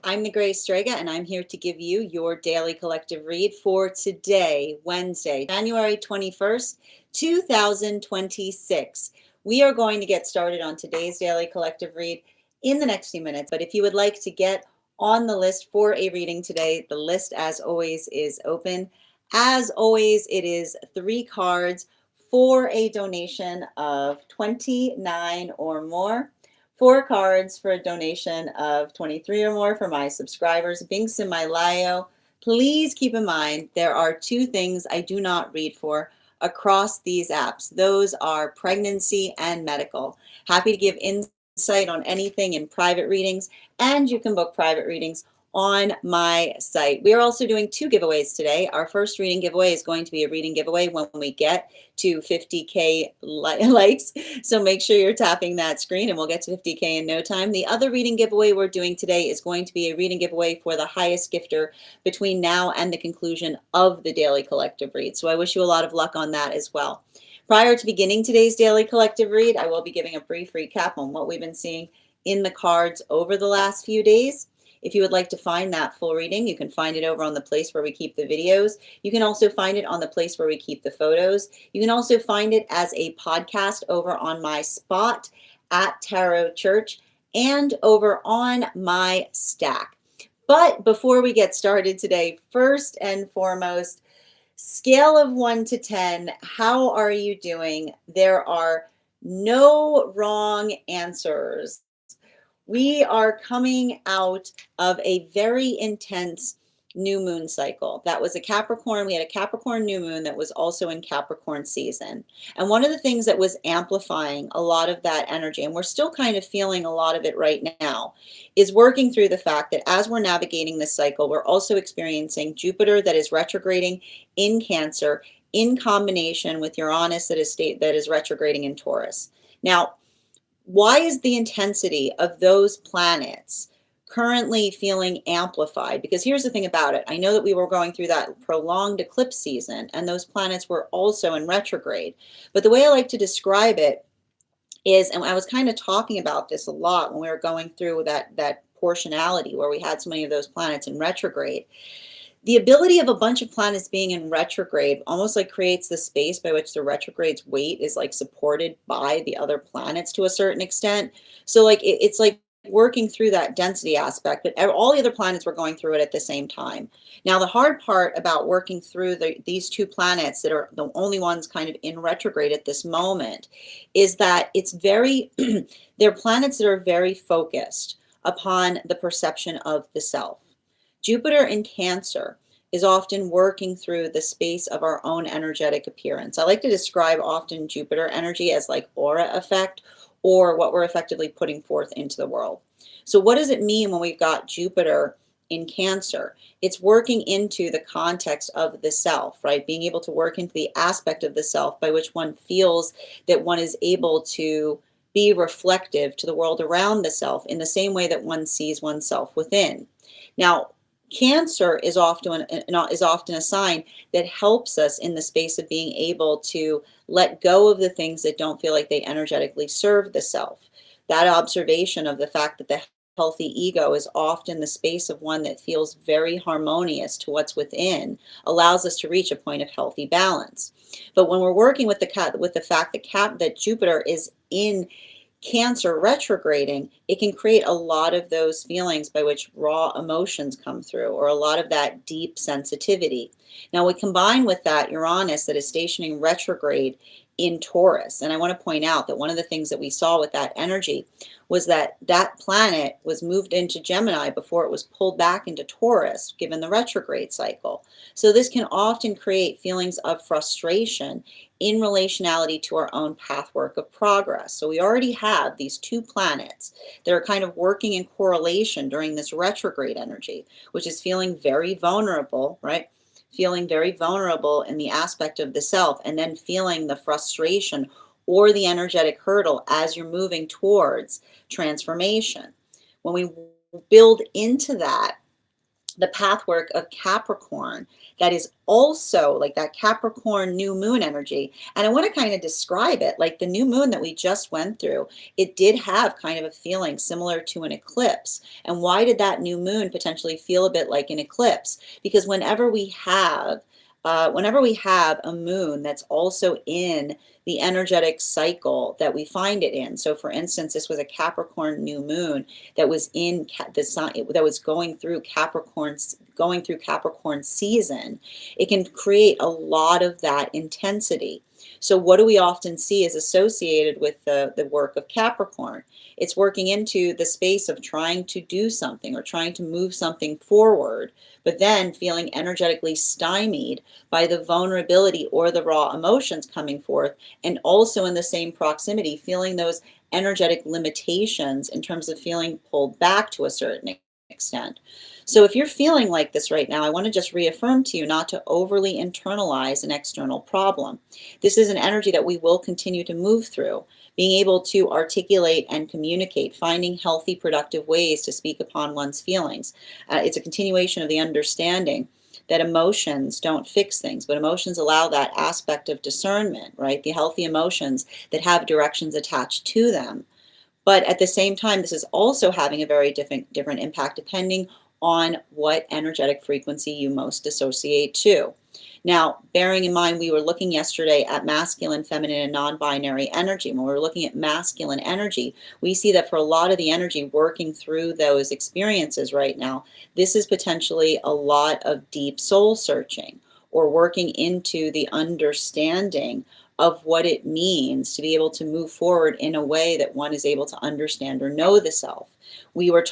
I'm the Gray Strega, and I'm here to give you your daily collective read for today, Wednesday, January 21st, 2026. We are going to get started on today's daily collective read in the next few minutes. But if you would like to get on the list for a reading today, the list, as always, is open. As always, it is 3 cards for a donation of 29 or more. 4 cards for a donation of 23 or more for my subscribers. Binks in my Lio. Please keep in mind there are 2 things I do not read for across these apps. Those are pregnancy and medical. Happy to give insight on anything in private readings, and you can book private readings on my site. We are also doing 2 giveaways today. Our first reading giveaway is going to be a reading giveaway when we get to 50K likes. So make sure you're tapping that screen and we'll get to 50K in no time. The other reading giveaway we're doing today is going to be a reading giveaway for the highest gifter between now and the conclusion of the daily collective read. So I wish you a lot of luck on that as well. Prior to beginning today's daily collective read, I will be giving a brief recap on what we've been seeing in the cards over the last few days. If you would like to find that full reading, you can find it over on the place where we keep the videos. You can also find it on the place where we keep the photos. You can also find it as a podcast over on my spot at Tarot Church and over on my stack. But before we get started today, first and foremost, scale of 1 to 10, how are you doing? There are no wrong answers. We are coming out of a very intense new moon cycle. That was a Capricorn. We had a Capricorn new moon that was also in Capricorn season. And one of the things that was amplifying a lot of that energy, and we're still kind of feeling a lot of it right now, is working through the fact that as we're navigating this cycle, we're also experiencing Jupiter that is retrograding in Cancer in combination with Uranus that is retrograding in Taurus. Now, why is the intensity of those planets currently feeling amplified? Because here's the thing about it. I know that we were going through that prolonged eclipse season, and those planets were also in retrograde. But the way I like to describe it is, and I was kind of talking about this a lot when we were going through that portionality where we had so many of those planets in retrograde. The ability of a bunch of planets being in retrograde almost like creates the space by which the retrograde's weight is like supported by the other planets to a certain extent. So like it's like working through that density aspect, but all the other planets were going through it at the same time. Now, the hard part about working through these 2 planets that are the only ones kind of in retrograde at this moment is that it's very, they're planets that are very focused upon the perception of the self. Jupiter in Cancer is often working through the space of our own energetic appearance. I like to describe often Jupiter energy as like aura effect, or what we're effectively putting forth into the world. So what does it mean when we've got Jupiter in Cancer? It's working into the context of the self, right? Being able to work into the aspect of the self by which one feels that one is able to be reflective to the world around the self in the same way that one sees oneself within. Now, Cancer is often a sign that helps us in the space of being able to let go of the things that don't feel like they energetically serve the self. That observation of the fact that the healthy ego is often the space of one that feels very harmonious to what's within allows us to reach a point of healthy balance. But when we're working with the fact that Jupiter is in Cancer retrograding, it can create a lot of those feelings by which raw emotions come through, or a lot of that deep sensitivity. Now, we combine with that Uranus that is stationing retrograde in Taurus. And I want to point out that one of the things that we saw with that energy was that that planet was moved into Gemini before it was pulled back into Taurus, given the retrograde cycle. So this can often create feelings of frustration in relationality to our own pathwork of progress. So we already have these 2 planets that are kind of working in correlation during this retrograde energy, which is feeling very vulnerable, right? Feeling very vulnerable in the aspect of the self, and then feeling the frustration or the energetic hurdle as you're moving towards transformation. When we build into that the pathwork of Capricorn that is also like that Capricorn new moon energy. And I want to kind of describe it like the new moon that we just went through. It did have kind of a feeling similar to an eclipse. And why did that new moon potentially feel a bit like an eclipse? Because whenever we have a moon that's also in the energetic cycle that we find it in. So for instance, this was a Capricorn new moon that was in the sign that was going through Capricorn season. It can create a lot of that intensity. So what do we often see is associated with the work of Capricorn? It's working into the space of trying to do something or trying to move something forward, but then feeling energetically stymied by the vulnerability or the raw emotions coming forth, and also in the same proximity, feeling those energetic limitations in terms of feeling pulled back to a certain extent. So if you're feeling like this right now, I want to just reaffirm to you not to overly internalize an external problem. This is an energy that we will continue to move through, being able to articulate and communicate, finding healthy, productive ways to speak upon one's feelings. It's a continuation of the understanding that emotions don't fix things, but emotions allow that aspect of discernment, right? The healthy emotions that have directions attached to them. But at the same time, this is also having a very different impact depending on what energetic frequency you most associate to. Now, bearing in mind, we were looking yesterday at masculine, feminine, and non-binary energy. When we were looking at masculine energy, we see that for a lot of the energy working through those experiences right now, this is potentially a lot of deep soul searching or working into the understanding of what it means to be able to move forward in a way that one is able to understand or know the self. We were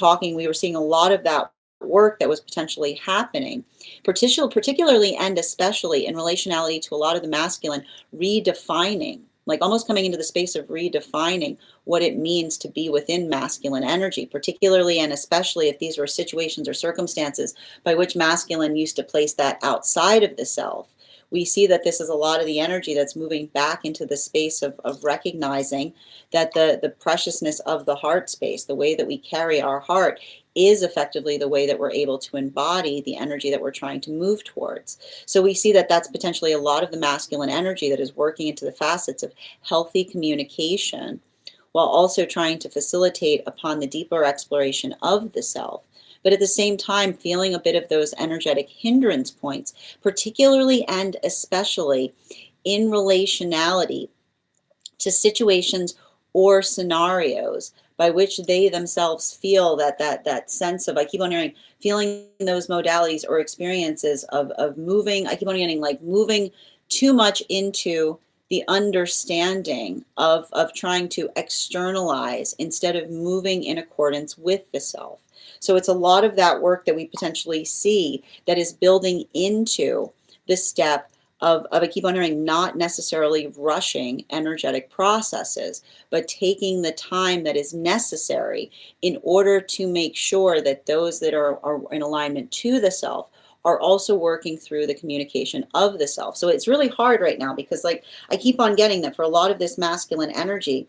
seeing a lot of that work that was potentially happening, particularly and especially in relationality to a lot of the masculine, redefining, like almost coming into the space of redefining what it means to be within masculine energy, particularly and especially if these were situations or circumstances by which masculine used to place that outside of the self. We see that this is a lot of the energy that's moving back into the space of recognizing that the preciousness of the heart space, the way that we carry our heart, is effectively the way that we're able to embody the energy that we're trying to move towards. So we see that that's potentially a lot of the masculine energy that is working into the facets of healthy communication while also trying to facilitate upon the deeper exploration of the self. But at the same time, feeling a bit of those energetic hindrance points, particularly and especially in relationality to situations or scenarios by which they themselves feel that sense of, I keep on hearing, feeling those modalities or experiences of moving, I keep on hearing like moving too much into the understanding of trying to externalize instead of moving in accordance with the self. So it's a lot of that work that we potentially see that is building into the step of I keep on hearing, not necessarily rushing energetic processes, but taking the time that is necessary in order to make sure that those that are in alignment to the self are also working through the communication of the self. So it's really hard right now because like I keep on getting that for a lot of this masculine energy,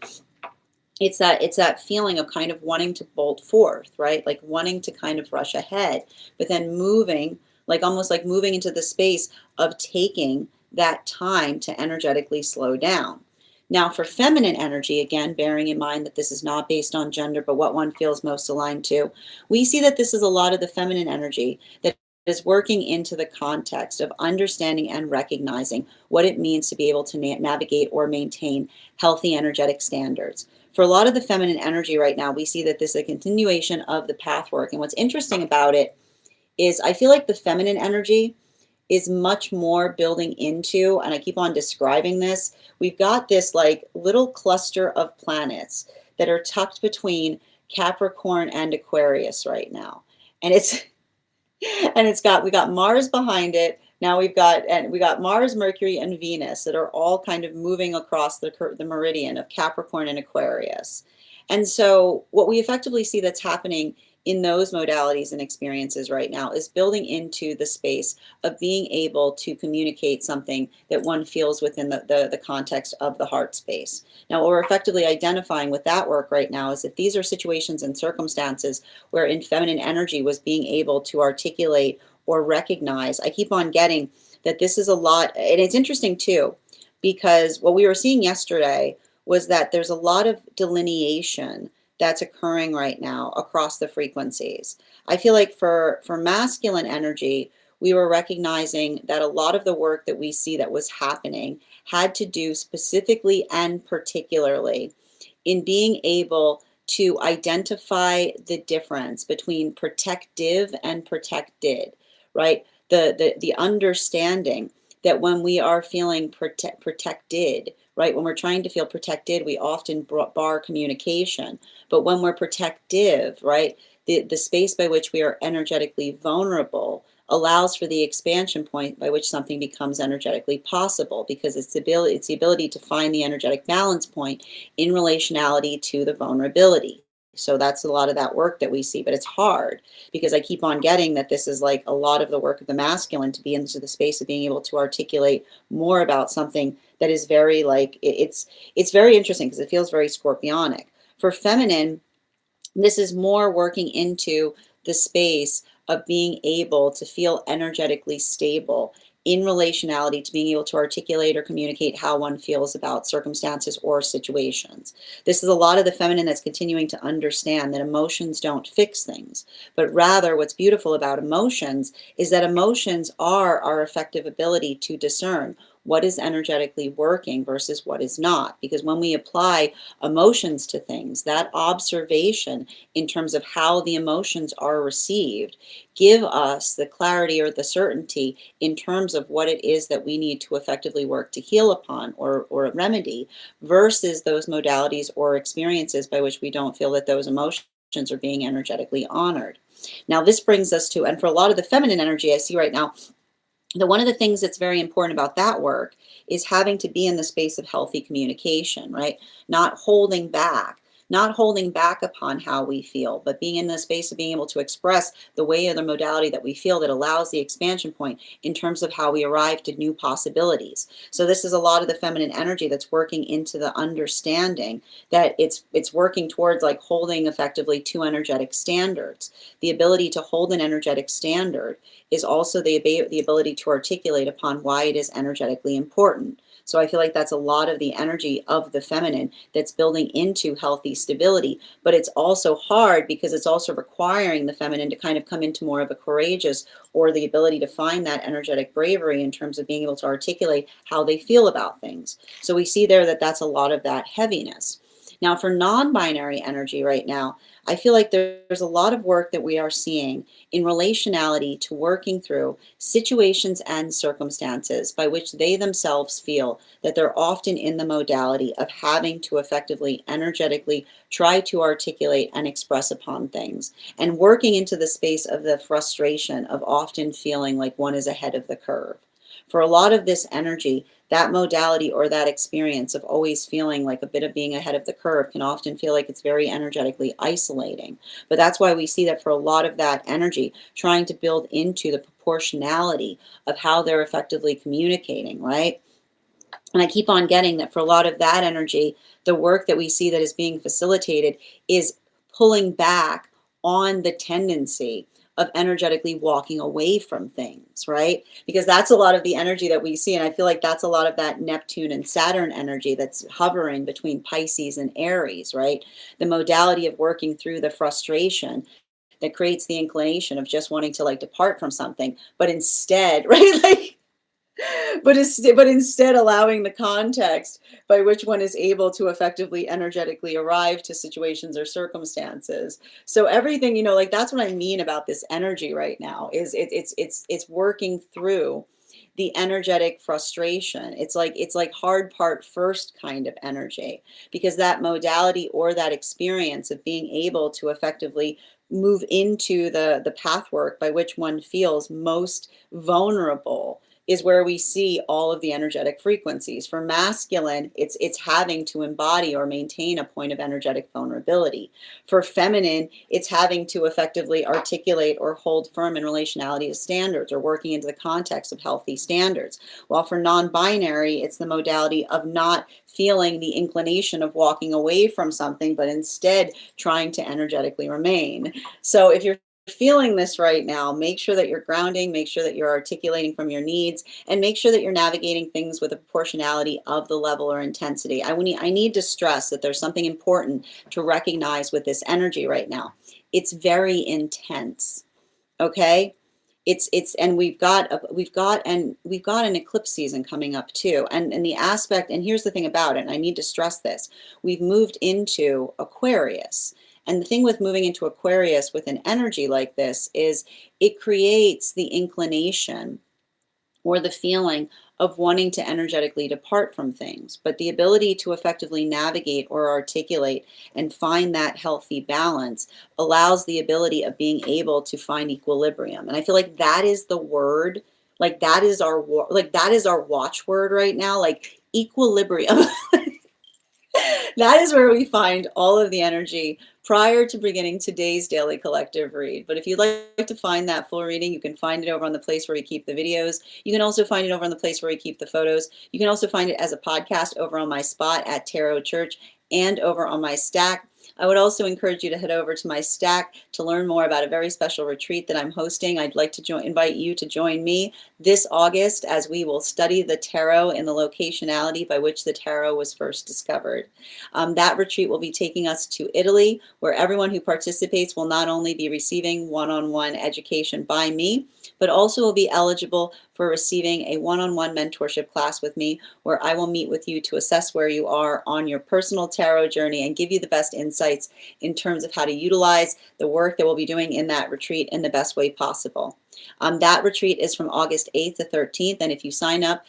it's that feeling of kind of wanting to bolt forth, right? Like wanting to kind of rush ahead, but then moving, like almost like moving into the space of taking that time to energetically slow down. Now, for feminine energy, again, bearing in mind that this is not based on gender, but what one feels most aligned to, we see that this is a lot of the feminine energy that is working into the context of understanding and recognizing what it means to be able to navigate or maintain healthy energetic standards. For a lot of the feminine energy right now, we see that this is a continuation of the path work. And what's interesting about it is I feel like the feminine energy is much more building into, and I keep on describing this, we've got this like little cluster of planets that are tucked between Capricorn and Aquarius right now. And it's we got Mars behind it. Now we got Mars, Mercury, and Venus that are all kind of moving across the meridian of Capricorn and Aquarius. And so what we effectively see that's happening in those modalities and experiences right now is building into the space of being able to communicate something that one feels within the context of the heart space. Now, what we're effectively identifying with that work right now is that these are situations and circumstances where in feminine energy was being able to articulate or recognize. I keep on getting that this is a lot, and it's interesting too, because what we were seeing yesterday was that there's a lot of delineation that's occurring right now across the frequencies. I feel like for masculine energy, we were recognizing that a lot of the work that we see that was happening had to do specifically and particularly in being able to identify the difference between protective and protected, right? The understanding that when we are feeling protected, right? When we're trying to feel protected, we often bar communication. But when we're protective, right? The space by which we are energetically vulnerable allows for the expansion point by which something becomes energetically possible, because it's the ability to find the energetic balance point in relationality to the vulnerability. So that's a lot of that work that we see, but it's hard because I keep on getting that this is like a lot of the work of the masculine to be into the space of being able to articulate more about something that is very like it's very interesting because it feels very scorpionic. For feminine, this is more working into the space of being able to feel energetically stable in relationality to being able to articulate or communicate how one feels about circumstances or situations. This is a lot of the feminine that's continuing to understand that emotions don't fix things, but rather what's beautiful about emotions is that emotions are our effective ability to discern what is energetically working versus what is not. Because when we apply emotions to things, that observation in terms of how the emotions are received give us the clarity or the certainty in terms of what it is that we need to effectively work to heal upon or remedy versus those modalities or experiences by which we don't feel that those emotions are being energetically honored. Now, this brings us to, and for a lot of the feminine energy I see right now, one of the things that's very important about that work is having to be in the space of healthy communication, right? Not holding back, not holding back upon how we feel, but being in the space of being able to express the way or the modality that we feel that allows the expansion point in terms of how we arrive to new possibilities. So this is a lot of the feminine energy that's working into the understanding that it's working towards like holding effectively two energetic standards. The ability to hold an energetic standard is also the ability to articulate upon why it is energetically important. So I feel like that's a lot of the energy of the feminine that's building into healthy stability, but it's also hard because it's also requiring the feminine to kind of come into more of a courageous or the ability to find that energetic bravery in terms of being able to articulate how they feel about things. So we see there that that's a lot of that heaviness. Now, for non-binary energy right now, I feel like there's a lot of work that we are seeing in relationality to working through situations and circumstances by which they themselves feel that they're often in the modality of having to effectively, energetically try to articulate and express upon things, and working into the space of the frustration of often feeling like one is ahead of the curve. For a lot of this energy, that modality or that experience of always feeling like a bit of being ahead of the curve can often feel like it's very energetically isolating. But that's why we see that for a lot of that energy, trying to build into the proportionality of how they're effectively communicating, right? And I keep on getting that for a lot of that energy, the work that we see that is being facilitated is pulling back on the tendency of energetically walking away from things, right? Because that's a lot of the energy that we see. And I feel like that's a lot of that Neptune and Saturn energy that's hovering between Pisces and Aries, right? The modality of working through the frustration that creates the inclination of just wanting to like depart from something, but instead, right? Like, but instead allowing the context by which one is able to effectively energetically arrive to situations or circumstances. So everything, like that's what I mean about this energy right now is it's working through the energetic frustration. It's like hard part first kind of energy, because that modality or that experience of being able to effectively move into the pathwork by which one feels most vulnerable is where we see all of the energetic frequencies. For masculine, it's having to embody or maintain a point of energetic vulnerability. For feminine, it's having to effectively articulate or hold firm in relationality to standards or working into the context of healthy standards. While for non-binary, it's the modality of not feeling the inclination of walking away from something, but instead trying to energetically remain. So if you're feeling this right now, make sure that you're grounding, make sure that you're articulating from your needs, and make sure that you're navigating things with a proportionality of the level or intensity. I need to stress that there's something important to recognize with this energy right now. It's very intense. Okay? It's and we've got an eclipse season coming up too. And the aspect, and here's the thing about it, and I need to stress this. We've moved into Aquarius. And the thing with moving into Aquarius with an energy like this is it creates the inclination or the feeling of wanting to energetically depart from things. But the ability to effectively navigate or articulate and find that healthy balance allows the ability of being able to find equilibrium. And I feel like that is the word, like that is our watchword right now, like equilibrium. That is where we find all of the energy prior to beginning today's daily collective read. But if you'd like to find that full reading, you can find it over on the place where we keep the videos. You can also find it over on the place where we keep the photos. You can also find it as a podcast over on my spot at Tarot Church and over on my Stack. I would also encourage you to head over to my Stack to learn more about a very special retreat that I'm hosting. I'd like to invite you to join me this August as we will study the tarot in the locationality by which the tarot was first discovered. That retreat will be taking us to Italy, where everyone who participates will not only be receiving one-on-one education by me, but also will be eligible for receiving a one-on-one mentorship class with me, where I will meet with you to assess where you are on your personal tarot journey and give you the best insights in terms of how to utilize the work that we'll be doing in that retreat in the best way possible. That retreat is from August 8th to 13th, and if you sign up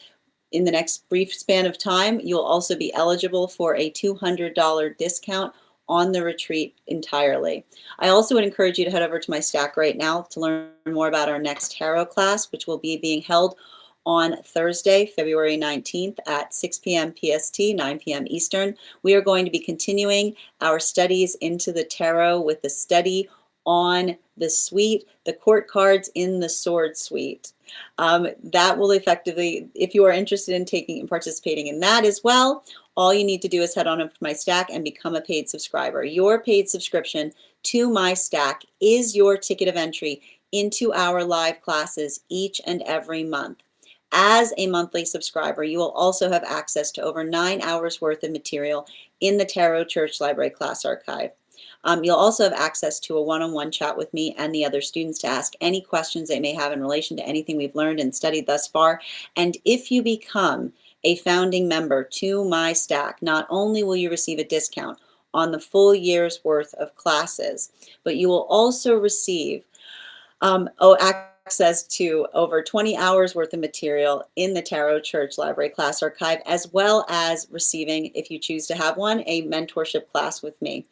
in the next brief span of time, you'll also be eligible for a $200 discount on the retreat entirely. I also would encourage you to head over to my Stack right now to learn more about our next tarot class, which will be being held on Thursday, February 19th at 6 p.m. PST, 9 p.m. Eastern. We are going to be continuing our studies into the tarot with the study on the suite, the court cards in the sword suite. That will effectively, if you are interested in taking and participating in that as well, all you need to do is head on up to my Stack and become a paid subscriber. Your paid subscription to my Stack is your ticket of entry into our live classes each and every month. As a monthly subscriber, you will also have access to over 9 hours worth of material in the Tarot Church Library Class Archive. You'll also have access to a one-on-one chat with me and the other students to ask any questions they may have in relation to anything we've learned and studied thus far. And if you become a founding member to my Stack, not only will you receive a discount on the full year's worth of classes, but you will also receive access to over 20 hours worth of material in the Tarot Church Library Class Archive, as well as receiving, if you choose to have one, a mentorship class with me.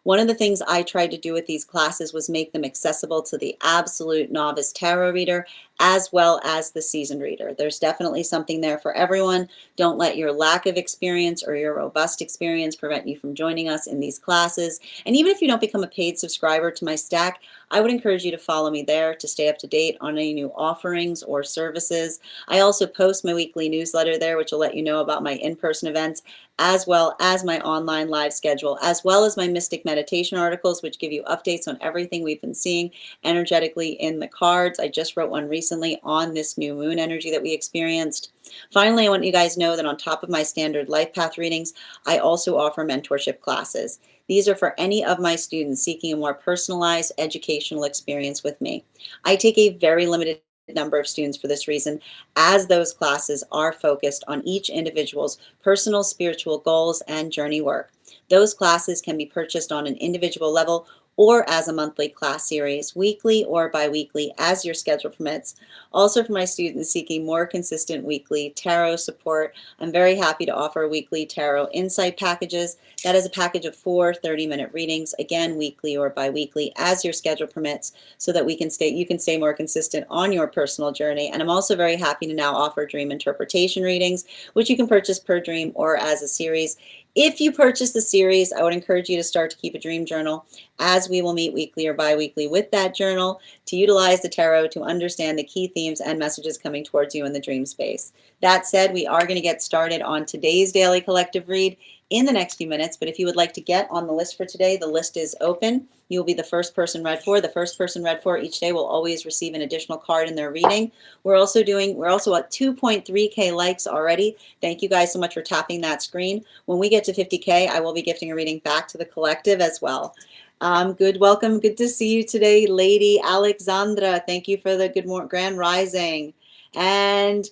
One of the things I tried to do with these classes was make them accessible to the absolute novice tarot reader as well as the seasoned reader. There's definitely something there for everyone. Don't let your lack of experience or your robust experience prevent you from joining us in these classes. And even if you don't become a paid subscriber to my Stack, I would encourage you to follow me there to stay up to date on any new offerings or services. I also post my weekly newsletter there, which will let you know about my in-person events, as well as my online live schedule, as well as my mystic meditation articles, which give you updates on everything we've been seeing energetically in the cards. I just wrote one recently on this new moon energy that we experienced. Finally, I want you guys to know that on top of my standard life path readings, I also offer mentorship classes. These are for any of my students seeking a more personalized educational experience with me. I take a very limited number of students for this reason, as those classes are focused on each individual's personal spiritual goals and journey work. Those classes can be purchased on an individual level or as a monthly class series, weekly or bi-weekly as your schedule permits. Also for my students seeking more consistent weekly tarot support, I'm very happy to offer weekly tarot insight packages. That is a package of 4 30-minute readings, again, weekly or bi-weekly as your schedule permits, so that you can stay more consistent on your personal journey. And I'm also very happy to now offer dream interpretation readings, which you can purchase per dream or as a series. If you purchase the series, I would encourage you to start to keep a dream journal, as we will meet weekly or bi-weekly with that journal to utilize the tarot to understand the key themes and messages coming towards you in the dream space. That said, we are going to get started on today's daily collective read in the next few minutes, but if you would like to get on the list for today, the list is open. You will be the first person read for. The first person read for each day will always receive an additional card in their reading. We're also at 2.3K likes already. Thank you guys so much for tapping that screen. When we get to 50K, I will be gifting a reading back to the collective as well. Welcome. Good to see you today, Lady Alexandra. Thank you for the grand rising. And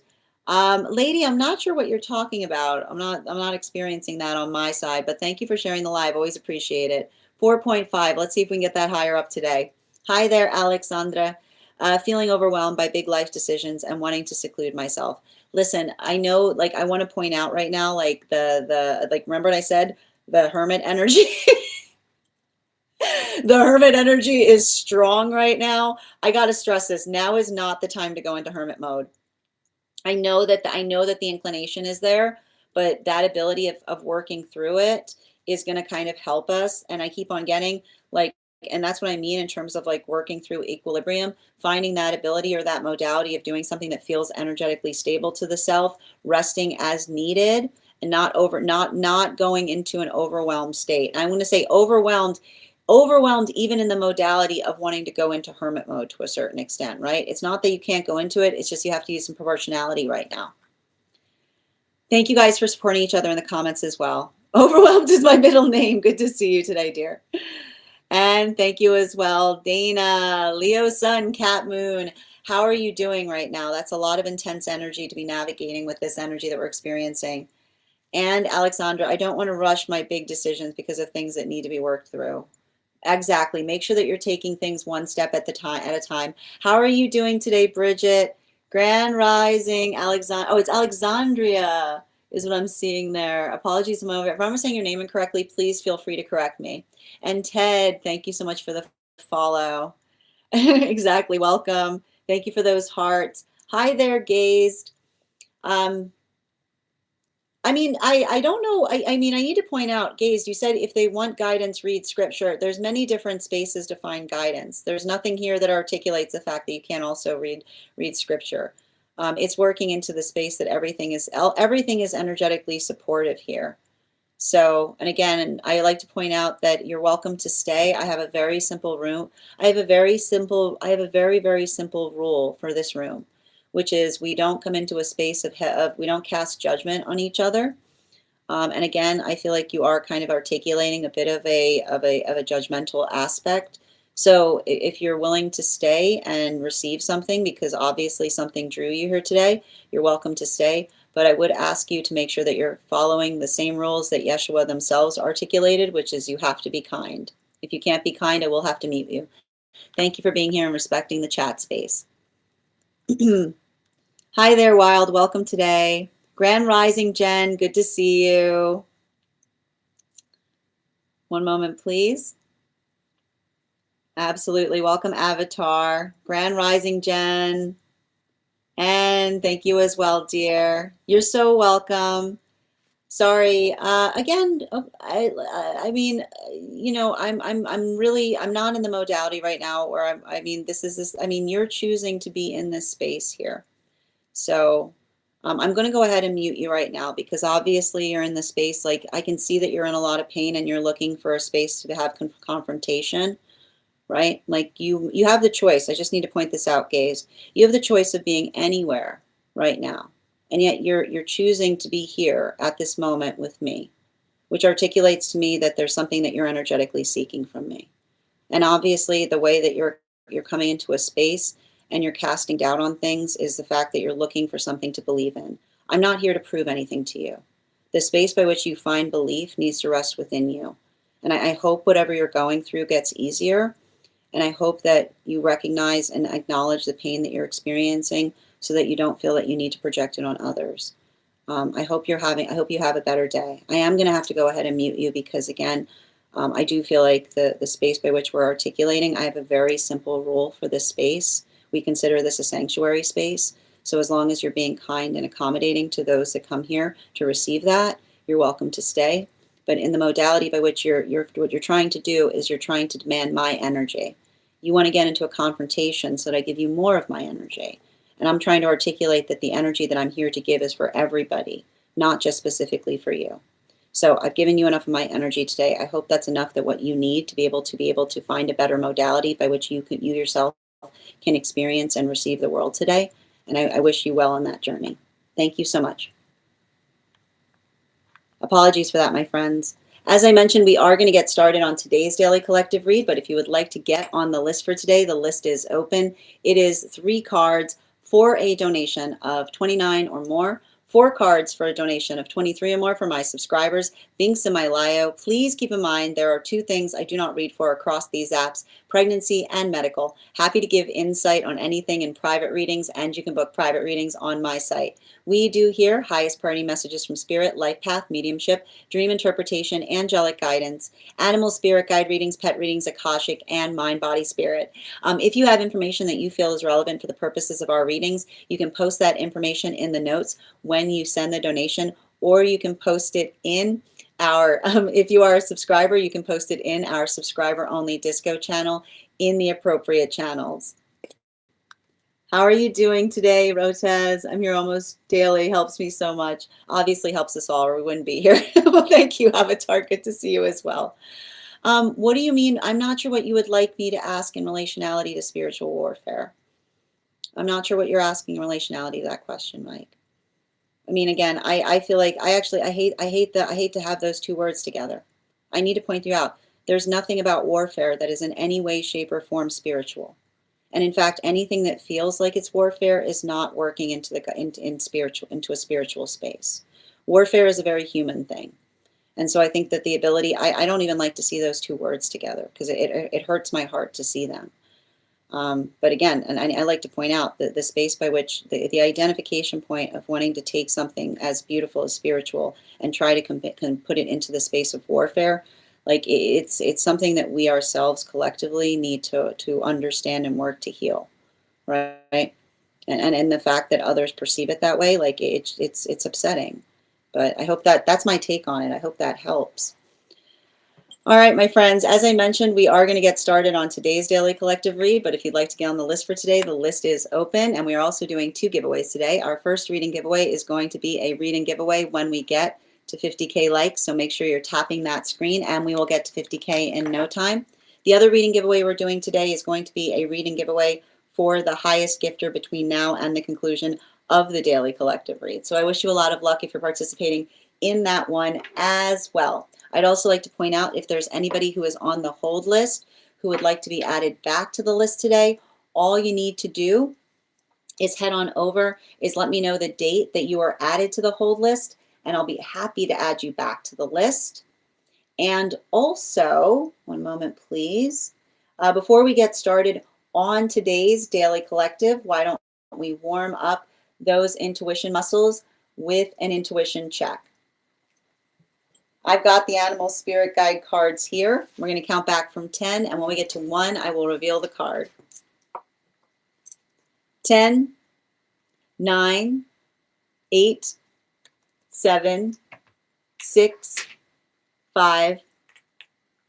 lady, I'm not sure what you're talking about. I'm not experiencing that on my side, but thank you for sharing the live. Always appreciate it. 4.5. Let's see if we can get that higher up today. Hi there, Alexandra. Feeling overwhelmed by big life decisions and wanting to seclude myself. Listen, I know, like, I want to point out right now, like remember what I said? The hermit energy. The hermit energy is strong right now. I got to stress this. Now is not the time to go into hermit mode. I know that the inclination is there, but that ability of working through it is going to kind of help us. And I keep on getting and that's what I mean in terms of like working through equilibrium, finding that ability or that modality of doing something that feels energetically stable to the self, resting as needed, and not going into an overwhelmed state. And I'm going to say overwhelmed even in the modality of wanting to go into hermit mode to a certain extent, right? It's not that you can't go into it. It's just you have to use some proportionality right now. Thank you guys for supporting each other in the comments as well. Overwhelmed is my middle name. Good to see you today, dear. And thank you as well, Dana, Leo Sun, Cat Moon. How are you doing right now? That's a lot of intense energy to be navigating with this energy that we're experiencing. And Alexandra, I don't want to rush my big decisions because of things that need to be worked through. Exactly. Make sure that you're taking things one step at a time. How are you doing today, Bridget? Grand Rising, Alexandria. Oh, it's Alexandria is what I'm seeing there. Apologies if I'm saying your name incorrectly, please feel free to correct me. And Ted, thank you so much for the follow. Exactly. Welcome. Thank you for those hearts. Hi there, Gazed. I mean, I don't know. I mean, I need to point out, Gaze, you said if they want guidance, read scripture. There's many different spaces to find guidance. There's nothing here that articulates the fact that you can also read scripture. It's working into the space that everything is energetically supportive here. So, and again, I like to point out that you're welcome to stay. I have a very simple room. I have a very, very simple rule for this room, which is we don't come into a space we don't cast judgment on each other. And again, I feel like you are kind of articulating a bit of a judgmental aspect. So if you're willing to stay and receive something, because obviously something drew you here today, you're welcome to stay. But I would ask you to make sure that you're following the same rules that Yeshua themselves articulated, which is you have to be kind. If you can't be kind, I will have to mute you. Thank you for being here and respecting the chat space. Hi there, Wild. Welcome today. Grand Rising, Jen. Good to see you. One moment, please. Absolutely. Welcome, Avatar. Grand Rising, Jen. And thank you as well, dear. You're so welcome. Sorry. Again, I mean, you know, I'm not in the modality right now where I mean, you're choosing to be in this space here. So I'm going to go ahead and mute you right now because obviously you're in the space, like I can see that you're in a lot of pain and you're looking for a space to have confrontation, right? Like you have the choice. I just need to point this out, Gaze. You have the choice of being anywhere right now. And yet you're choosing to be here at this moment with me, which articulates to me that there's something that you're energetically seeking from me. And obviously the way that you're coming into a space and you're casting doubt on things is the fact that you're looking for something to believe in. I'm not here to prove anything to you. The space by which you find belief needs to rest within you. And I hope whatever you're going through gets easier. And I hope that you recognize and acknowledge the pain that you're experiencing so that you don't feel that you need to project it on others. I hope you have a better day. I am going to have to go ahead and mute you because, again, I do feel like the space by which we're articulating, I have a very simple rule for this space. We consider this a sanctuary space. So as long as you're being kind and accommodating to those that come here to receive that, you're welcome to stay. But in the modality by which what you're trying to do is you're trying to demand my energy. You want to get into a confrontation so that I give you more of my energy. And I'm trying to articulate that the energy that I'm here to give is for everybody, not just specifically for you. So I've given you enough of my energy today. I hope that's enough that what you need to be able to find a better modality by which you yourself can experience and receive the world today. And I wish you well on that journey. Thank you so much. Apologies for that, my friends. As I mentioned, we are going to get started on today's daily collective read, but if you would like to get on the list for today, the list is open. It is 3 cards for a donation of $29 or more, 4 cards for a donation of $23 or more for my subscribers. Links in my bio. Please keep in mind there are 2 things I do not read for across these apps: pregnancy and medical. Happy to give insight on anything in private readings, and you can book private readings on my site. We do here highest priority messages from spirit, life path, mediumship, dream interpretation, angelic guidance, animal spirit guide readings, pet readings, akashic, and mind, body, spirit. If you have information that you feel is relevant for the purposes of our readings, you can post that information in the notes when you send the donation, or you can post it in our, if you are a subscriber, you can post it in our subscriber only disco channel in the appropriate channels. How are you doing today, Rotez? I'm here almost daily. Helps me so much. Obviously helps us all, or we wouldn't be here. Well, thank you, Avatar. Good to see you as well. What do you mean? I'm not sure what you would like me to ask in relationality to spiritual warfare. I'm not sure what you're asking in relationality to that question, Mike. I mean, again, I feel like I hate to have those 2 words together. I need to point you out. There's nothing about warfare that is in any way, shape, or form spiritual. And in fact, anything that feels like it's warfare is not working into a spiritual space. Warfare is a very human thing. And so I think that the ability, I don't even like to see those 2 words together because it hurts my heart to see them. But again, and I like to point out that the space by which the identification point of wanting to take something as beautiful as spiritual and try to put it into the space of warfare, like it's something that we ourselves collectively need to understand and work to heal, right? And the fact that others perceive it that way, like it's upsetting. But I hope that's my take on it. I hope that helps. All right, my friends, as I mentioned, we are going to get started on today's daily collective read, but if you'd like to get on the list for today, the list is open, and we are also doing 2 giveaways today. Our first reading giveaway is going to be a reading giveaway when we get to 50K likes, so make sure you're tapping that screen, and we will get to 50K in no time. The other reading giveaway we're doing today is going to be a reading giveaway for the highest gifter between now and the conclusion of the daily collective read. So I wish you a lot of luck if you're participating in that one as well. I'd also like to point out, if there's anybody who is on the hold list who would like to be added back to the list today, all you need to do is head on over, let me know the date that you are added to the hold list, and I'll be happy to add you back to the list. And also, one moment please, before we get started on today's daily collective, why don't we warm up those intuition muscles with an intuition check. I've got the animal spirit guide cards here. We're going to count back from 10, and when we get to 1, I will reveal the card. 10, 9, 8, 7, 6, 5,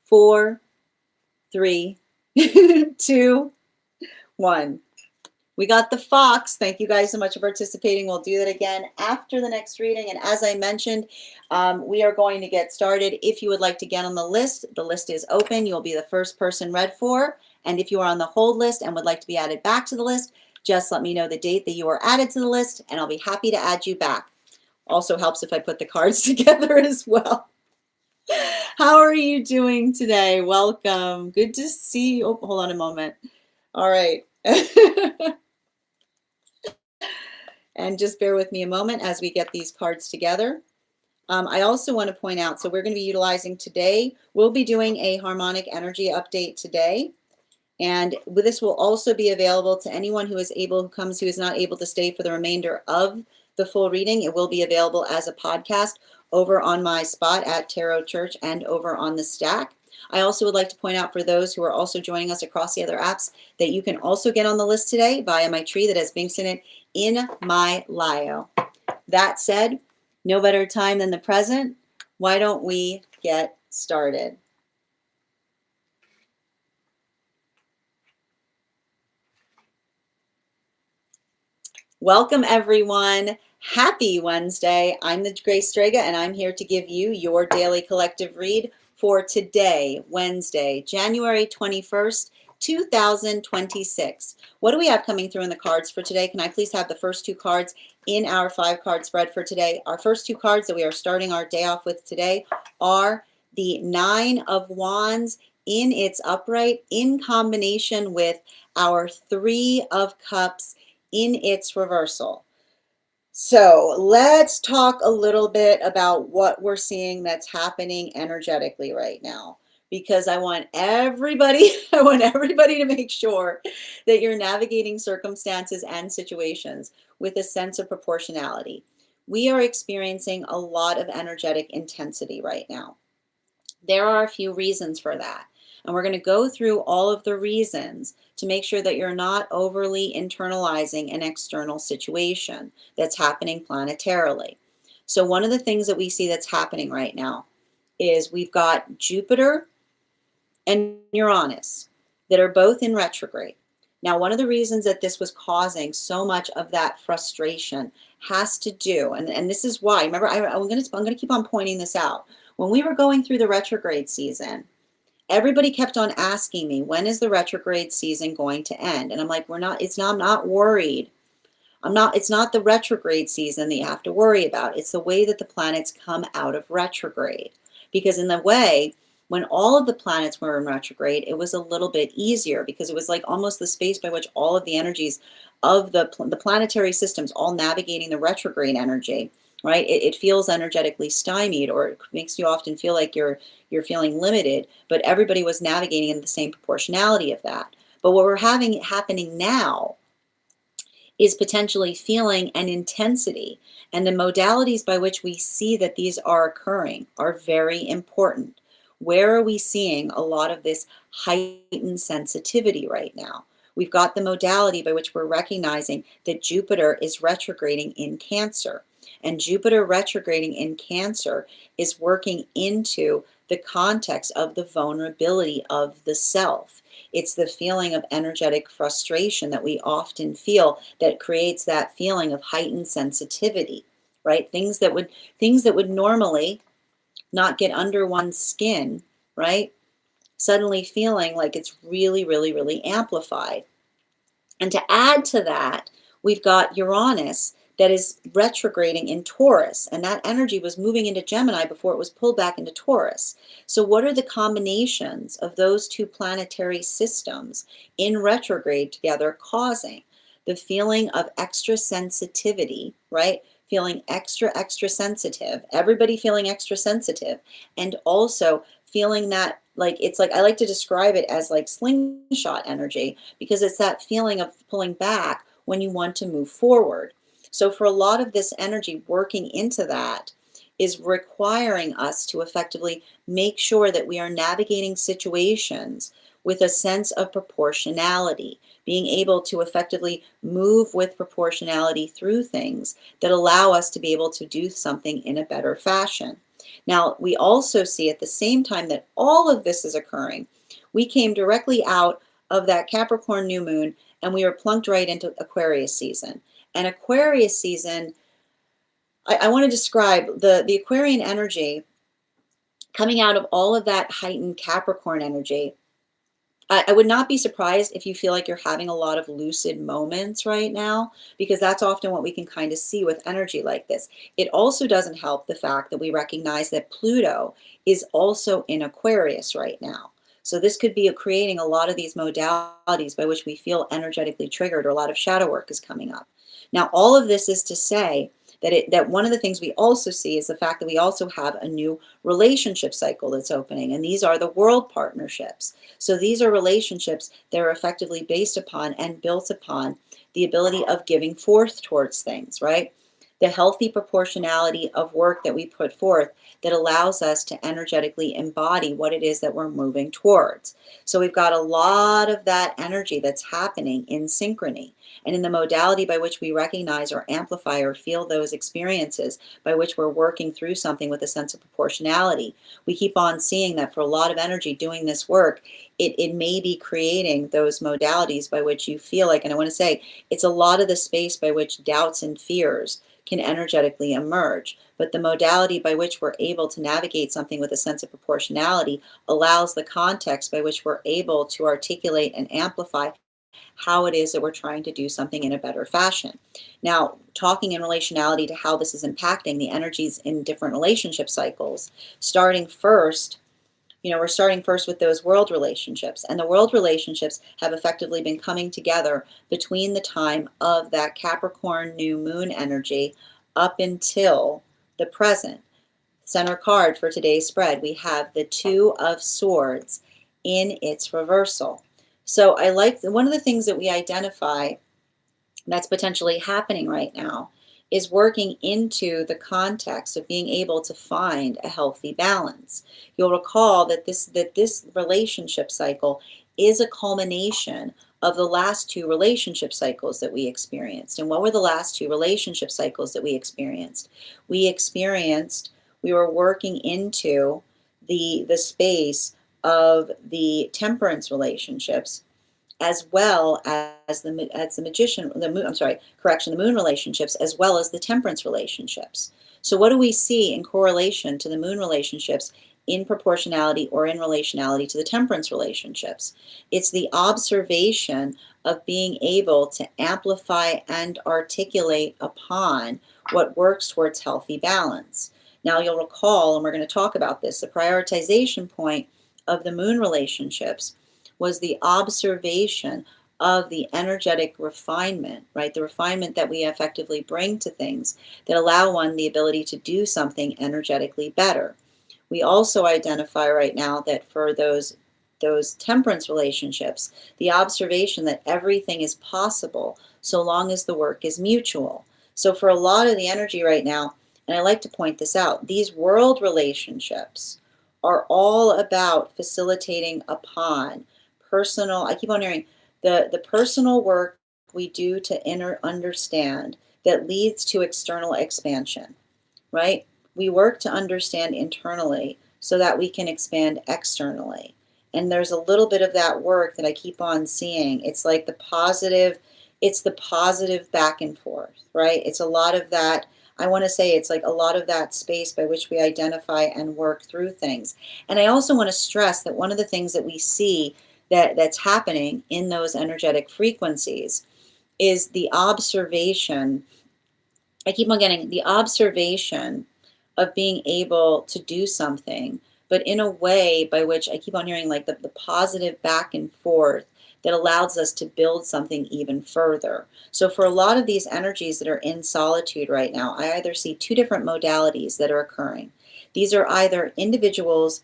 4, 3, 2, 1. We got the fox. Thank you guys so much for participating. We'll do that again after the next reading. And as I mentioned, we are going to get started. If you would like to get on the list is open. You'll be the first person read for. And if you are on the hold list and would like to be added back to the list, just let me know the date that you are added to the list, and I'll be happy to add you back. Also helps if I put the cards together as well. How are you doing today? Welcome. Good to see you. Oh, hold on a moment. All right. And just bear with me a moment as we get these cards together. I also want to point out, so we're going to be utilizing today, we'll be doing a harmonic energy update today. And this will also be available to anyone who is not able to stay for the remainder of the full reading. It will be available as a podcast over on my spot at Tarot Church and over on the Stack. I also would like to point out for those who are also joining us across the other apps that you can also get on the list today via my tree that has Binks in it in my bio. That said, no better time than the present. Why don't we get started? Welcome, everyone. Happy Wednesday. I'm the Grace Strega, and I'm here to give you your daily collective read for today, Wednesday, January 21st, 2026. What do we have coming through in the cards for today? Can I please have the first two cards in our 5-card spread for today? Our first two cards that we are starting our day off with today are the 9 of Wands in its upright in combination with our 3 of Cups in its reversal. So let's talk a little bit about what we're seeing that's happening energetically right now, because I want everybody to make sure that you're navigating circumstances and situations with a sense of proportionality. We are experiencing a lot of energetic intensity right now. There are a few reasons for that. And we're going to go through all of the reasons to make sure that you're not overly internalizing an external situation that's happening planetarily. So one of the things that we see that's happening right now is we've got Jupiter and Uranus that are both in retrograde. Now, one of the reasons that this was causing so much of that frustration has to do, and this is why, remember, I'm going to keep on pointing this out. When we were going through the retrograde season, everybody kept on asking me, when is the retrograde season going to end? And I'm like, I'm not worried. It's not the retrograde season that you have to worry about. It's the way that the planets come out of retrograde. Because in the way, when all of the planets were in retrograde, it was a little bit easier because it was like almost the space by which all of the energies of the planetary systems all navigating the retrograde energy, right? It feels energetically stymied, or it makes you often feel like you're feeling limited, but everybody was navigating in the same proportionality of that. But what we're having happening now is potentially feeling an intensity, and the modalities by which we see that these are occurring are very important. Where are we seeing a lot of this heightened sensitivity right now? We've got the modality by which we're recognizing that Jupiter is retrograding in Cancer. And Jupiter retrograding in Cancer is working into the context of the vulnerability of the self. It's the feeling of energetic frustration that we often feel that creates that feeling of heightened sensitivity, right? Things that would normally not get under one's skin, right? Suddenly feeling like it's really, really, really amplified. And to add to that, we've got Uranus that is retrograding in Taurus, and that energy was moving into Gemini before it was pulled back into Taurus. So what are the combinations of those two planetary systems in retrograde together causing the feeling of extra sensitivity, right? Feeling extra sensitive, everybody feeling extra sensitive, and also feeling that, like, it's like, I like to describe it as like slingshot energy, because it's that feeling of pulling back when you want to move forward. So for a lot of this energy working into that is requiring us to effectively make sure that we are navigating situations with a sense of proportionality, being able to effectively move with proportionality through things that allow us to be able to do something in a better fashion. Now, we also see at the same time that all of this is occurring, we came directly out of that Capricorn new moon and we were plunked right into Aquarius season. And Aquarius season, I want to describe the Aquarian energy coming out of all of that heightened Capricorn energy. I would not be surprised if you feel like you're having a lot of lucid moments right now, because that's often what we can kind of see with energy like this. It also doesn't help the fact that we recognize that Pluto is also in Aquarius right now. So this could be creating a lot of these modalities by which we feel energetically triggered, or a lot of shadow work is coming up. Now, all of this is to say that one of the things we also see is the fact that we also have a new relationship cycle that's opening, and these are the world partnerships. So these are relationships that are effectively based upon and built upon the ability of giving forth towards things, right? The healthy proportionality of work that we put forth that allows us to energetically embody what it is that we're moving towards. So we've got a lot of that energy that's happening in synchrony. And in the modality by which we recognize or amplify or feel those experiences by which we're working through something with a sense of proportionality, we keep on seeing that for a lot of energy doing this work, it may be creating those modalities by which you feel like, and I want to say, it's a lot of the space by which doubts and fears can energetically emerge. But the modality by which we're able to navigate something with a sense of proportionality allows the context by which we're able to articulate and amplify how it is that we're trying to do something in a better fashion. Now, talking in relationality to how this is impacting the energies in different relationship cycles, starting first, we're starting first with those world relationships. And the world relationships have effectively been coming together between the time of that Capricorn new moon energy up until the present. Center card for today's spread, we have the Two of Swords in its reversal. So I like one of the things that we identify that's potentially happening right now is working into the context of being able to find a healthy balance. You'll recall that this relationship cycle is a culmination of the last two relationship cycles that we experienced. And what were the last two relationship cycles that we experienced? We were working into the space of the temperance relationships, as well as the moon relationships, as well as the temperance relationships. So what do we see in correlation to the moon relationships in proportionality or in relationality to the temperance relationships? It's the observation of being able to amplify and articulate upon what works towards healthy balance. Now you'll recall, and we're going to talk about this, the prioritization point of the moon relationships was the observation of the energetic refinement, right? The refinement that we effectively bring to things that allow one the ability to do something energetically better. We also identify right now that for those temperance relationships, the observation that everything is possible so long as the work is mutual. So for a lot of the energy right now, and I like to point this out, these world relationships are all about facilitating upon personal, I keep on hearing, the personal work we do to understand that leads to external expansion, right? We work to understand internally so that we can expand externally. And there's a little bit of that work that I keep on seeing. It's like the positive back and forth, right? It's a lot of that. I want to say it's like a lot of that space by which we identify and work through things. And I also want to stress that one of the things that we see that's happening in those energetic frequencies is the observation. I keep on getting the observation of being able to do something, but in a way by which I keep on hearing like the positive back and forth that allows us to build something even further. So for a lot of these energies that are in solitude right now, I either see two different modalities that are occurring. These are either individuals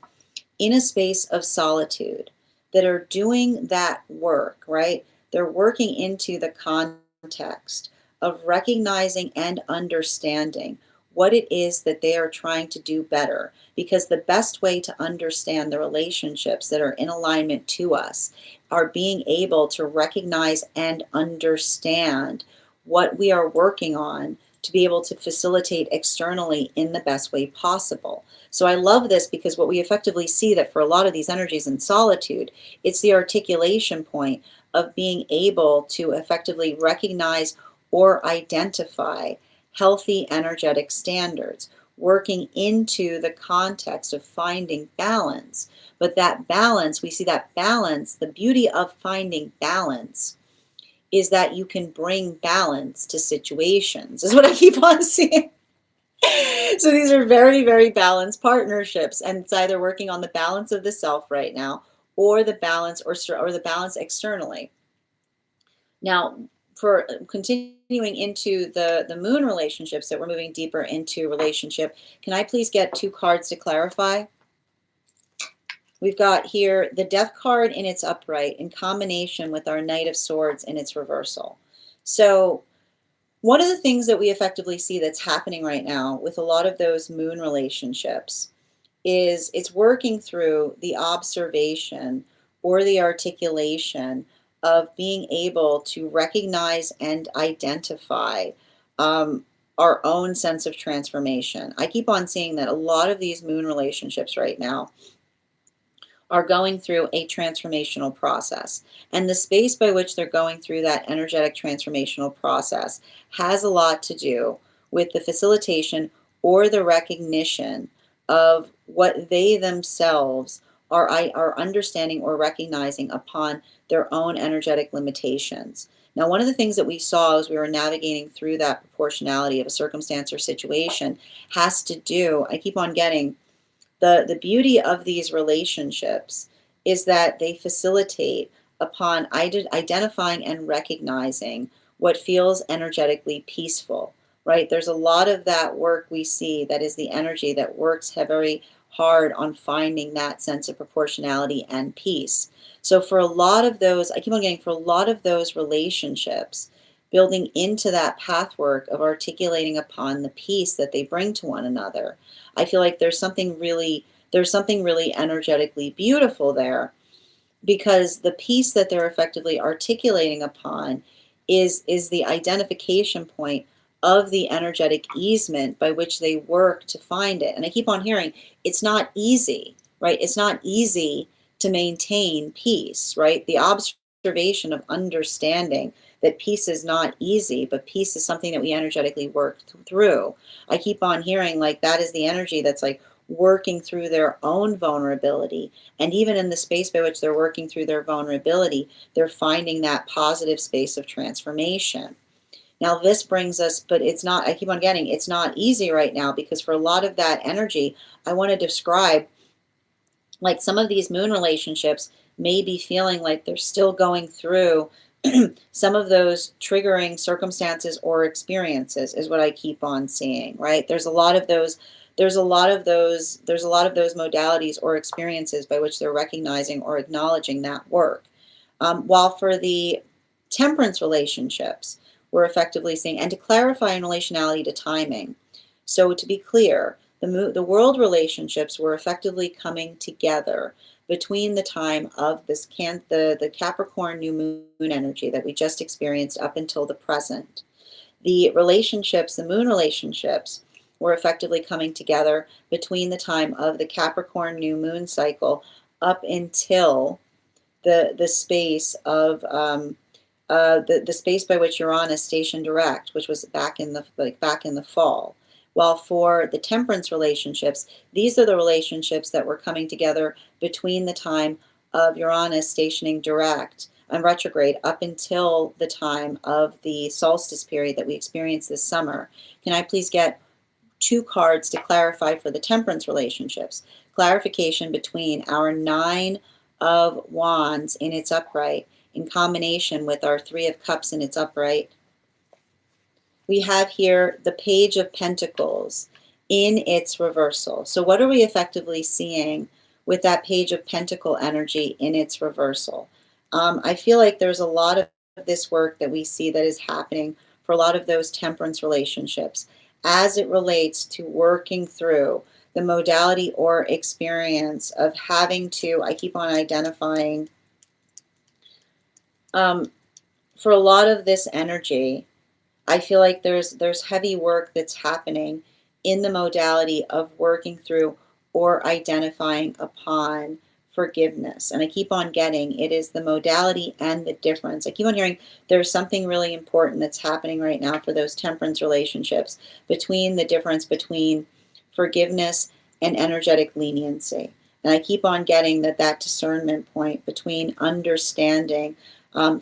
in a space of solitude that are doing that work, right? They're working into the context of recognizing and understanding what it is that they are trying to do better. Because the best way to understand the relationships that are in alignment to us are being able to recognize and understand what we are working on to be able to facilitate externally in the best way possible. So I love this because what we effectively see that for a lot of these energies in solitude, it's the articulation point of being able to effectively recognize or identify healthy energetic standards, working into the context of finding balance. But that balance, we see that balance, the beauty of finding balance is that you can bring balance to situations, is what I keep on seeing. So these are very, very balanced partnerships, and it's either working on the balance of the self right now or the balance or the balance externally. Now, for continuing into the moon relationships that we're moving deeper into relationship, can I please get 2 cards to clarify? We've got here the Death card in its upright in combination with our Knight of Swords in its reversal. So one of the things that we effectively see that's happening right now with a lot of those moon relationships is it's working through the observation or the articulation of being able to recognize and identify our own sense of transformation. I keep on seeing that a lot of these moon relationships right now are going through a transformational process. And the space by which they're going through that energetic transformational process has a lot to do with the facilitation or the recognition of what they themselves are understanding or recognizing upon their own energetic limitations. Now, one of the things that we saw as we were navigating through that proportionality of a circumstance or situation has to do, I keep on getting, the beauty of these relationships is that they facilitate upon identifying and recognizing what feels energetically peaceful, right? There's a lot of that work we see that is the energy that works very hard on finding that sense of proportionality and peace. So for a lot of those, I keep on getting, for a lot of those relationships, building into that pathwork of articulating upon the peace that they bring to one another, I feel like there's something really energetically beautiful there, because the peace that they're effectively articulating upon is the identification point of the energetic easement by which they work to find it. And I keep on hearing it's not easy, right? It's not easy to maintain peace, right? The observation of understanding that peace is not easy, but peace is something that we energetically work through. I keep on hearing like that is the energy that's like working through their own vulnerability. And even in the space by which they're working through their vulnerability, they're finding that positive space of transformation. Now, this brings us, but it's not, I keep on getting, it's not easy right now, because for a lot of that energy, I want to describe like some of these moon relationships may be feeling like they're still going through some of those triggering circumstances or experiences, is what I keep on seeing, right? There's a lot of those modalities or experiences by which they're recognizing or acknowledging that work. While for the temperance relationships, we're effectively seeing, and to clarify in relationality to timing. So to be clear, the world relationships were effectively coming together between the time of the Capricorn new moon energy that we just experienced up until the present. The relationships, the moon relationships, were effectively coming together between the time of the Capricorn new moon cycle up until the space of the space by which Uranus stationed direct, which was back in the fall. While for the temperance relationships, these are the relationships that were coming together between the time of Uranus stationing direct and retrograde up until the time of the solstice period that we experienced this summer. Can I please get 2 cards to clarify for the temperance relationships? Clarification between our 9 of Wands in its upright in combination with our 3 of Cups in its upright. We have here the Page of Pentacles in its reversal. So what are we effectively seeing with that Page of Pentacle energy in its reversal? I feel like there's a lot of this work that we see that is happening for a lot of those temperance relationships as it relates to working through the modality or experience of having to, I keep on identifying, for a lot of this energy, I feel like there's heavy work that's happening in the modality of working through or identifying upon forgiveness. And I keep on getting it is the modality and the difference. I keep on hearing there's something really important that's happening right now for those temperance relationships between the difference between forgiveness and energetic leniency. And I keep on getting that discernment point between understanding.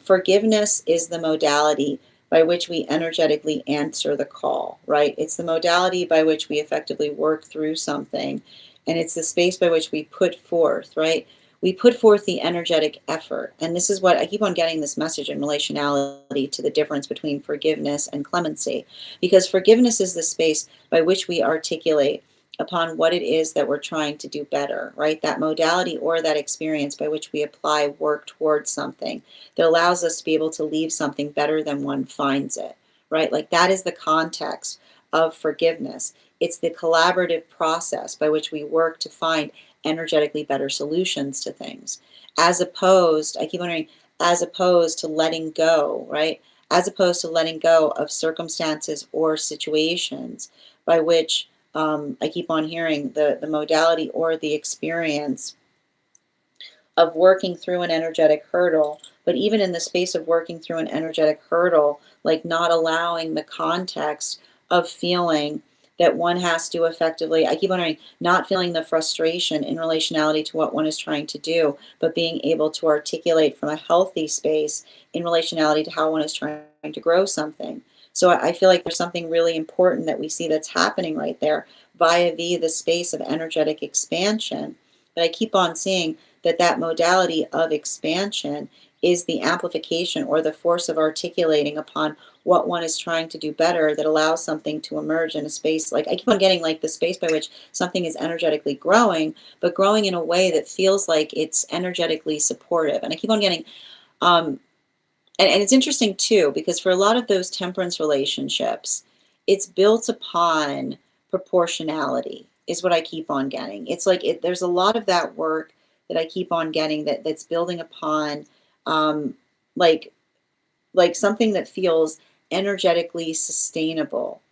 Forgiveness is the modality by which we energetically answer the call, right? It's the modality by which we effectively work through something. And it's the space by which we put forth, right? we put forth the energetic effort. And this is what I keep on getting this message in relationality to the difference between forgiveness and clemency, because forgiveness is the space by which we articulate upon what it is that we're trying to do better, right? That modality or that experience by which we apply work towards something that allows us to be able to leave something better than one finds it, right? Like that is the context of forgiveness. It's the collaborative process by which we work to find energetically better solutions to things, as opposed, I keep wondering, as opposed to letting go, right? As opposed to letting go of circumstances or situations by which I keep on hearing the modality or the experience of working through an energetic hurdle, but even in the space of working through an energetic hurdle, like not allowing the context of feeling that one has to effectively, I keep wondering, not feeling the frustration in relationality to what one is trying to do, but being able to articulate from a healthy space in relationality to how one is trying to grow something. So I feel like there's something really important that we see that's happening right there via the space of energetic expansion. But I keep on seeing that modality of expansion is the amplification or the force of articulating upon what one is trying to do better that allows something to emerge in a space. Like I keep on getting like the space by which something is energetically growing, but growing in a way that feels like it's energetically supportive. And I keep on getting and it's interesting too, because for a lot of those temperance relationships, it's built upon proportionality, is what I keep on getting. It's like there's a lot of that work that I keep on getting that's building upon um, like something that feels energetically sustainable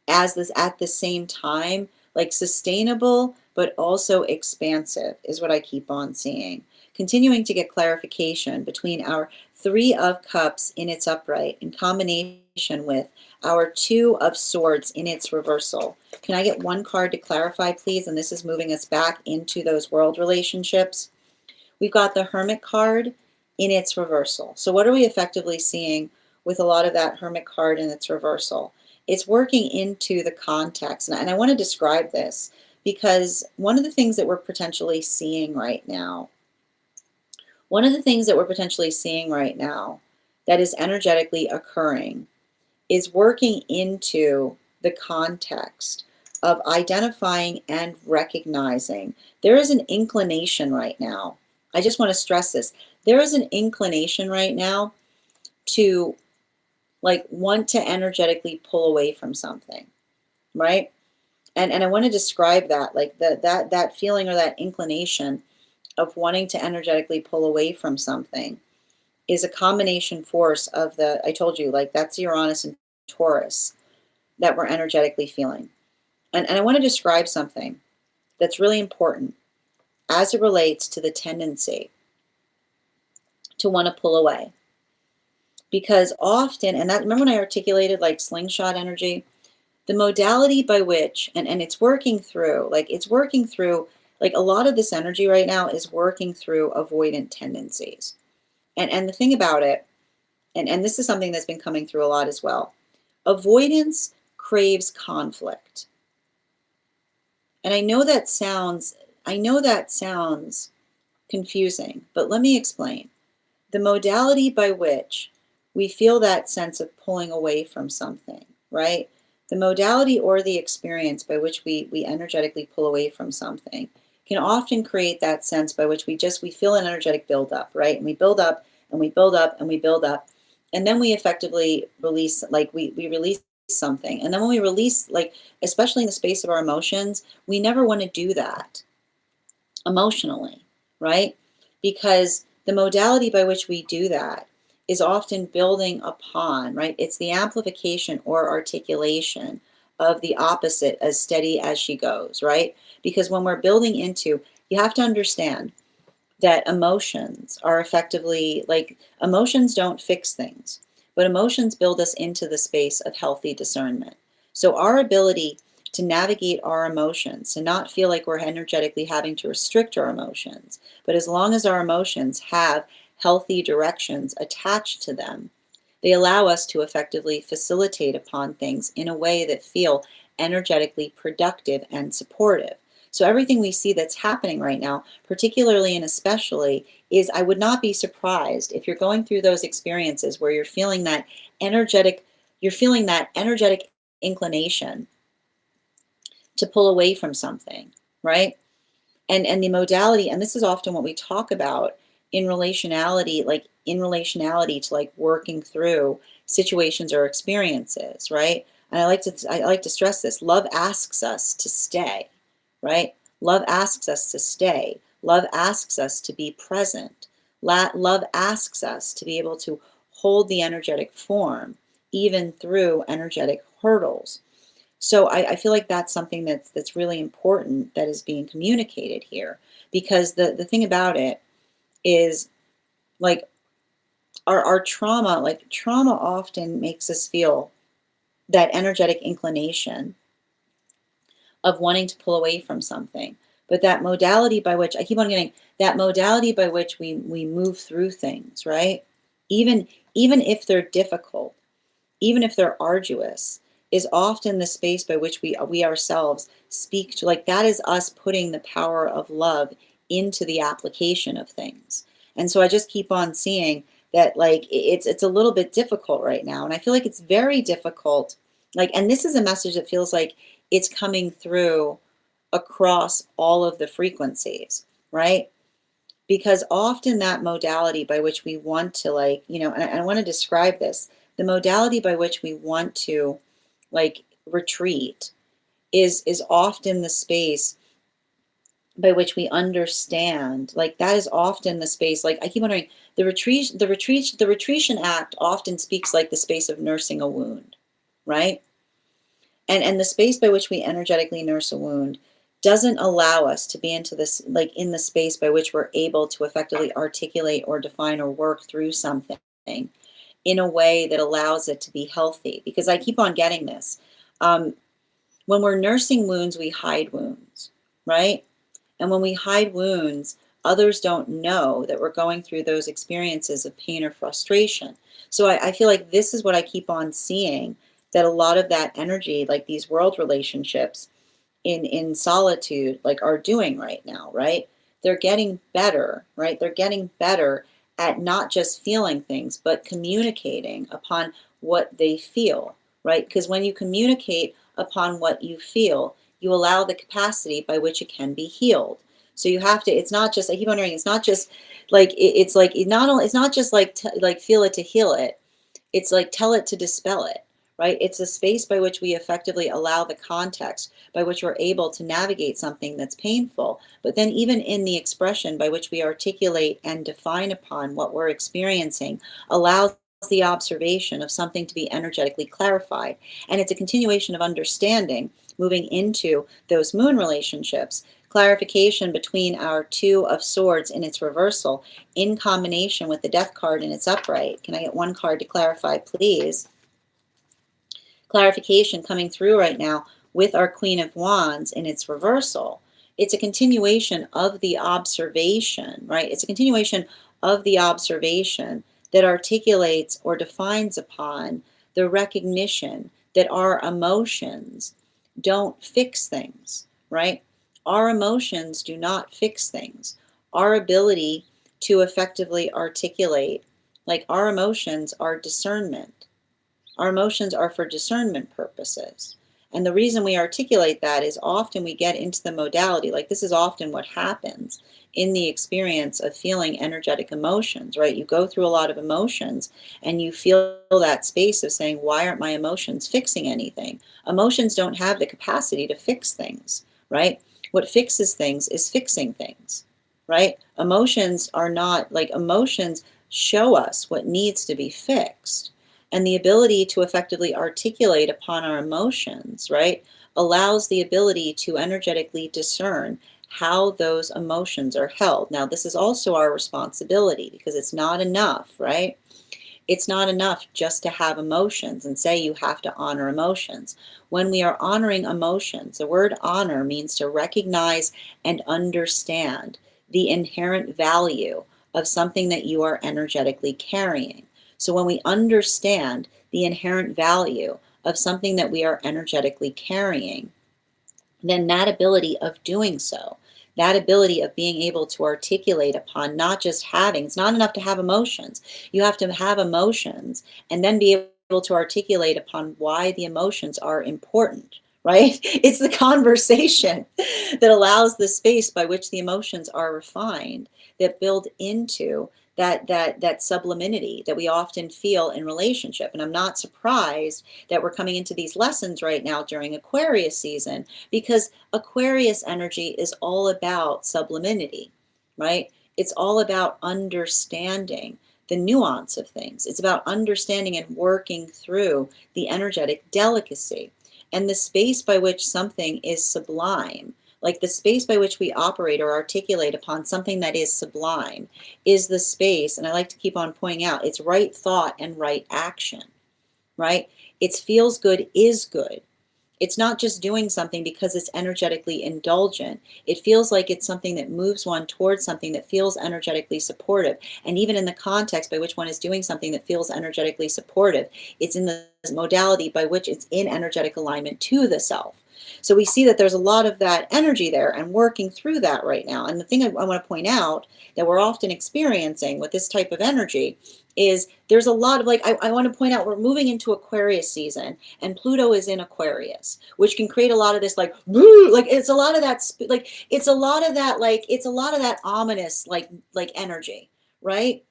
as this at the same time, like sustainable but also expansive is what I keep on seeing. Continuing to get clarification between our Three of Cups in its upright in combination with our Two of Swords in its reversal. Can I get one card to clarify, please? And this is moving us back into those world relationships. We've got the Hermit card in its reversal. So what are we effectively seeing with a lot of that Hermit card in its reversal? It's working into the context. And I want to describe this because one of the things that we're potentially seeing right now, that is energetically occurring is working into the context of identifying and recognizing. There is an inclination right now. I just want to stress this. There is an inclination right now to like want to energetically pull away from something, right? And I want to describe that, like that feeling or that inclination of wanting to energetically pull away from something is a combination force of I told you, like that's Uranus and Taurus that we're energetically feeling. And I want to describe something that's really important as it relates to the tendency to want to pull away. Because often, and that, remember when I articulated like slingshot energy, the modality by which, and it's working through, like a lot of this energy right now is working through avoidant tendencies. And the thing about it, and this is something that's been coming through a lot as well, avoidance craves conflict. And I know that sounds confusing, but let me explain. The modality by which we feel that sense of pulling away from something, right? The modality or the experience by which we energetically pull away from something can often create that sense by which we feel an energetic buildup, right? And we build up and we build up and we build up. And then we effectively release, like we release something. And then when we release, like, especially in the space of our emotions, we never want to do that emotionally, right? Because the modality by which we do that is often building upon, right? It's the amplification or articulation of the opposite, as steady as she goes, right? Because when we're building into, you have to understand that emotions are effectively, like, emotions don't fix things, but emotions build us into the space of healthy discernment. So our ability to navigate our emotions, to not feel like we're energetically having to restrict our emotions, but as long as our emotions have healthy directions attached to them, they allow us to effectively facilitate upon things in a way that feel energetically productive and supportive. So everything we see that's happening right now, particularly and especially, is I would not be surprised if you're going through those experiences where energetic, you're feeling that energetic inclination to pull away from something, right? And the modality, and this is often what we talk about in relationality, like in relationality to like working through situations or experiences, right? And I like to stress this. Love asks us to stay, right? Love asks us to stay. Love asks us to be present. Love asks us to be able to hold the energetic form even through energetic hurdles. So I feel like that's something that's really important that is being communicated here, because the thing about it is, like, our trauma, like trauma often makes us feel that energetic inclination of wanting to pull away from something. But that modality by which I keep on getting, that modality by which we move through things, right? Even if they're difficult, even if they're arduous, is often the space by which we ourselves speak to, like, that is us putting the power of love into the application of things. And so I just keep on seeing that, like, it's a little bit difficult right now, and I feel like it's very difficult, like, and this is a message that feels like it's coming through across all of the frequencies, right? Because often that modality by which we want to, like, and I want to describe this, the modality by which we want to, like, retreat is often the space by which we understand, like, that is often the space, like, I keep wondering, the retreation act often speaks like the space of nursing a wound, right? And the space by which we energetically nurse a wound doesn't allow us to be into this, like, in the space by which we're able to effectively articulate or define or work through something in a way that allows it to be healthy. Because I keep on getting this. When we're nursing wounds, we hide wounds, right? And when we hide wounds, others don't know that we're going through those experiences of pain or frustration. So I feel like this is what I keep on seeing, that a lot of that energy, like these world relationships in solitude, like, are doing right now, right? They're getting better, right? They're getting better at not just feeling things, but communicating upon what they feel, right? Because when you communicate upon what you feel, you allow the capacity by which it can be healed. So you have to, it's not just, I keep wondering, it's not just like, it's like, it's not just like, like, feel it to heal it. It's like, tell it to dispel it, right? It's a space by which we effectively allow the context by which we're able to navigate something that's painful. But then even in the expression by which we articulate and define upon what we're experiencing allows the observation of something to be energetically clarified. And it's a continuation of understanding moving into those moon relationships. Clarification between our Two of Swords in its reversal in combination with the Death card in its upright. Can I get one card to clarify, please? Clarification coming through right now with our Queen of Wands in its reversal. It's a continuation of the observation, right? It's a continuation of the observation that articulates or defines upon the recognition that our emotions don't fix things, right? Our emotions do not fix things. Our ability to effectively articulate, like, our emotions are discernment. Our emotions are for discernment purposes. And the reason we articulate that is often we get into the modality, like, this is often what happens in the experience of feeling energetic emotions, right? You go through a lot of emotions and you feel that space of saying, why aren't my emotions fixing anything? Emotions don't have the capacity to fix things, right? What fixes things is fixing things, right? Emotions are not, like, emotions show us what needs to be fixed. And the ability to effectively articulate upon our emotions, right, allows the ability to energetically discern how those emotions are held. Now, this is also our responsibility, because it's not enough, right? It's not enough just to have emotions and say you have to honor emotions. When we are honoring emotions, the word honor means to recognize and understand the inherent value of something that you are energetically carrying. So when we understand the inherent value of something that we are energetically carrying, then that ability of doing so, that ability of being able to articulate upon not just having, it's not enough to have emotions. You have to have emotions and then be able to articulate upon why the emotions are important, right? It's the conversation that allows the space by which the emotions are refined, that build into that subliminity that we often feel in relationship. And I'm not surprised that we're coming into these lessons right now during Aquarius season, because Aquarius energy is all about subliminity, right? It's all about understanding the nuance of things. It's about understanding and working through the energetic delicacy and the space by which something is sublime. Like the space by which we operate or articulate upon something that is sublime is the space, and I like to keep on pointing out, it's right thought and right action, right? It's feels good is good. It's not just doing something because it's energetically indulgent. It feels like it's something that moves one towards something that feels energetically supportive. And even in the context by which one is doing something that feels energetically supportive, it's in the modality by which it's in energetic alignment to the self. So we see that there's a lot of that energy there and working through that right now. And the thing I want to point out that we're often experiencing with this type of energy is there's a lot of like, I want to point out we're moving into Aquarius season and Pluto is in Aquarius, which can create a lot of this like, like it's a lot of that, like, it's a lot of that, like, it's a lot of that ominous, like energy, right?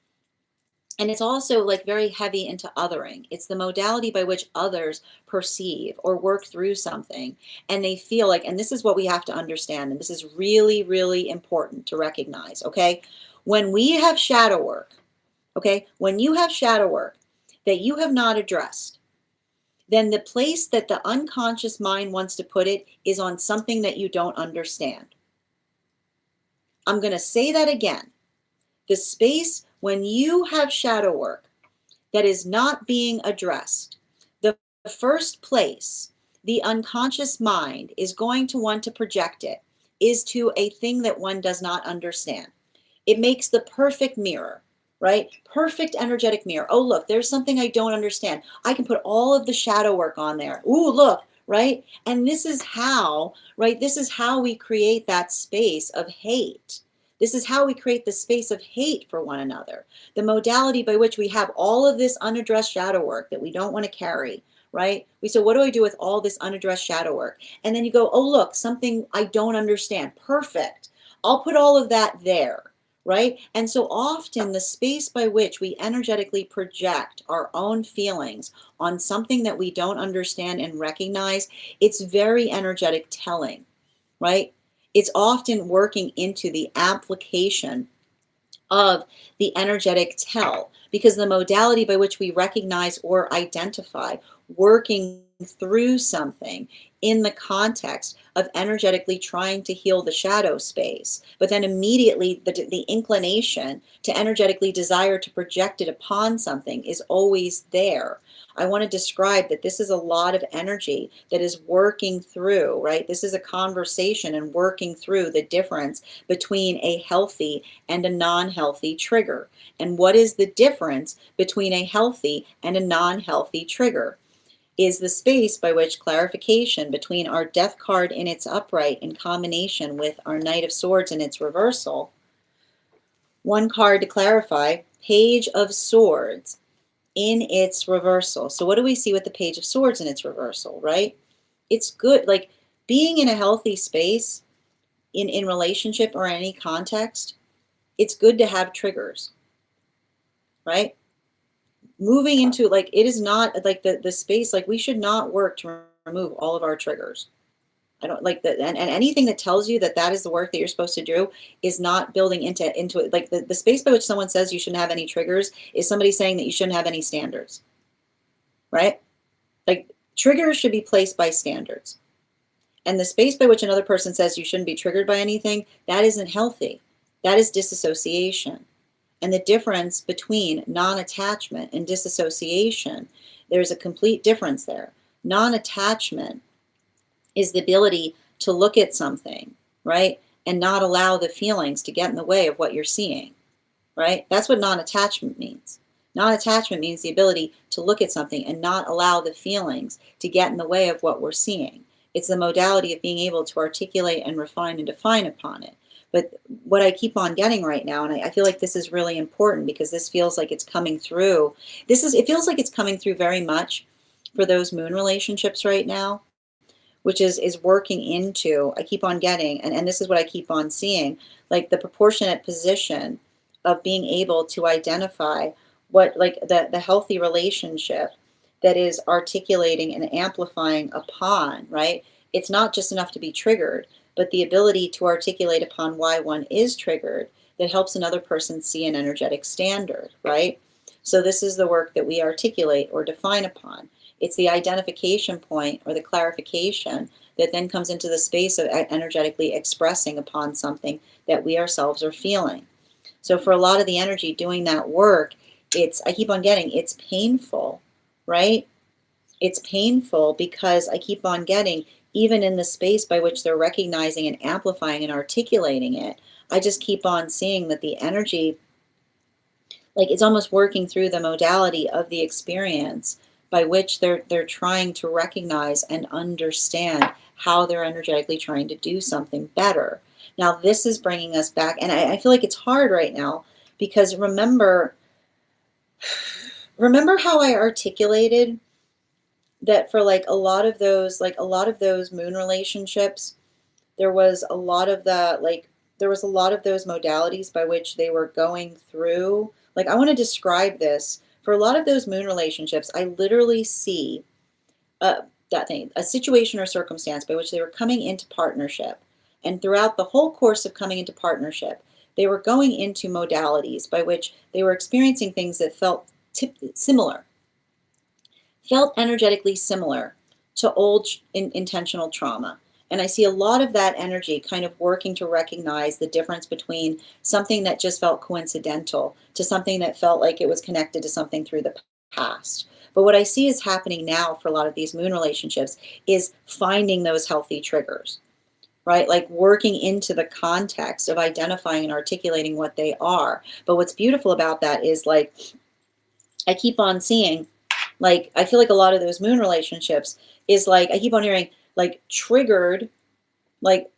And it's also like very heavy into othering. It's the modality by which others perceive or work through something. And they feel like, and this is what we have to understand, and this is really, really important to recognize, okay? When we have shadow work, okay, when you have shadow work that you have not addressed, then the place that the unconscious mind wants to put it is on something that you don't understand. I'm going to say that again. The space when you have shadow work that is not being addressed, the first place the unconscious mind is going to want to project it is to a thing that one does not understand. It makes the perfect mirror, right? Perfect energetic mirror. Oh, look, there's something I don't understand. I can put all of the shadow work on there. Ooh, look, right? And this is how, right? This is how we create that space of hate. This is how we create the space of hate for one another. The modality by which we have all of this unaddressed shadow work that we don't want to carry, right? We say, what do I do with all this unaddressed shadow work? And then you go, oh, look, something I don't understand. Perfect. I'll put all of that there, right? And so often the space by which we energetically project our own feelings on something that we don't understand and recognize, it's very energetic telling, right? It's often working into the application of the energetic tell, because the modality by which we recognize or identify working through something in the context of energetically trying to heal the shadow space, but then immediately the inclination to energetically desire to project it upon something is always there. I want to describe that this is a lot of energy that is working through, right? This is a conversation and working through the difference between a healthy and a non-healthy trigger. And what is the difference between a healthy and a non-healthy trigger? Is the space by which clarification between our Death card in its upright in combination with our Knight of Swords in its reversal. One card to clarify, Page of Swords in its reversal. So what do we see with the Page of Swords in its reversal, right? It's good, like being in a healthy space in relationship or any context, it's good to have triggers, right? Moving into like, it is not like the space, like we should not work to remove all of our triggers. I don't like that. And anything that tells you that that is the work that you're supposed to do is not building into it. Like the space by which someone says you shouldn't have any triggers is somebody saying that you shouldn't have any standards, right? Like triggers should be placed by standards. And the space by which another person says you shouldn't be triggered by anything, that isn't healthy. That is disassociation. And the difference between non-attachment and disassociation, there's a complete difference there. Non-attachment is the ability to look at something, right? And not allow the feelings to get in the way of what you're seeing, right? That's what non-attachment means. Non-attachment means the ability to look at something and not allow the feelings to get in the way of what we're seeing. It's the modality of being able to articulate and refine and define upon it. But what I keep on getting right now, and I feel like this is really important because this feels like it's coming through. It feels like it's coming through very much for those moon relationships right now, which is working into, I keep on getting, and this is what I keep on seeing, like the proportionate position of being able to identify what, like the healthy relationship that is articulating and amplifying upon, right? It's not just enough to be triggered, but the ability to articulate upon why one is triggered that helps another person see an energetic standard, right? So this is the work that we articulate or define upon. It's the identification point or the clarification that then comes into the space of energetically expressing upon something that we ourselves are feeling. So for a lot of the energy doing that work, I keep on getting, it's painful, right? It's painful because I keep on getting, even in the space by which they're recognizing and amplifying and articulating it, I just keep on seeing that the energy, like it's almost working through the modality of the experience by which they're trying to recognize and understand how they're energetically trying to do something better. Now this is bringing us back, and I feel like it's hard right now because remember how I articulated that for like a lot of those moon relationships, there was a lot of those modalities by which they were going through. Like I want to describe this. For a lot of those moon relationships, I literally see a situation or circumstance by which they were coming into partnership. And throughout the whole course of coming into partnership, they were going into modalities by which they were experiencing things that felt energetically similar to old intentional trauma. And I see a lot of that energy kind of working to recognize the difference between something that just felt coincidental to something that felt like it was connected to something through the past. But what I see is happening now for a lot of these moon relationships is finding those healthy triggers, right? Like working into the context of identifying and articulating what they are. But what's beautiful about that is like, I keep on seeing, like, I feel like a lot of those moon relationships is like, I keep on hearing like triggered, but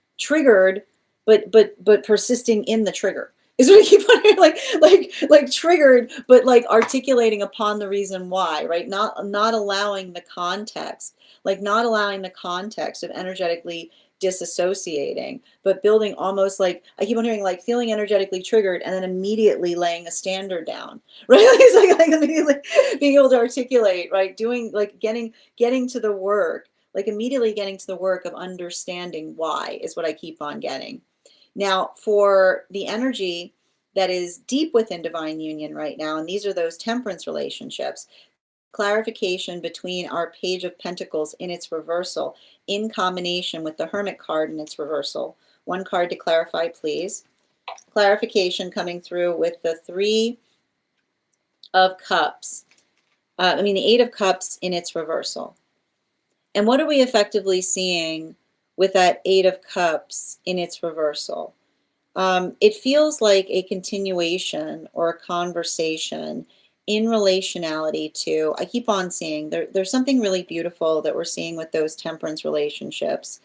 persisting in the trigger is what I keep on hearing, like triggered, but like articulating upon the reason why, right? Not allowing the context, not allowing the context of energetically disassociating, but building almost like, I keep on hearing like feeling energetically triggered and then immediately laying a standard down, right? It's like immediately being able to articulate, right? Doing like getting to the work, like immediately getting to the work of understanding why is what I keep on getting. Now, for the energy that is deep within divine union right now, and these are those temperance relationships, clarification between our Page of Pentacles in its reversal in combination with the Hermit card in its reversal. One card to clarify, please. Clarification coming through with the Three of Cups. The Eight of Cups in its reversal. And what are we effectively seeing with that Eight of Cups in its reversal? It feels like a continuation or a conversation in relationality to, I keep on seeing, there's something really beautiful that we're seeing with those temperance relationships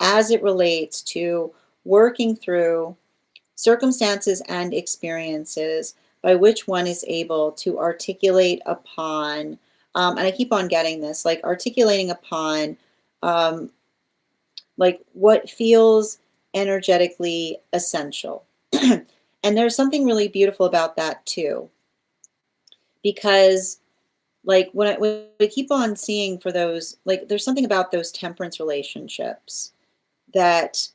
as it relates to working through circumstances and experiences by which one is able to articulate upon, and I keep on getting this, like articulating upon like what feels energetically essential. And there's something really beautiful about that too, because like when I keep on seeing for those, like there's something about those temperance relationships that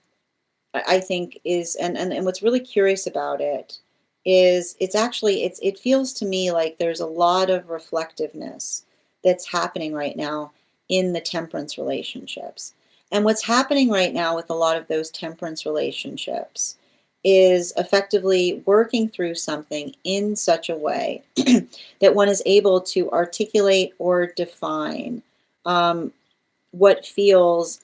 I think is, and what's really curious about it is it feels to me like there's a lot of reflectiveness that's happening right now in the temperance relationships. And what's happening right now with a lot of those temperance relationships is effectively working through something in such a way that one is able to articulate or define what feels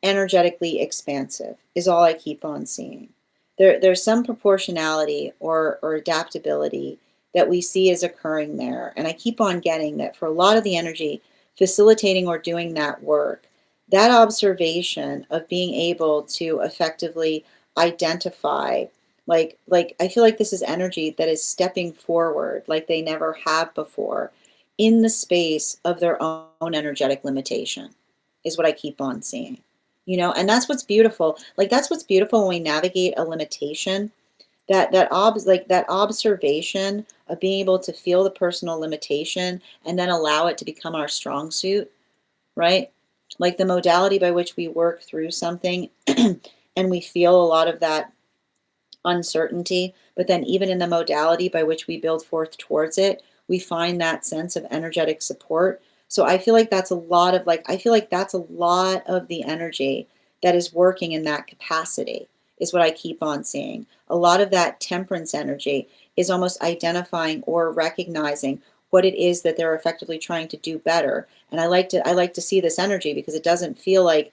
energetically expansive is all I keep on seeing. There's some proportionality or adaptability that we see is occurring there. And I keep on getting that for a lot of the energy facilitating or doing that work, that observation of being able to effectively identify, like I feel like this is energy that is stepping forward like they never have before in the space of their own energetic limitation, is what I keep on seeing. And that's what's beautiful. Like, that's what's beautiful when we navigate a limitation, that observation of being able to feel the personal limitation and then allow it to become our strong suit, right? Like the modality by which we work through something and we feel a lot of that uncertainty, but then even in the modality by which we build forth towards it, we find that sense of energetic support. So I feel like that's a lot of I feel like that's a lot of the energy that is working in that capacity, is what I keep on seeing. A lot of that temperance energy is almost identifying or recognizing what it is that they're effectively trying to do better. And I like to see this energy because it doesn't feel like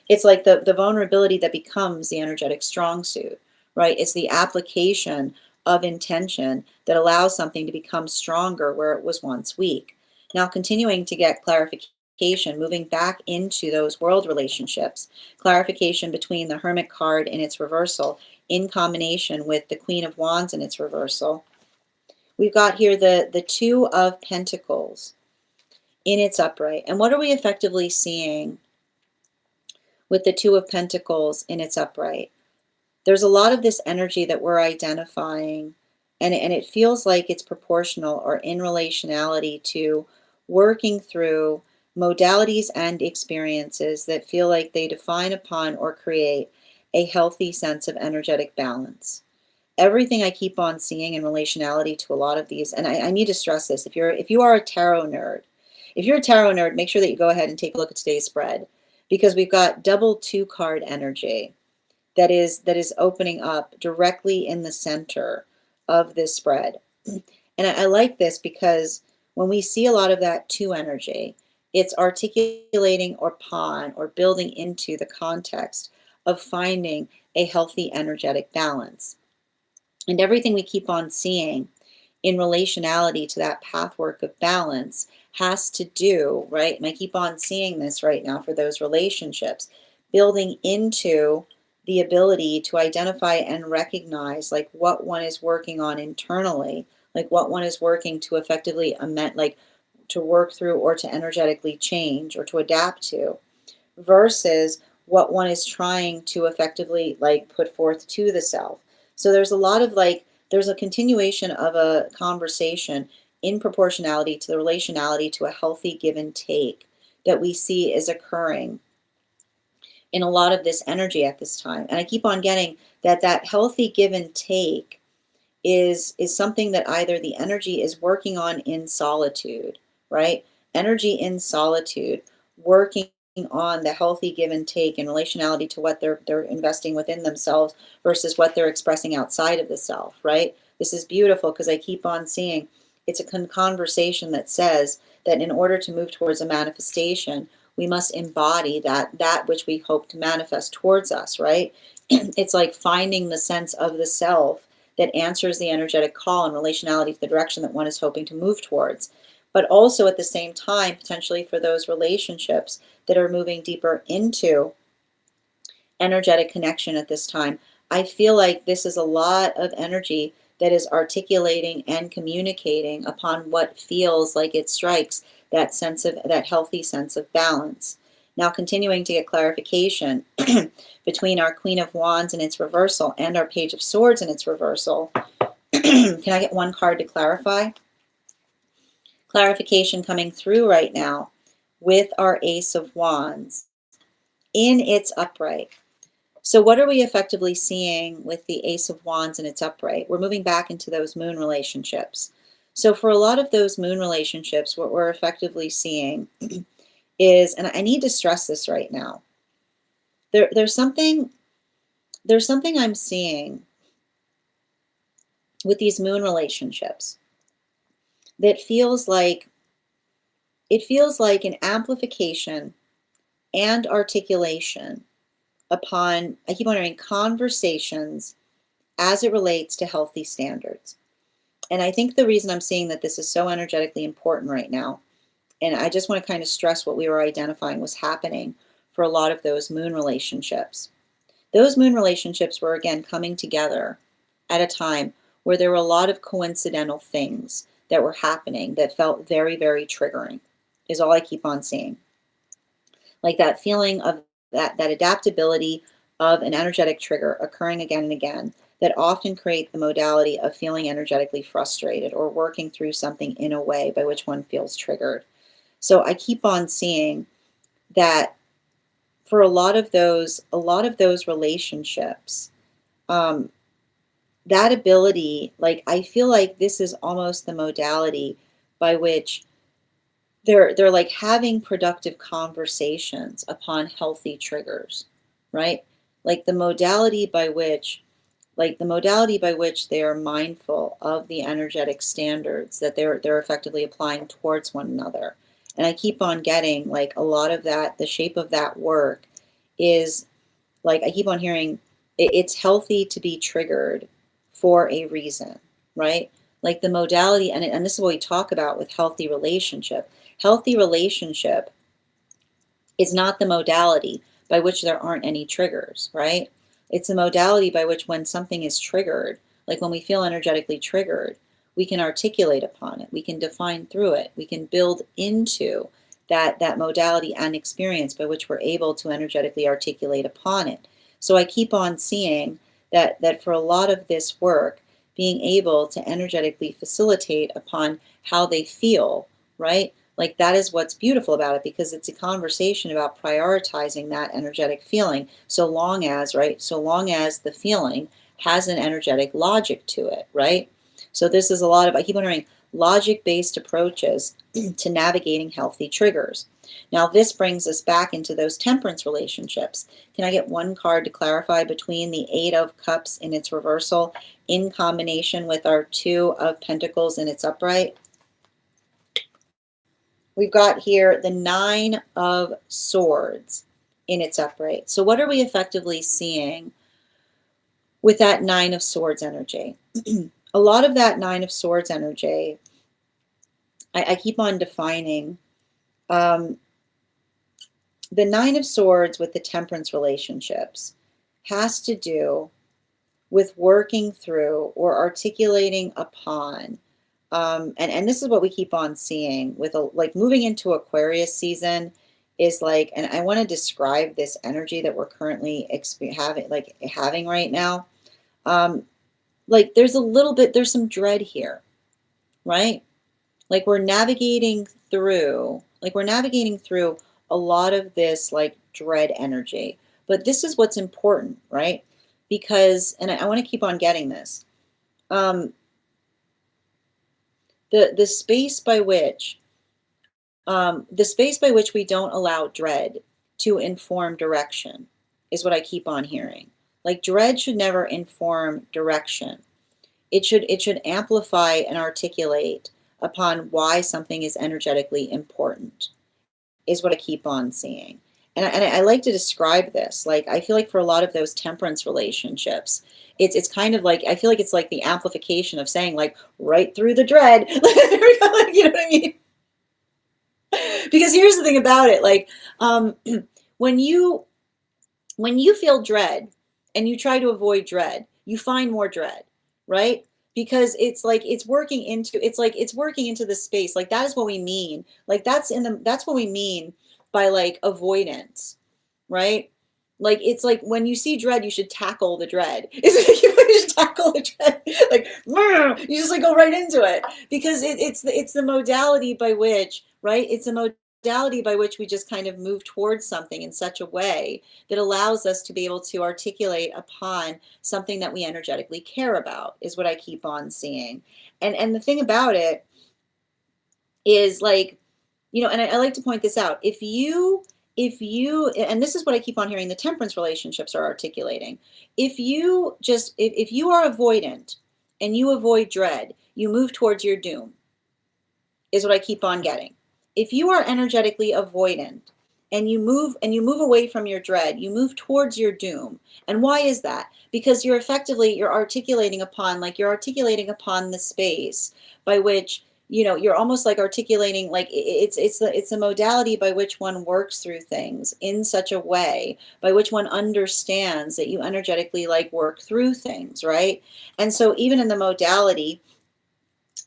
it's like the vulnerability that becomes the energetic strong suit, right? It's the application of intention that allows something to become stronger where it was once weak. Now, continuing to get clarification, moving back into those world relationships, clarification between the Hermit card in its reversal in combination with the Queen of Wands in its reversal. We've got here the Two of Pentacles in its upright. And what are we effectively seeing with the Two of Pentacles in its upright? There's a lot of this energy that we're identifying, and it feels like it's proportional or in relationality to working through modalities and experiences that feel like they define upon or create a healthy sense of energetic balance. Everything I keep on seeing in relationality to a lot of these, and I need to stress this, if you are a tarot nerd, if you're a tarot nerd, make sure that you go ahead and take a look at today's spread, because we've got double two card energy that is opening up directly in the center of this spread. And I like this because when we see a lot of that two energy, it's articulating or upon or building into the context of finding a healthy energetic balance. And everything we keep on seeing in relationality to that pathwork of balance has to do, right? And I keep on seeing this right now for those relationships, building into the ability to identify and recognize like what one is working on internally, like what one is working to effectively amend, like to work through or to energetically change or to adapt to, versus what one is trying to effectively like put forth to the self. So there's a lot of there's a continuation of a conversation in proportionality to the relationality to a healthy give and take that we see is occurring in a lot of this energy at this time. And I keep on getting that healthy give and take is something that either the energy is working on in solitude, right? Energy in solitude, working on the healthy give and take in relationality to what they're investing within themselves versus what they're expressing outside of the self, right? This is beautiful because I keep on seeing it's a conversation that says that in order to move towards a manifestation, we must embody that which we hope to manifest towards us, right? It's like finding the sense of the self that answers the energetic call in relationality to the direction that one is hoping to move towards. But also at the same time, potentially for those relationships that are moving deeper into energetic connection at this time, I feel like this is a lot of energy that is articulating and communicating upon what feels like it strikes that sense of that healthy sense of balance. Now, continuing to get clarification between our Queen of Wands in its reversal and our Page of Swords in its reversal. Can I get one card to clarify? Clarification coming through right now with our Ace of Wands in its upright. So what are we effectively seeing with the Ace of Wands in its upright? We're moving back into those moon relationships. So for a lot of those moon relationships, what we're effectively seeing is, and I need to stress this right now, there's something I'm seeing with these moon relationships that feels like an amplification and articulation upon, I keep wondering, conversations as it relates to healthy standards. And I think the reason I'm seeing that this is so energetically important right now, and I just want to kind of stress what we were identifying was happening for a lot of those moon relationships. Those moon relationships were, again, coming together at a time where there were a lot of coincidental things that were happening that felt very, very triggering, is all I keep on seeing. Like that feeling of that adaptability of an energetic trigger occurring again and again that often create the modality of feeling energetically frustrated or working through something in a way by which one feels triggered. So I keep on seeing that for a lot of those relationships, that ability, like I feel like this is almost the modality by which they're like having productive conversations upon healthy triggers, right? Like the modality by which they are mindful of the energetic standards that they're effectively applying towards one another. And I keep on getting like a lot of that, the shape of that work is like I keep on hearing it's healthy to be triggered for a reason, right? Like the modality, and this is what we talk about with healthy relationship. Healthy relationship is not the modality by which there aren't any triggers, right? It's the modality by which when something is triggered, like when we feel energetically triggered, we can articulate upon it, we can define through it, we can build into that modality and experience by which we're able to energetically articulate upon it. So I keep on seeing that for a lot of this work, being able to energetically facilitate upon how they feel, right? Like that is what's beautiful about it, because it's a conversation about prioritizing that energetic feeling so long as the feeling has an energetic logic to it, right? So this is a lot of, I keep wondering, logic-based approaches to navigating healthy triggers. Now this brings us back into those temperance relationships. Can I get one card to clarify between the Eight of Cups in its reversal in combination with our Two of Pentacles in its upright? We've got here the Nine of Swords in its upright. So what are we effectively seeing with that Nine of Swords energy? A lot of that Nine of Swords energy, I keep on defining the Nine of Swords with the temperance relationships has to do with working through or articulating upon. And this is what we keep on seeing with like moving into Aquarius season is like, and I want to describe this energy that we're currently having right now. Like there's some dread here, right? Like we're navigating through a lot of this like dread energy. But this is what's important, right? Because, and I want to keep on getting this. The space by which we don't allow dread to inform direction is what I keep on hearing. Like dread should never inform direction. It should amplify and articulate upon why something is energetically important, is what I keep on seeing. And I like to describe this. Like I feel like for a lot of those temperance relationships, it's kind of like I feel like it's like the amplification of saying like right through the dread. You know what I mean? Because here's the thing about it, like when you feel dread and you try to avoid dread, you find more dread, right? Because it's working into the space. Like that is what we mean. Like that's what we mean by like avoidance, right? Like it's like when you see dread, you should tackle the dread. It's like you should tackle the dread. Like you just like go right into it because it's the modality by which, right? It's a modality by which we just kind of move towards something in such a way that allows us to be able to articulate upon something that we energetically care about, is what I keep on seeing. And the thing about it is like, you know, and I like to point this out, if you, and this is what I keep on hearing the temperance relationships are articulating, if you are avoidant and you avoid dread, you move towards your doom, is what I keep on getting. If you are energetically avoidant and you move away from your dread, you move towards your doom. And why is that? Because you're articulating upon the space by which you're almost like articulating, like it's a modality by which one works through things in such a way by which one understands that you energetically like work through things, right? And so even in the modality,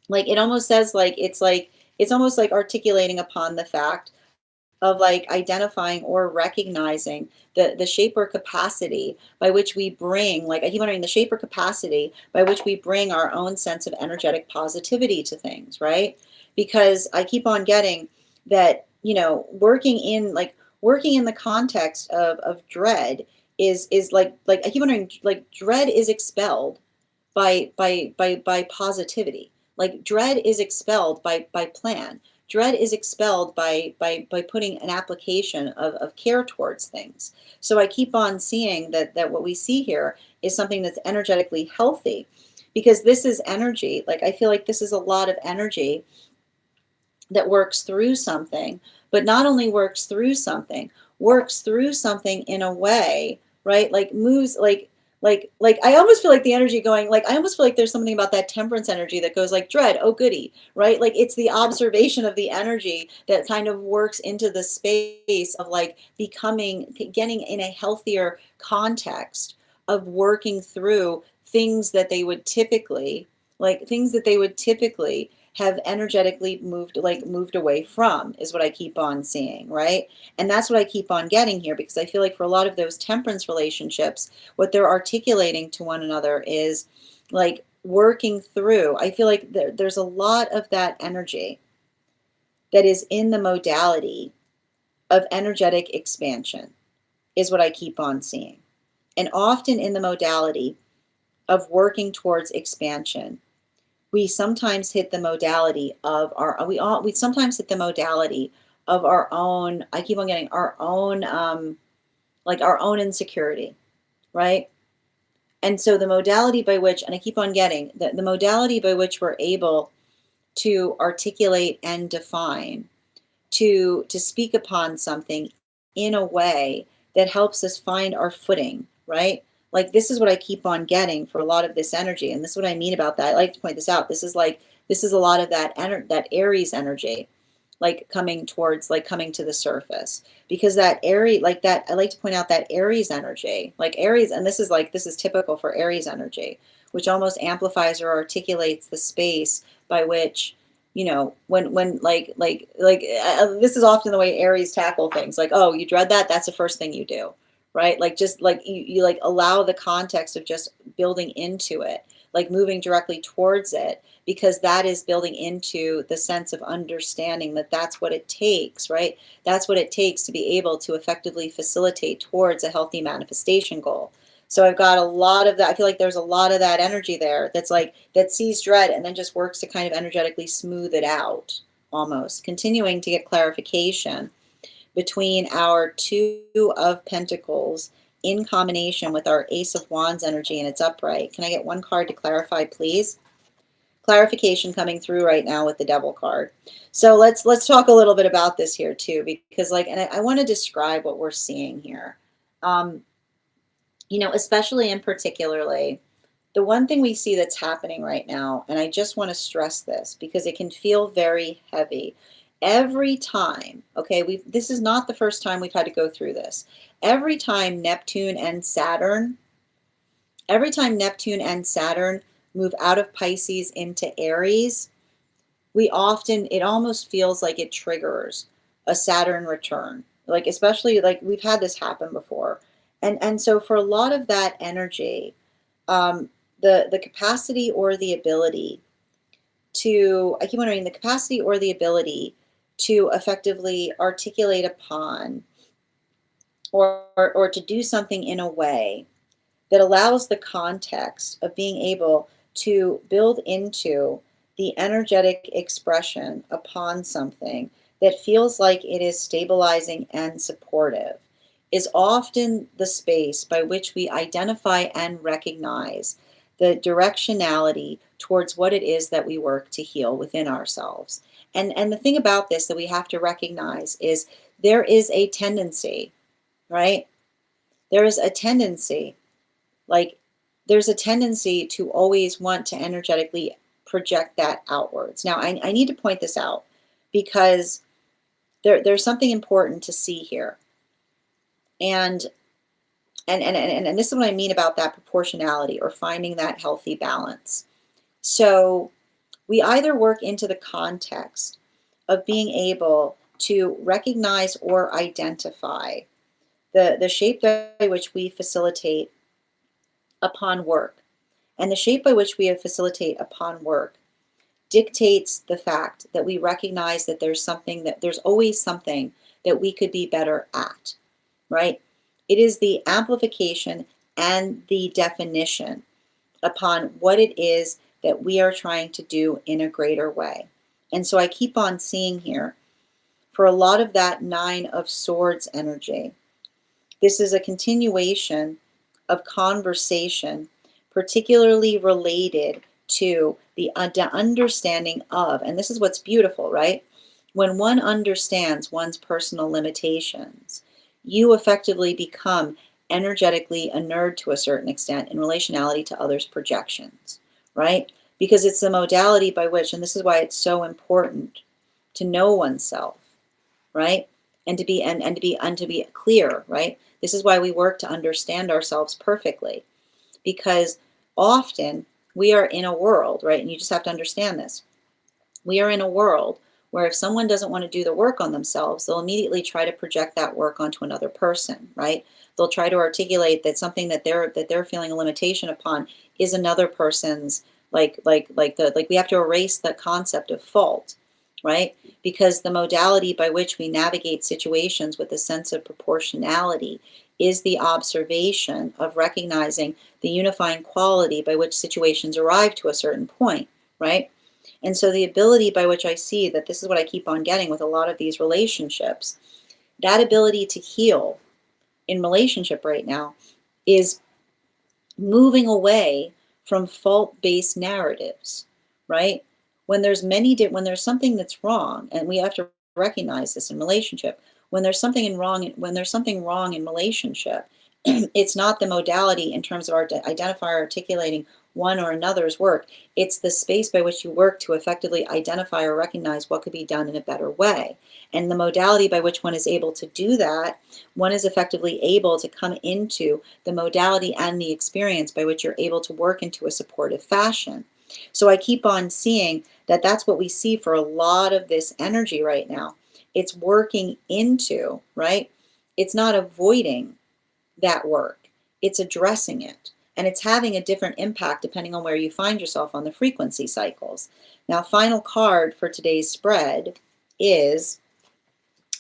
like it almost says like it's almost like articulating upon the fact of like identifying or recognizing the shape or capacity by which we bring, like I keep wondering, the shape or capacity by which we bring our own sense of energetic positivity to things, right? Because I keep on getting that, working in the context of dread is like I keep wondering, like dread is expelled by positivity. Like dread is expelled by plan. Dread is expelled by putting an application of care towards things. So I keep on seeing that what we see here is something that's energetically healthy, because this is energy. Like I feel like this is a lot of energy that works through something, but not only works through something in a way, right? Like moves like I almost feel like the energy going, like I almost feel like there's something about that temperance energy that goes like dread, oh goody, right? Like it's the observation of the energy that kind of works into the space of like getting in a healthier context of working through things that they would typically, have energetically moved away from, is what I keep on seeing, right? And that's what I keep on getting here, because I feel like for a lot of those temperance relationships, what they're articulating to one another is like working through. I feel like there's a lot of that energy that is in the modality of energetic expansion, is what I keep on seeing. And often in the modality of working towards expansion, we sometimes hit the modality of we sometimes hit the modality of our own, I keep on getting our own like our own insecurity, right? And so the modality by which, and I keep on getting the modality by which we're able to articulate and define, to speak upon something in a way that helps us find our footing, right? Like this is what I keep on getting for a lot of this energy, and this is what I mean about that. I like to point this out. This is a lot of that Aries energy, like coming to the surface, because that Aries, like that, I like to point out that Aries energy, like Aries, and this is typical for Aries energy, which almost amplifies or articulates the space by which, when this is often the way Aries tackle things, like, oh, you dread that, that's the first thing you do, right? Like just like you like allow the context of just building into it, like moving directly towards it, because that is building into the sense of understanding that that's what it takes, right? That's what it takes to be able to effectively facilitate towards a healthy manifestation goal. So I've got a lot of that. I feel like there's a lot of that energy there that's like, that sees dread and then just works to kind of energetically smooth it out, almost continuing to get clarification between our Two of Pentacles in combination with our Ace of Wands energy and its upright. Can I get one card to clarify, please? Clarification coming through right now with the Devil card. So let's talk a little bit about this here too, because like, and I want to describe what we're seeing here. Especially and particularly, the one thing we see that's happening right now, and I just want to stress this because it can feel very heavy. Every time, okay, this is not the first time we've had to go through this. Every time Neptune and Saturn move out of Pisces into Aries, it almost feels like it triggers a Saturn return. Like, especially like we've had this happen before. And so for a lot of that energy, the capacity or the ability to, I keep wondering, the capacity or the ability to effectively articulate upon or to do something in a way that allows the context of being able to build into the energetic expression upon something that feels like it is stabilizing and supportive is often the space by which we identify and recognize the directionality towards what it is that we work to heal within ourselves. And the thing about this that we have to recognize is there is a tendency, right? There is a tendency, like there's a tendency to always want to energetically project that outwards. Now, I need to point this out because there's something important to see here. And this is what I mean about that proportionality, or finding that healthy balance. So we either work into the context of being able to recognize or identify the shape by which we facilitate upon work. And the shape by which we facilitate upon work dictates the fact that we recognize that there's always something that we could be better at, right? It is the amplification and the definition upon what it is that we are trying to do in a greater way. And so I keep on seeing here, for a lot of that Nine of Swords energy, this is a continuation of conversation, particularly related to the understanding of, and this is what's beautiful, right? When one understands one's personal limitations, you effectively become energetically inured to a certain extent in relationality to others' projections, right? Because it's the modality by which, and this is why it's so important to know oneself, right? And to be clear, right? This is why we work to understand ourselves perfectly, because often we are in a world, right? And you just have to understand this. We are in a world where if someone doesn't want to do the work on themselves, they'll immediately try to project that work onto another person, right? They'll try to articulate that something that they're feeling a limitation upon is another person's, like we have to erase the concept of fault, right? Because the modality by which we navigate situations with a sense of proportionality is the observation of recognizing the unifying quality by which situations arrive to a certain point, right? And so the ability by which I see that, this is what I keep on getting with a lot of these relationships, that ability to heal in relationship right now is moving away from fault-based narratives, right? When there's something that's wrong, and we have to recognize this in relationship, when there's something wrong in relationship, it's not the modality in terms of our identify or articulating one or another's work. It's the space by which you work to effectively identify or recognize what could be done in a better way. And the modality by which one is able to do that, one is effectively able to come into the modality and the experience by which you're able to work into a supportive fashion. So I keep on seeing that that's what we see for a lot of this energy right now. It's working into, right? It's not avoiding that work. It's addressing it. And it's having a different impact depending on where you find yourself on the frequency cycles. Now, final card for today's spread is,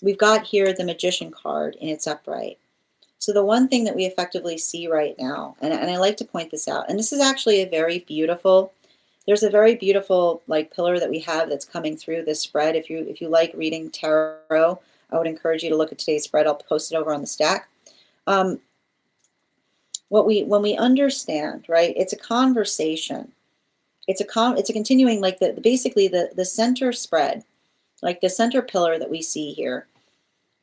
we've got here the Magician card in its upright. So the one thing that we effectively see right now, and I like to point this out, and this is actually a very beautiful, there's a very beautiful like pillar that we have that's coming through this spread. If you like reading tarot, I would encourage you to look at today's spread. I'll post it over on the stack. When we understand, right, it's a conversation. It's a continuing, like basically the center spread, like the center pillar that we see here,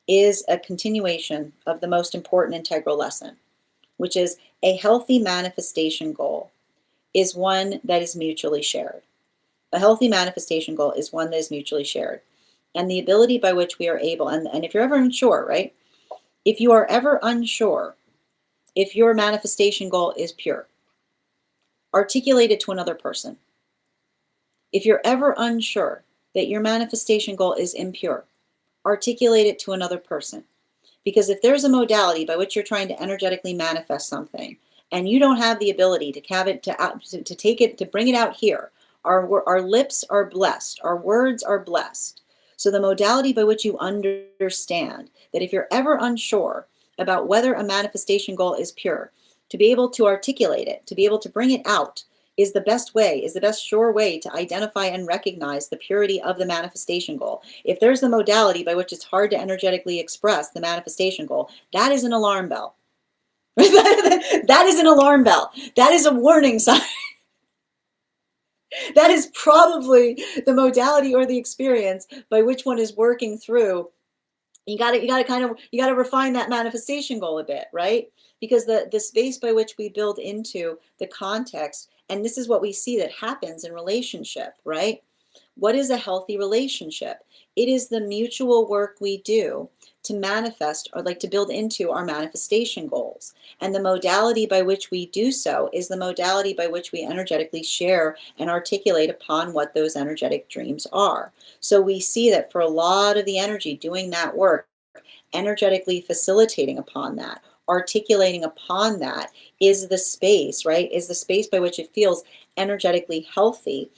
is a continuation of the most important integral lesson, which is a healthy manifestation goal is one that is mutually shared. A healthy manifestation goal is one that is mutually shared. And the ability by which we are able, and if you're ever unsure, right? If you are ever unsure if your manifestation goal is pure, articulate it to another person. If you're ever unsure that your manifestation goal is impure, articulate it to another person. Because if there's a modality by which you're trying to energetically manifest something, and you don't have the ability to have it, to take it, to bring it out here, our lips are blessed, our words are blessed. So the modality by which you understand that if you're ever unsure about whether a manifestation goal is pure, to be able to articulate it, to be able to bring it out, is the best way, is the best sure way to identify and recognize the purity of the manifestation goal. If there's the modality by which it's hard to energetically express the manifestation goal, that is an alarm bell. That is an alarm bell. That is a warning sign. That is probably the modality or the experience by which one is working through. You got to refine that manifestation goal a bit, right? Because the space by which we build into the context And this is what we see that happens in relationship, right? What is a healthy relationship? It is the mutual work we do to manifest, or like to build into our manifestation goals. And the modality by which we do so is the modality by which we energetically share and articulate upon what those energetic dreams are. So we see that for a lot of the energy doing that work, energetically facilitating upon that, articulating upon that, is the space, right? Is the space by which it feels energetically healthy,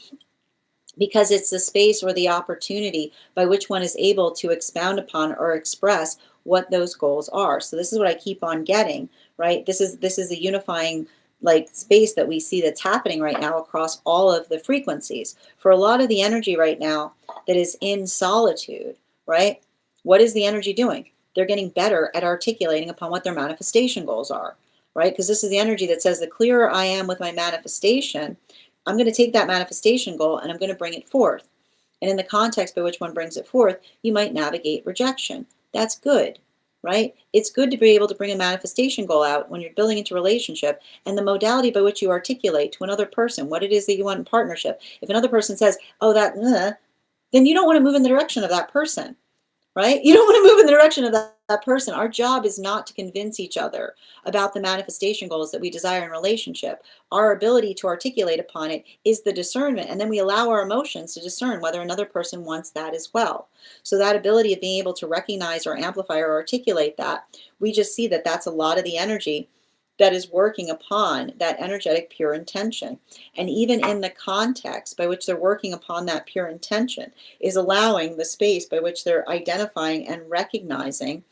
because it's the space or the opportunity by which one is able to expound upon or express what those goals are. So this is what I keep on getting, right? This is a unifying like space that we see that's happening right now across all of the frequencies. For a lot of the energy right now that is in solitude, right? What is the energy doing? They're getting better at articulating upon what their manifestation goals are, right? Because this is the energy that says the clearer I am with my manifestation, I'm going to take that manifestation goal and I'm going to bring it forth. And in the context by which one brings it forth, you might navigate rejection. That's good, right? It's good to be able to bring a manifestation goal out when you're building into a relationship, and the modality by which you articulate to another person what it is that you want in partnership. If another person says, oh, then you don't want to move in the direction of that person, right? You don't want to move in the direction of that person. Our job is not to convince each other about the manifestation goals that we desire in relationship. Our ability to articulate upon it is the discernment, and then we allow our emotions to discern whether another person wants that as well. So that ability of being able to recognize or amplify or articulate that, we just see that that's a lot of the energy that is working upon that energetic pure intention. And even in the context by which they're working upon that pure intention is allowing the space by which they're identifying and recognizing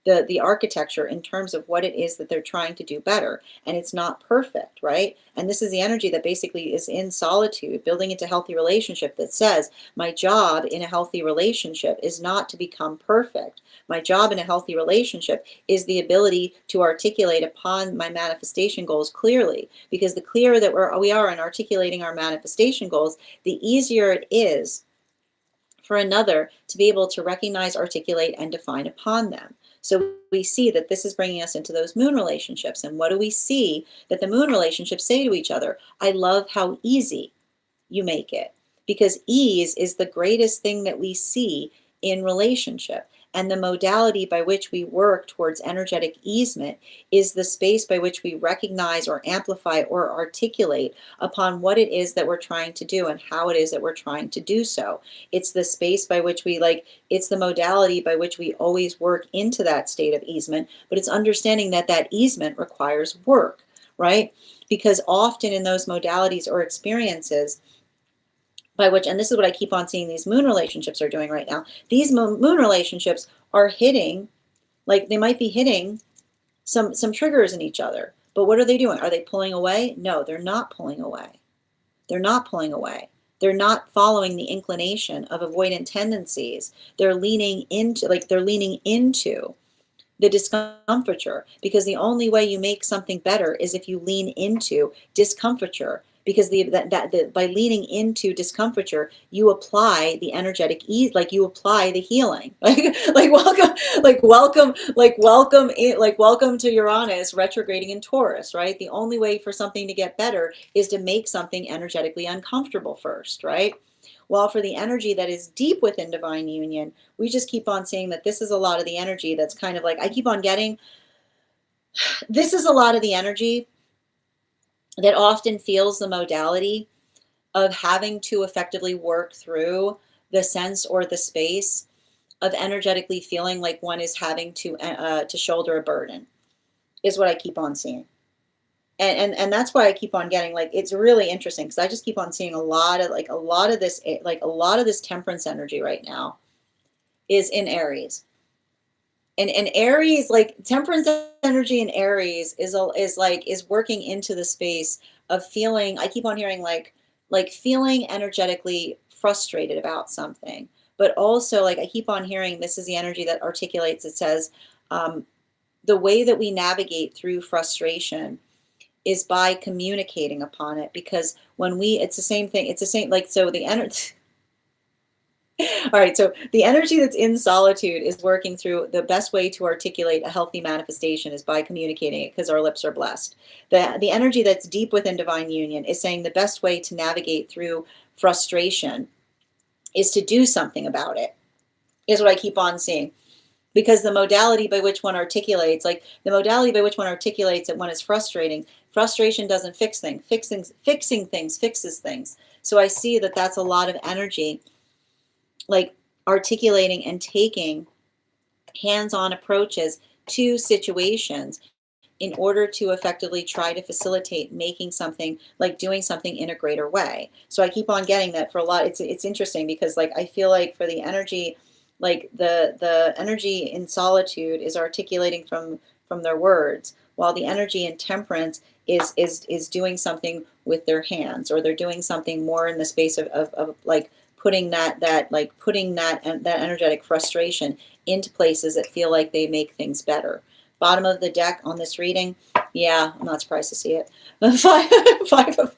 the architecture in terms of what it is that they're trying to do better. And it's not perfect, right? And this is the energy that basically is in solitude, building into healthy relationship, that says, my job in a healthy relationship is not to become perfect. My job in a healthy relationship is the ability to articulate upon my manifestation goals clearly. Because the clearer that we are in articulating our manifestation goals, the easier it is for another to be able to recognize, articulate, and define upon them. So we see that this is bringing us into those moon relationships. And what do we see that the moon relationships say to each other? I love how easy you make it. Because ease is the greatest thing that we see in relationship. And the modality by which we work towards energetic easement is the space by which we recognize or amplify or articulate upon what it is that we're trying to do and how it is that we're trying to do so. It's the space by which it's the modality by which we always work into that state of easement, but it's understanding that that easement requires work, right? Because often in those modalities or experiences, by which, and this is what I keep on seeing these moon relationships are doing right now. These moon relationships are hitting, like they might be hitting some triggers in each other. But what are they doing? Are they pulling away? No, they're not pulling away. They're not pulling away. They're not following the inclination of avoidant tendencies. They're leaning into the discomfiture, because the only way you make something better is if you lean into discomfiture, because by leaning into discomfiture, you apply the energetic ease, like you apply the healing, welcome to Uranus retrograding in Taurus, right? The only way for something to get better is to make something energetically uncomfortable first, right? While for the energy that is deep within divine union, we just keep on saying that this is a lot of the energy that's kind of like, I keep on getting, this is a lot of the energy that often feels the modality of having to effectively work through the sense or the space of energetically feeling like one is having to shoulder a burden, is what I keep on seeing. And that's why I keep on getting, like, it's really interesting because I just keep on seeing a lot of this temperance energy right now is in Aries. And Aries, like temperance energy in Aries is working into the space of feeling, I keep on hearing like feeling energetically frustrated about something. But also, like, I keep on hearing, this is the energy that articulates, it says, the way that we navigate through frustration is by communicating upon it. Because when it's the same thing, so the energy, All right, so the energy that's in solitude is working through the best way to articulate a healthy manifestation is by communicating it because our lips are blessed. The energy that's deep within divine union is saying the best way to navigate through frustration is to do something about it, is what I keep on seeing. Because the modality by which one articulates, like the modality by which one articulates it when it's frustrating, frustration doesn't fix things. Fixing things fixes things. So I see that that's a lot of energy, like articulating and taking hands-on approaches to situations in order to effectively try to facilitate making something, like doing something in a greater way. So I keep on getting that for a lot. It's interesting because like I feel like for the energy, like the energy in solitude is articulating from their words, while the energy in temperance is doing something with their hands, or they're doing something more in the space of like putting that energetic frustration into places that feel like they make things better. Bottom of the deck on this reading, yeah, I'm not surprised to see it. Five of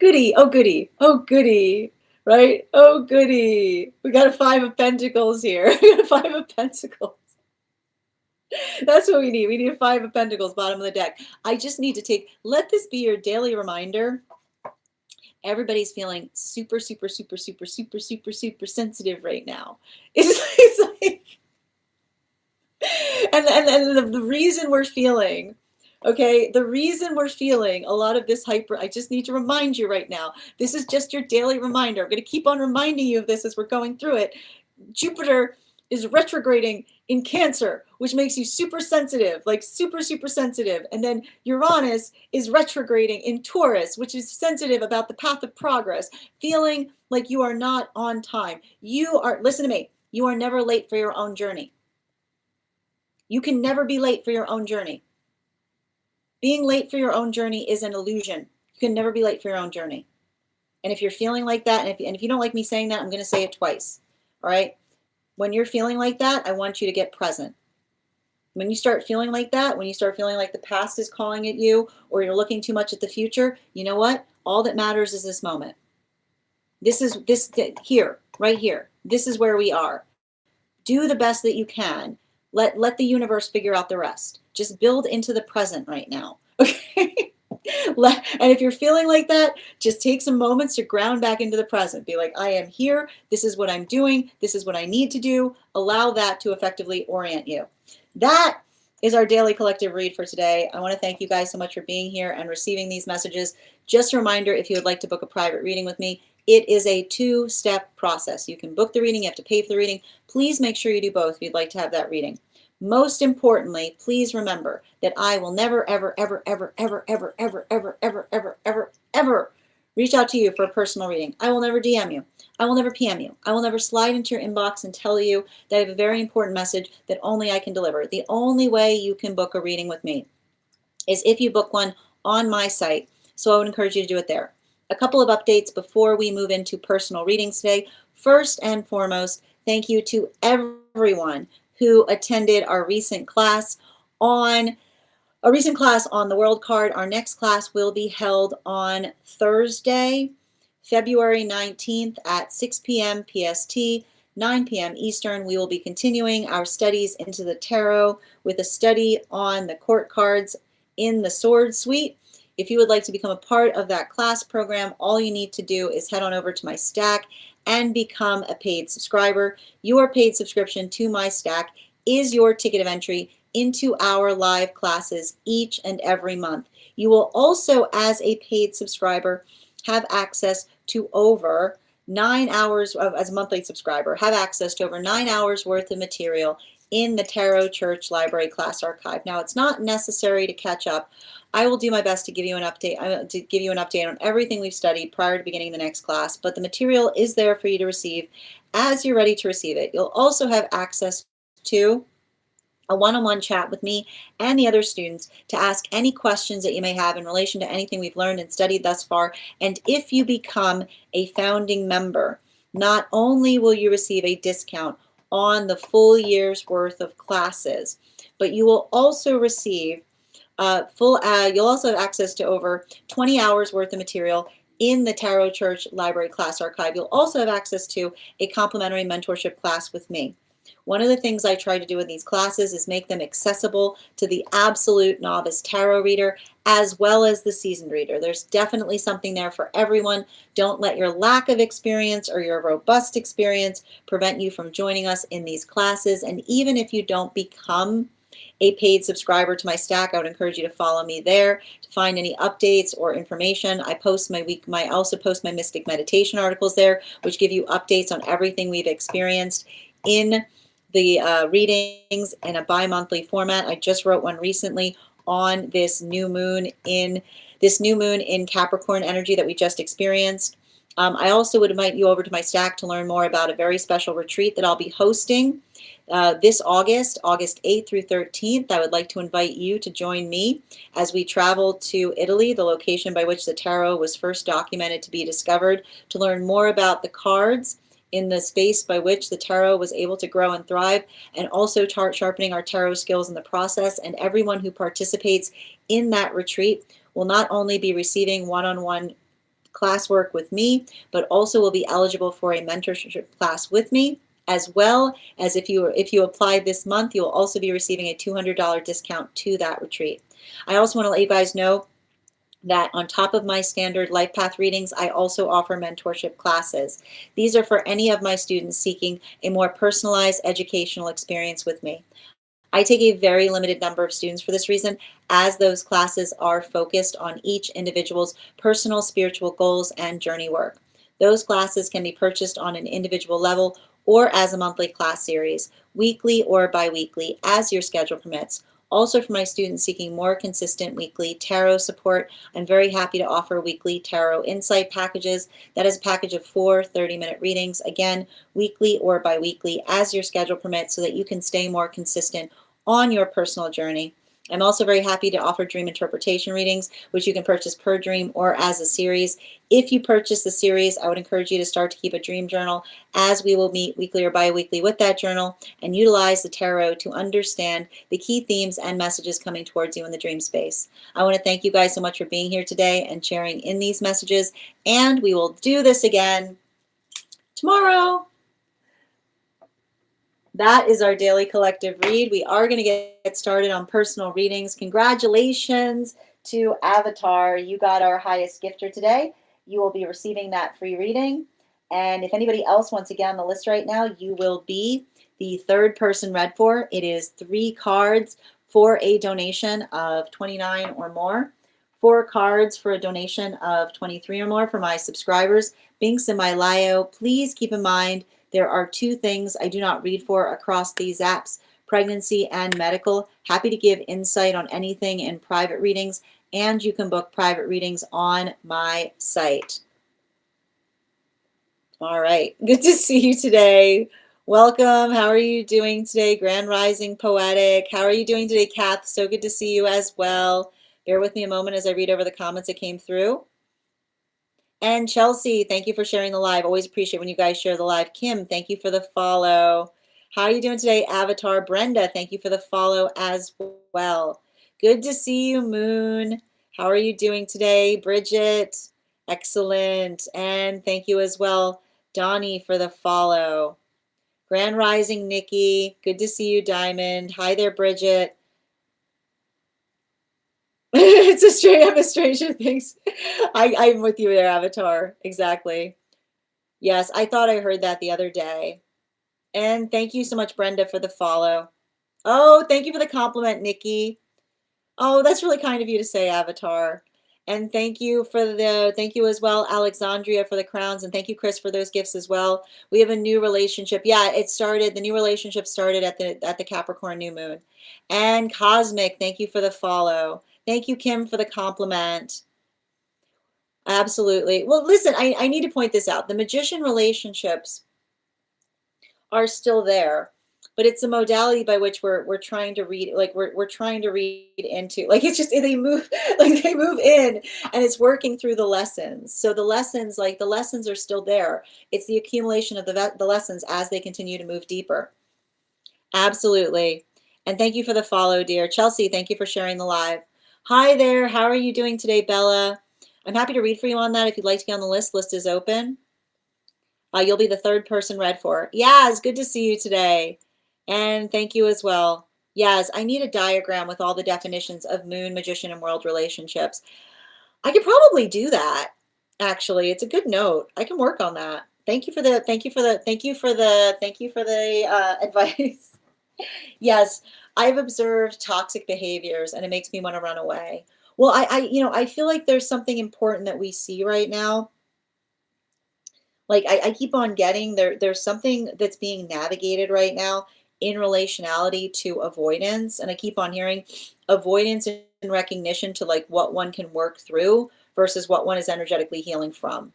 goody, oh goody, oh goody, right? Oh goody. We got a 5 of Pentacles here. We got a 5 of Pentacles. That's what we need. We need a 5 of Pentacles, bottom of the deck. I just need to let this be your daily reminder. Everybody's feeling super, super, super, super, super, super, super sensitive right now. It's like, and the reason we're feeling, okay, the reason we're feeling a lot of this hyper, I just need to remind you right now, this is just your daily reminder. I'm going to keep on reminding you of this as we're going through it. Jupiter is retrograding in Cancer, which makes you super sensitive, like super, super sensitive. And then Uranus is retrograding in Taurus, which is sensitive about the path of progress, feeling like you are not on time. You are, listen to me, you are never late for your own journey. You can never be late for your own journey. Being late for your own journey is an illusion. You can never be late for your own journey. And if you're feeling like that, and if you don't like me saying that, I'm going to say it twice. All right? When you're feeling like that, I want you to get present. When you start feeling like that, when you start feeling like the past is calling at you, or you're looking too much at the future, you know what? All that matters is this moment. This here, right here. This is where we are. Do the best that you can. Let the universe figure out the rest. Just build into the present right now. Okay? And if you're feeling like that, just take some moments to ground back into the present. Be like, I am here. This is what I'm doing. This is what I need to do. Allow that to effectively orient you. That is our daily collective read for today. I want to thank you guys so much for being here and receiving these messages. Just a reminder, if you would like to book a private reading with me, it is a 2-step process. You can book the reading, you have to pay for the reading. Please make sure you do both if you'd like to have that reading. Most importantly, please remember that I will never, ever, ever, ever, ever, ever, ever, ever, ever, ever, ever, ever reach out to you for a personal reading. I will never DM you. I will never PM you. I will never slide into your inbox and tell you that I have a very important message that only I can deliver. The only way you can book a reading with me is if you book one on my site. So I would encourage you to do it there. A couple of updates before we move into personal readings today. First and foremost, thank you to everyone who attended our recent class on the world card. Our next class will be held on Thursday, February 19th at 6 p.m. PST, 9 p.m. Eastern. We will be continuing our studies into the tarot with a study on the court cards in the Sword Suite. If you would like to become a part of that class program, all you need to do is head on over to my Stack and become a paid subscriber. Your paid subscription to my Stack is your ticket of entry into our live classes each and every month. You will also, as a paid subscriber, have access to over 9 hours as a monthly subscriber, have access to over 9 hours worth of material in the Tarot Church Library Class Archive. Now, it's not necessary to catch up. I will do my best to give you an update, on everything we've studied prior to beginning the next class, but the material is there for you to receive as you're ready to receive it. You'll also have access to a one-on-one chat with me and the other students to ask any questions that you may have in relation to anything we've learned and studied thus far. And if you become a founding member, not only will you receive a discount on the full year's worth of classes, but you will also receive you'll also have access to over 20 hours worth of material in the Tarot Church Library Class Archive. You'll also have access to a complimentary mentorship class with me. One of the things I try to do in these classes is make them accessible to the absolute novice tarot reader as well as the seasoned reader. There's definitely something there for everyone. Don't let your lack of experience or your robust experience prevent you from joining us in these classes. And even if you don't become a paid subscriber to my stack, I would encourage you to follow me there to find any updates or information. I also post my mystic meditation articles there, which give you updates on everything we've experienced in the readings in a bi-monthly format. I just wrote one recently on this new moon in Capricorn energy that we just experienced. I also would invite you over to my stack to learn more about a very special retreat that I'll be hosting this August 8th through 13th. I would like to invite you to join me as we travel to Italy, the location by which the tarot was first documented to be discovered, to learn more about the cards in the space by which the tarot was able to grow and thrive, and also sharpening our tarot skills in the process. And everyone who participates in that retreat will not only be receiving one-on-one classwork with me, but also will be eligible for a mentorship class with me, as well as if you apply this month, you will also be receiving a $200 discount to that retreat. I also want to let you guys know that on top of my standard life path readings, I also offer mentorship classes. These are for any of my students seeking a more personalized educational experience with me. I take a very limited number of students for this reason, as those classes are focused on each individual's personal spiritual goals and journey work. Those classes can be purchased on an individual level or as a monthly class series, weekly or bi-weekly, as your schedule permits. Also, for my students seeking more consistent weekly tarot support, I'm very happy to offer weekly tarot insight packages. That is a package of 4 30-minute readings, again, weekly or bi-weekly, as your schedule permits, so that you can stay more consistent on your personal journey. I'm also very happy to offer dream interpretation readings, which you can purchase per dream or as a series. If you purchase the series, I would encourage you to start to keep a dream journal, as we will meet weekly or bi-weekly with that journal and utilize the tarot to understand the key themes and messages coming towards you in the dream space. I want to thank you guys so much for being here today and sharing in these messages, and we will do this again tomorrow. That is our daily collective read. We are going to get started on personal readings. Congratulations to Avatar. You got our highest gifter today. You will be receiving that free reading. And if anybody else wants to get on the list right now, you will be the third person read for. It is 3 cards for a donation of $29 or more. 4 cards for a donation of $23 or more for my subscribers. Binks in my Lio. Please keep in mind, there are 2 things I do not read for across these apps: pregnancy and medical. Happy to give insight on anything in private readings, and you can book private readings on my site. All right, good to see you today. Welcome. How are you doing today? Grand Rising Poetic. How are you doing today, Kath? So good to see you as well. Bear with me a moment as I read over the comments that came through. And Chelsea, thank you for sharing the live. Always appreciate when you guys share the live. Kim, thank you for the follow. How are you doing today, Avatar? Brenda, thank you for the follow as well. Good to see you, Moon. How are you doing today? Bridget, excellent. And thank you as well, Donnie, for the follow. Grand Rising, Nikki. Good to see you, Diamond. Hi there, Bridget. It's a Stranger Things. I'm with you there, Avatar. Exactly. Yes, I thought I heard that the other day. And thank you so much, Brenda, for the follow. Oh, thank you for the compliment, Nikki. Oh, that's really kind of you to say, Avatar. And thank you as well, Alexandria, for the crowns, and thank you, Chris, for those gifts as well. We have a new relationship. Yeah, the new relationship started at the Capricorn new moon. And Cosmic, thank you for the follow. Thank you, Kim, for the compliment. Absolutely. Well, listen, I need to point this out. The magician relationships are still there, but it's a modality by which we're trying to read, like we're trying to read into, like, it's just they move like they move in, and it's working through the lessons. So the lessons are still there. It's the accumulation of the lessons as they continue to move deeper. Absolutely. And thank you for the follow, dear Chelsea. Thank you for sharing the live. Hi there. How are you doing today, Bella? I'm happy to read for you on that if you'd like to get on the list. List is open. You'll be the third person read for. Yaz, good to see you today. And thank you as well. Yaz, I need a diagram with all the definitions of moon, magician, and world relationships. I could probably do that, actually. It's a good note. I can work on that. Thank you for the advice. Yes, I've observed toxic behaviors and it makes me want to run away. Well, I feel like there's something important that we see right now. Like I keep on getting there's something that's being navigated right now in relationality to avoidance. And I keep on hearing avoidance and recognition to like what one can work through versus what one is energetically healing from.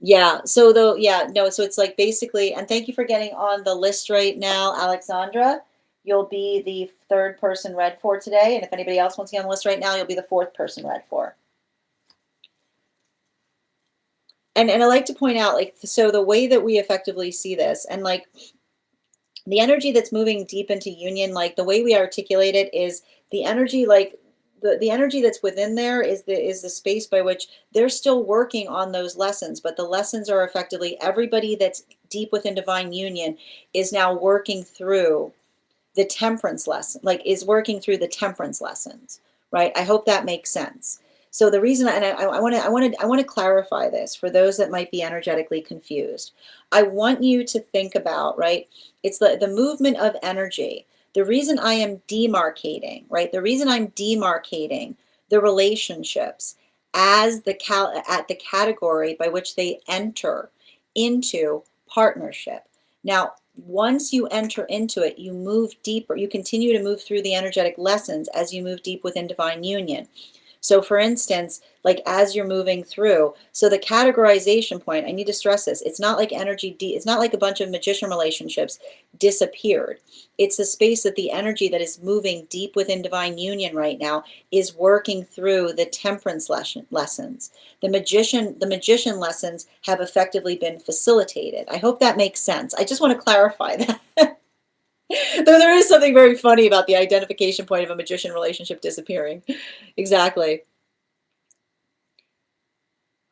Yeah, so though, yeah, no, so it's like basically, and thank you for getting on the list right now, Alexandra. You'll be the third person read for today. And if anybody else wants to get on the list right now, you'll be the fourth person read for. And I like to point out, like, so the way that we effectively see this, and like the energy that's moving deep into union, like the way we articulate it is the energy, like the energy that's within there is the space by which they're still working on those lessons, but the lessons are effectively everybody that's deep within divine union is now working through the temperance lesson, like is working through the temperance lessons, right? I hope that makes sense. So the reason, and I want to clarify this for those that might be energetically confused. I want you to think about, right? It's the movement of energy. The reason I am demarcating, right? The reason I'm demarcating the relationships as at the category by which they enter into partnership. Now, once you enter into it, you move deeper. You continue to move through the energetic lessons as you move deep within divine union. So for instance, like as you're moving through, so the categorization point, I need to stress this, it's not like it's not like a bunch of magician relationships disappeared. It's the space that the energy that is moving deep within divine union right now is working through the temperance lessons. The magician lessons have effectively been facilitated. I hope that makes sense. I just want to clarify that. Though there is something very funny about the identification point of a magician relationship disappearing. Exactly.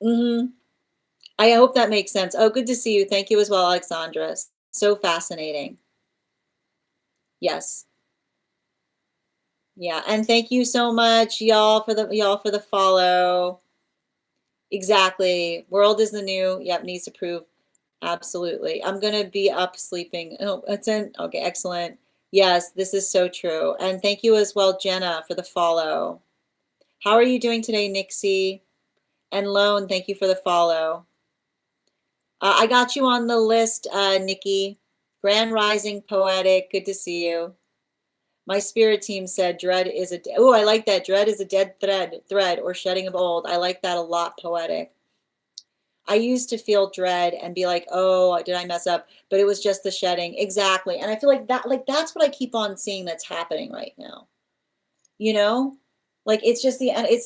I hope that makes sense. Oh, good to see you. Thank you as well, Alexandra. So fascinating. Yes. Yeah, and thank you so much, y'all, for the follow. Exactly. World is the new. Yep, needs to prove. Absolutely. I'm gonna be up sleeping. Oh, it's in. Okay, excellent. Yes, this is so true. And thank you as well, Jenna, for the follow. How are you doing today, Nixie? And Lone, thank you for the follow. I got you on the list, Nikki. Grand Rising Poetic, good to see you. My spirit team said dread is a, oh, I like that. Dread is a dead thread or shedding of old. I like that a lot, Poetic. I used to feel dread and be like, oh, did I mess up? But it was just the shedding. Exactly. And I feel like that's what I keep on seeing that's happening right now. You know? Like it's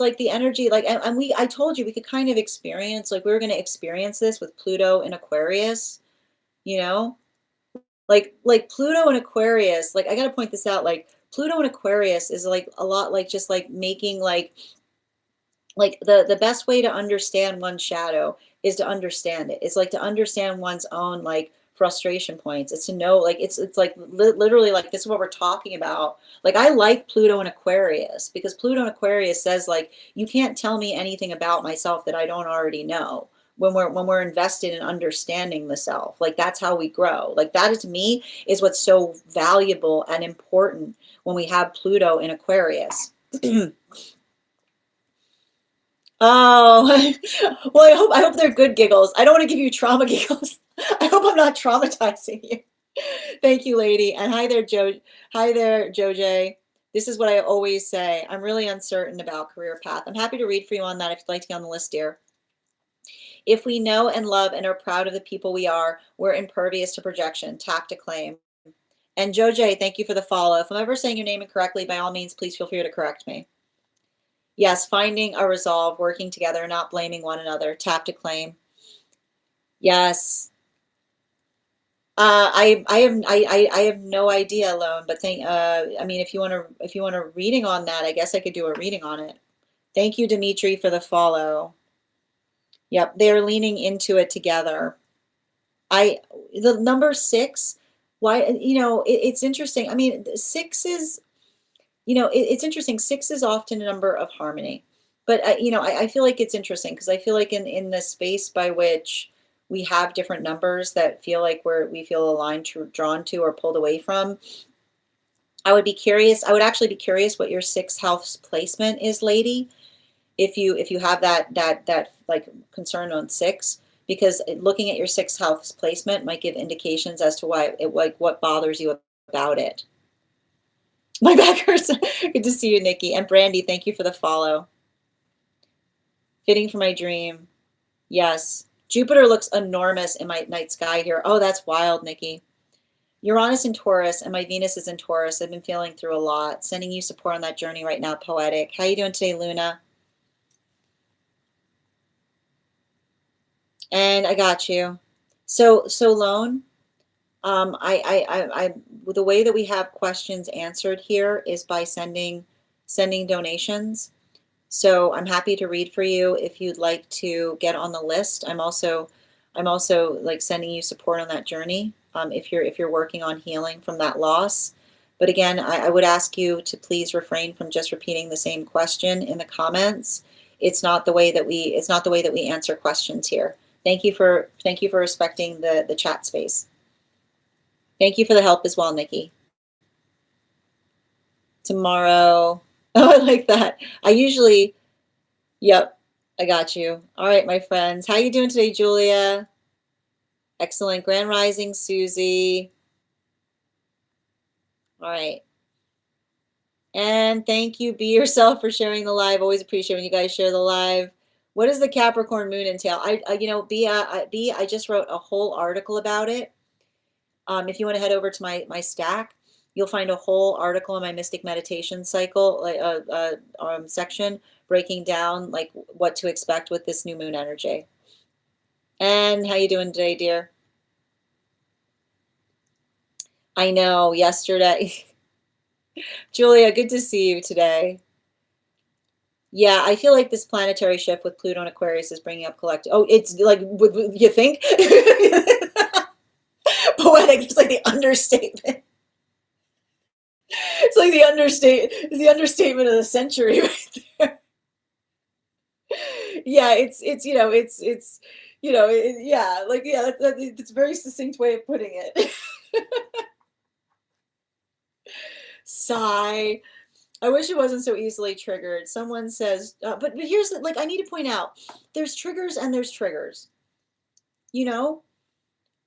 like the energy, like, and I told you we could kind of experience, like we were going to experience this with Pluto in Aquarius, you know? Like Pluto and Aquarius, like I got to point this out, like Pluto and Aquarius is like a lot like just like making like the best way to understand one's shadow is to understand it. It's like to understand one's own like frustration points. It's to know like it's like literally like this is what we're talking about. Like I like Pluto and Aquarius because Pluto and Aquarius says like you can't tell me anything about myself that I don't already know. When we're invested in understanding the self, like that's how we grow. Like that is, to me, is what's so valuable and important when we have Pluto in Aquarius. Oh, well, I hope they're good giggles. I don't want to give you trauma giggles. I hope I'm not traumatizing you. Thank you, lady. And hi there, Joe. Hi there, Joj. This is what I always say. I'm really uncertain about career path. I'm happy to read for you on that if you'd like to get on the list, dear. If we know and love and are proud of the people we are, we're impervious to projection. Tap to claim. And Joj, thank you for the follow. If I'm ever saying your name incorrectly, by all means, please feel free to correct me. Yes, finding a resolve, working together, not blaming one another. Tap to claim. Yes. I have no idea, Alone, but I mean if you want a reading on that, I guess I could do a reading on it. Thank you, Dimitri, for the follow. Yep, they're leaning into it together. The number 6, why, it's interesting. I mean, 6 is, it's interesting. 6 is often a number of harmony, but I feel like it's interesting because I feel like in the space by which we have different numbers that feel like we feel aligned to, drawn to, or pulled away from. I would be curious. I would actually be curious what your 6th house placement is, lady. If you have that like concern on 6, because looking at your 6th house placement might give indications as to why it, like, what bothers you about it. My back hurts. Good to see you, Nikki. And Brandy, thank you for the follow. Fitting for my dream. Yes. Jupiter looks enormous in my night sky here. Oh, that's wild, Nikki. Uranus in Taurus, and my Venus is in Taurus. I've been feeling through a lot. Sending you support on that journey right now, Poetic. How you doing today, Luna? And I got you. So Lone, the way that we have questions answered here is by sending donations. So I'm happy to read for you if you'd like to get on the list. I'm also like sending you support on that journey, if you're working on healing from that loss. But again, I would ask you to please refrain from just repeating the same question in the comments. It's not the way that we answer questions here. Thank you for respecting the chat space. Thank you for the help as well, Nikki. Tomorrow. Oh, I like that. Yep, I got you. All right, my friends. How you doing today, Julia? Excellent. Grand Rising, Susie. All right. And thank you, Be Yourself, for sharing the live. Always appreciate when you guys share the live. What does the Capricorn moon entail? B, I just wrote a whole article about it. If you want to head over to my stack, you'll find a whole article in my Mystic Meditation Cycle section, breaking down like what to expect with this new moon energy. And how you doing today, dear? I know, yesterday. Julia, good to see you today. Yeah, I feel like this planetary shift with Pluto and Aquarius is bringing up collective. Oh, it's like, you think? Poetic, it's like the understatement. It's like the understatement of the century right there. Yeah, it's yeah, like, yeah, it's a very succinct way of putting it. Sigh. I wish it wasn't so easily triggered. Someone says, but here's like, I need to point out, there's triggers and there's triggers.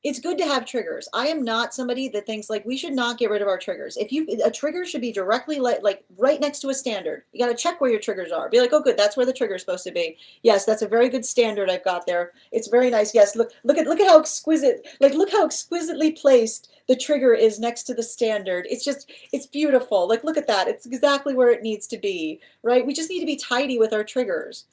It's good to have triggers. I am not somebody that thinks like we should not get rid of our triggers. A trigger should be directly like right next to a standard. You got to check where your triggers are. Be like, oh, good, that's where the trigger is supposed to be. Yes, that's a very good standard I've got there. It's very nice. Yes, look at how exquisite. Like, look how exquisitely placed the trigger is next to the standard. It's beautiful. Like, look at that. It's exactly where it needs to be. Right? We just need to be tidy with our triggers.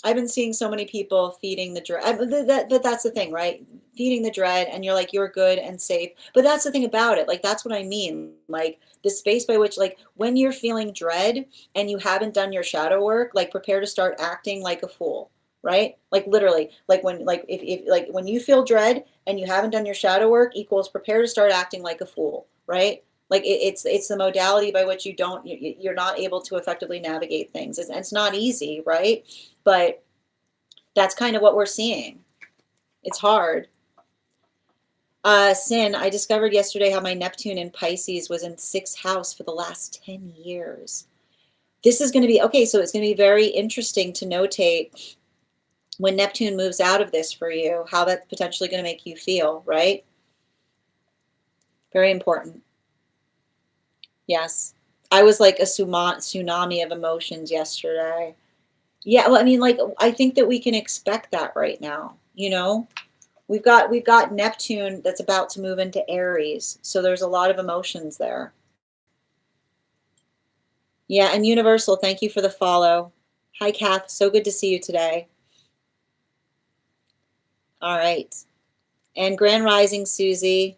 I've been seeing so many people feeding the dread, but that's the thing, right? Feeding the dread, and you're like, you're good and safe. But that's the thing about it. Like, that's what I mean. Like, the space by which, like, when you're feeling dread and you haven't done your shadow work, like, prepare to start acting like a fool, right? Like, literally, like when you feel dread and you haven't done your shadow work equals prepare to start acting like a fool, right? Like, it's the modality by which you're not able to effectively navigate things. It's not easy, right? But that's kind of what we're seeing. It's hard. Sin, I discovered yesterday how my Neptune in Pisces was in 6th house for the last 10 years. This is going to be, okay, so it's going to be very interesting to notate when Neptune moves out of this for you, how that's potentially going to make you feel, right? Very important. Yes. I was like a tsunami of emotions yesterday. Yeah, well, I mean, like, I think that we can expect that right now. We've got Neptune that's about to move into Aries, so there's a lot of emotions there. Yeah, and Universal, thank you for the follow. Hi, Kath. So good to see you today. All right. And Grand Rising, Susie.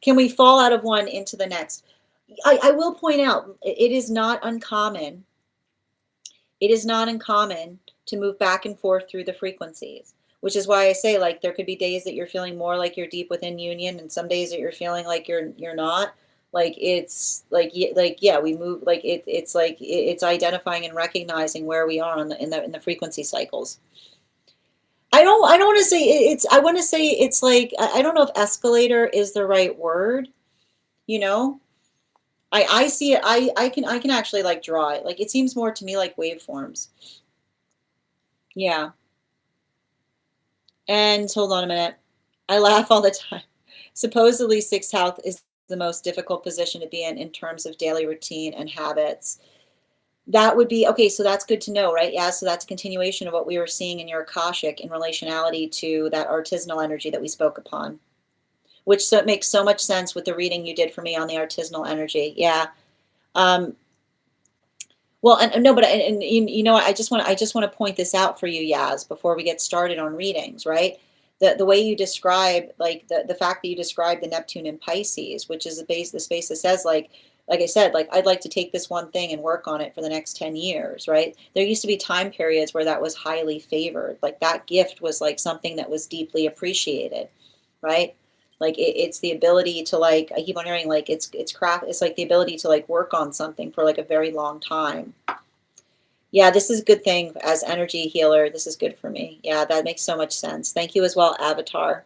Can we fall out of one into the next? I will point out, it is not uncommon. It is not uncommon to move back and forth through the frequencies, which is why I say, like, there could be days that you're feeling more like you're deep within union, and some days that you're feeling like you're not. Like, it's like yeah, we move, like it's like it's identifying and recognizing where we are on the in the frequency cycles. I don't want to say it's, I want to say it's like, I don't know if escalator is the right word, you know. I see it, I can actually like draw it. Like, it seems more to me like waveforms. Yeah. And hold on a minute. I laugh all the time. Supposedly sixth house is the most difficult position to be in terms of daily routine and habits. That would be okay, so that's good to know, right? Yeah, so that's a continuation of what we were seeing in your Akashic in relationality to that artisanal energy that we spoke upon, which so it makes so much sense with the reading you did for me on the artisanal energy. Yeah. Um, well, and no, but and you know, I just want to point this out for you, Yaz, before we get started on readings, right? The way you describe, like the fact that you describe the Neptune in Pisces, which is the space that says, like I said, like, I'd like to take this one thing and work on it for the next 10 years, right? There used to be time periods where that was highly favored. Like, that gift was like something that was deeply appreciated, right? Like, it's the ability to, like, I keep on hearing, like, it's craft, it's like the ability to like work on something for like a very long time. Yeah, this is a good thing as energy healer. This is good for me. Yeah, that makes so much sense. Thank you as well, Avatar.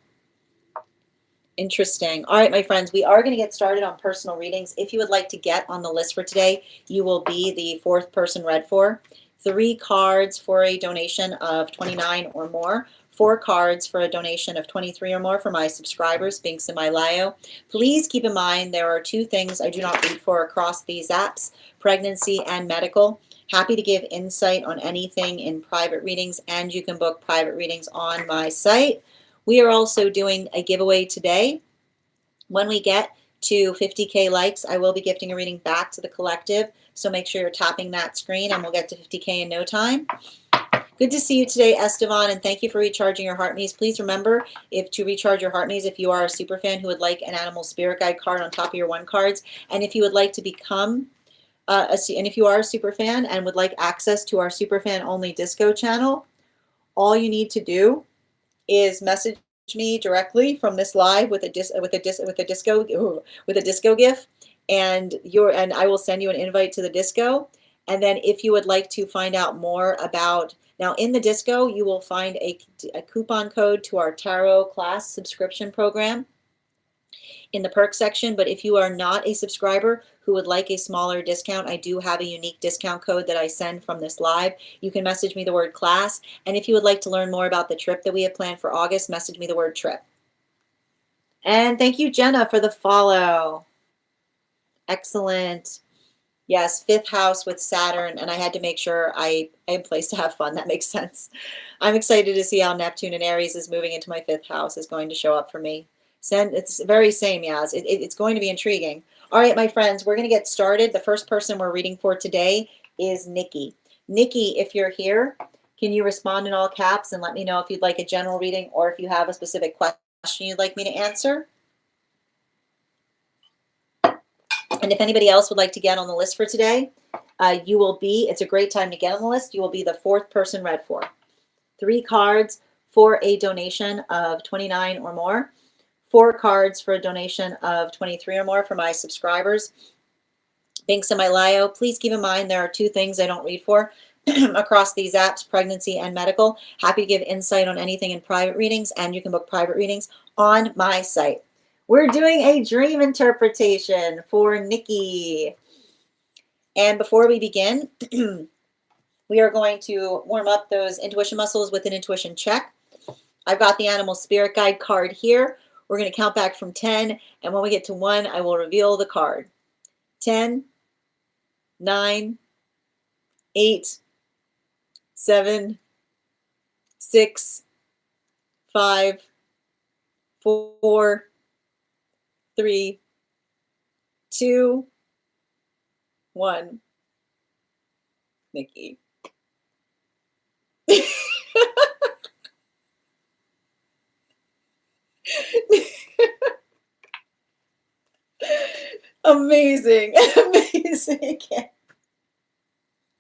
Interesting. All right, my friends, we are going to get started on personal readings. If you would like to get on the list for today, you will be the fourth person read for. 3 cards for a donation of 29 or more. 4 cards for a donation of 23 or more for my subscribers, Binks and Mylayo. Please keep in mind there are 2 things I do not read for across these apps, pregnancy and medical. Happy to give insight on anything in private readings, and you can book private readings on my site. We are also doing a giveaway today. When we get to 50K likes, I will be gifting a reading back to the collective. So make sure you're tapping that screen, and we'll get to 50K in no time. Good to see you today, Estevan, and thank you for recharging your heart maze. Please remember, if to recharge your heart maze, if you are a super fan who would like an animal spirit guide card on top of your 1 cards, and if you would like to become and if you are a super fan and would like access to our super fan only disco channel, all you need to do is message me directly from this live with a disco gif, and I will send you an invite to the disco. And then if you would like to find out more about, now in the disco you will find a coupon code to our tarot class subscription program in the perk section. But if you are not a subscriber who would like a smaller discount, I do have a unique discount code that I send from this live. You can message me the word class. And if you would like to learn more about the trip that we have planned for August, message me the word trip. And thank you, Jenna, for the follow. Excellent. Yes, 5th house with Saturn, and I had to make sure I am placed to have fun. That makes sense. I'm excited to see how Neptune and Aries is moving into my 5th house is going to show up for me. It's very same, Yaz. It's going to be intriguing. All right, my friends, we're going to get started. The first person we're reading for today is Nikki. Nikki, if you're here, can you respond in all caps and let me know if you'd like a general reading or if you have a specific question you'd like me to answer? And if anybody else would like to get on the list for today, it's a great time to get on the list. You will be the 4th person read for. 3 cards for a donation of 29 or more. 4 cards for a donation of 23 or more for my subscribers. Binks and Mylayo, please keep in mind there are 2 things I don't read for across these apps, pregnancy and medical. Happy to give insight on anything in private readings, and you can book private readings on my site. We're doing a dream interpretation for Nikki. And before we begin, we are going to warm up those intuition muscles with an intuition check. I've got the animal spirit guide card here. We're going to count back from 10, and when we get to 1, I will reveal the card. 10, 9, 8, 7, 6, 5, 4, 3, 2, 1. Nikki. Amazing. Amazing.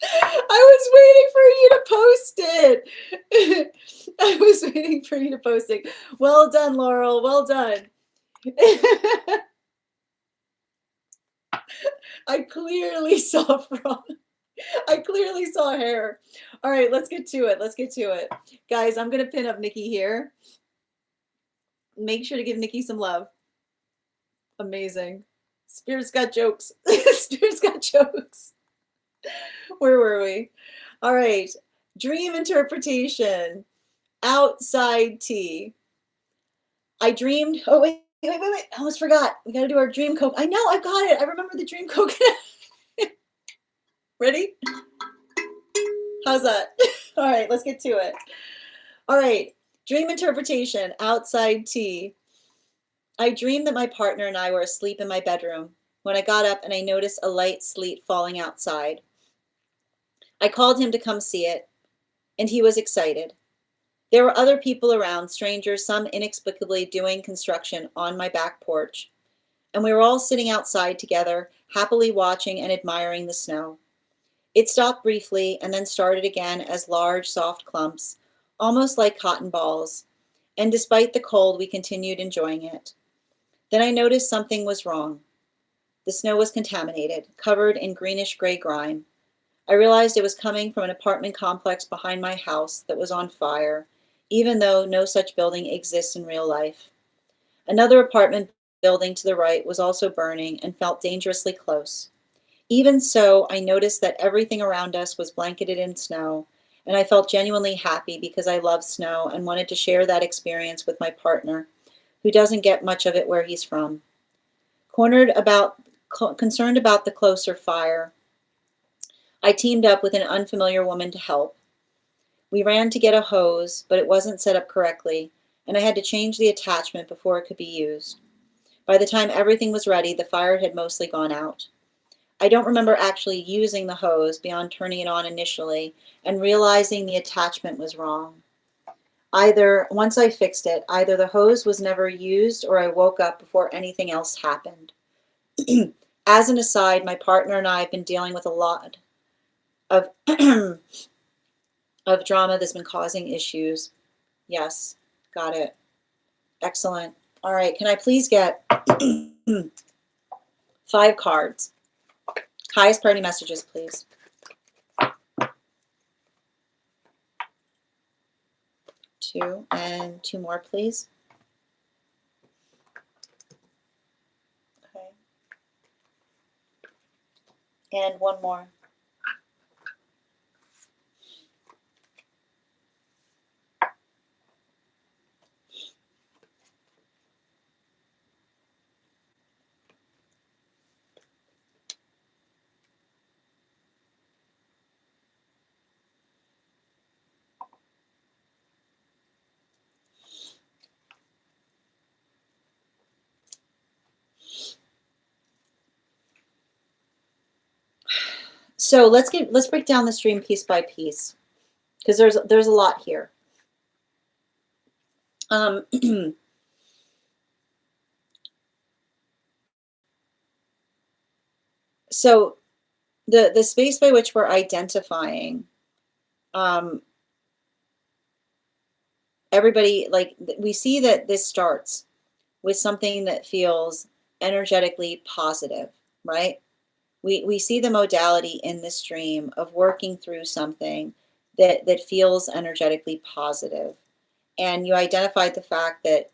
I was waiting for you to post it. I was waiting for you to post it. Well done, Laurel. Well done. I clearly saw frog. I clearly saw hair. All right, let's get to it. Let's get to it. Guys, I'm going to pin up Nikki here. Make sure to give Nikki some love. Amazing. Spirit's got jokes. Spirit's got jokes. Where were we? All right. Dream interpretation. Outside tea. I dreamed. Oh, wait. I almost forgot. We got to do our dream coke. I know. I got it. I remember the dream coconut. Ready? How's that? All right. Let's get to it. All right. Dream interpretation. Outside tea. I dreamed that my partner and I were asleep in my bedroom when I got up and I noticed a light sleet falling outside. I called him to come see it, and he was excited. There were other people around, strangers, some inexplicably doing construction on my back porch, and we were all sitting outside together, happily watching and admiring the snow. It stopped briefly and then started again as large, soft clumps, almost like cotton balls, and despite the cold, we continued enjoying it. Then I noticed something was wrong. The snow was contaminated, covered in greenish-gray grime. I realized it was coming from an apartment complex behind my house that was on fire, even though no such building exists in real life. Another apartment building to the right was also burning and felt dangerously close. Even so, I noticed that everything around us was blanketed in snow, and I felt genuinely happy because I love snow and wanted to share that experience with my partner, who doesn't get much of it where he's from. Concerned about the closer fire, I teamed up with an unfamiliar woman to help. We ran to get a hose, but it wasn't set up correctly, and I had to change the attachment before it could be used. By the time everything was ready, the fire had mostly gone out. I don't remember actually using the hose beyond turning it on initially and realizing the attachment was wrong. Once I fixed it, either the hose was never used or I woke up before anything else happened. As an aside, my partner and I have been dealing with a lot of of drama that's been causing issues. Yes, got it. Excellent. All right, can I please get 5 cards? Highest priority messages, please. 2 and 2 more, please. Okay. And 1 more. So let's break down the stream piece by piece, because there's a lot here. So the space by which we're identifying, everybody, like, we see that this starts with something that feels energetically positive, right? We see the modality in this dream of working through something that feels energetically positive. And you identified the fact that,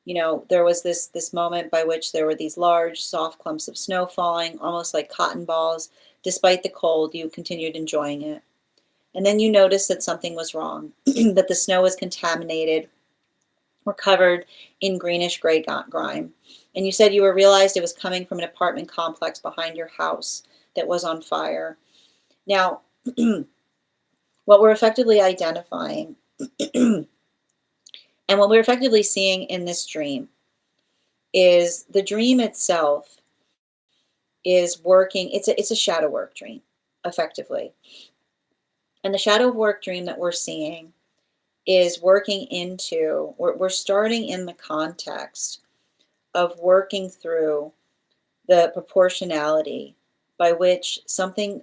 there was this moment by which there were these large, soft clumps of snow falling, almost like cotton balls. Despite the cold, you continued enjoying it. And then you noticed that something was wrong, that the snow was contaminated or covered in greenish-gray grime. And you said you realized it was coming from an apartment complex behind your house that was on fire. Now, what we're effectively identifying and what we're effectively seeing in this dream is the dream itself is working. It's a shadow work dream, effectively. And the shadow work dream that we're seeing is working into, we're starting in the context of working through the proportionality by which something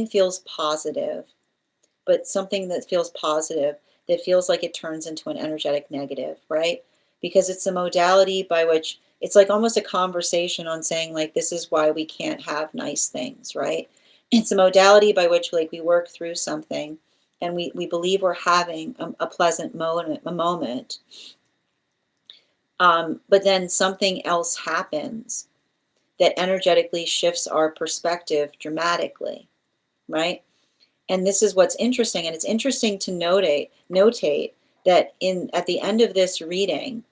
feels positive, but something that feels positive that feels like it turns into an energetic negative, right? Because it's a modality by which it's like almost a conversation on saying like this is why we can't have nice things, right? It's a modality by which like we work through something and we believe we're having a pleasant moment, but then something else happens that energetically shifts our perspective dramatically, right? And this is what's interesting, and it's interesting to notate that in at the end of this reading,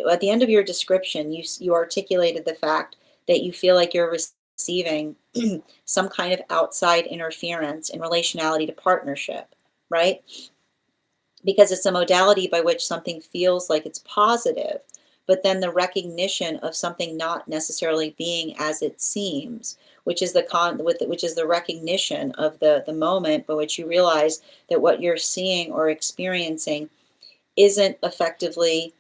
at the end of your description, you articulated the fact that you feel like you're receiving some kind of outside interference in relationality to partnership, right? Because it's a modality by which something feels like it's positive, but then the recognition of something not necessarily being as it seems, which is which is the recognition of the moment by which you realize that what you're seeing or experiencing isn't effectively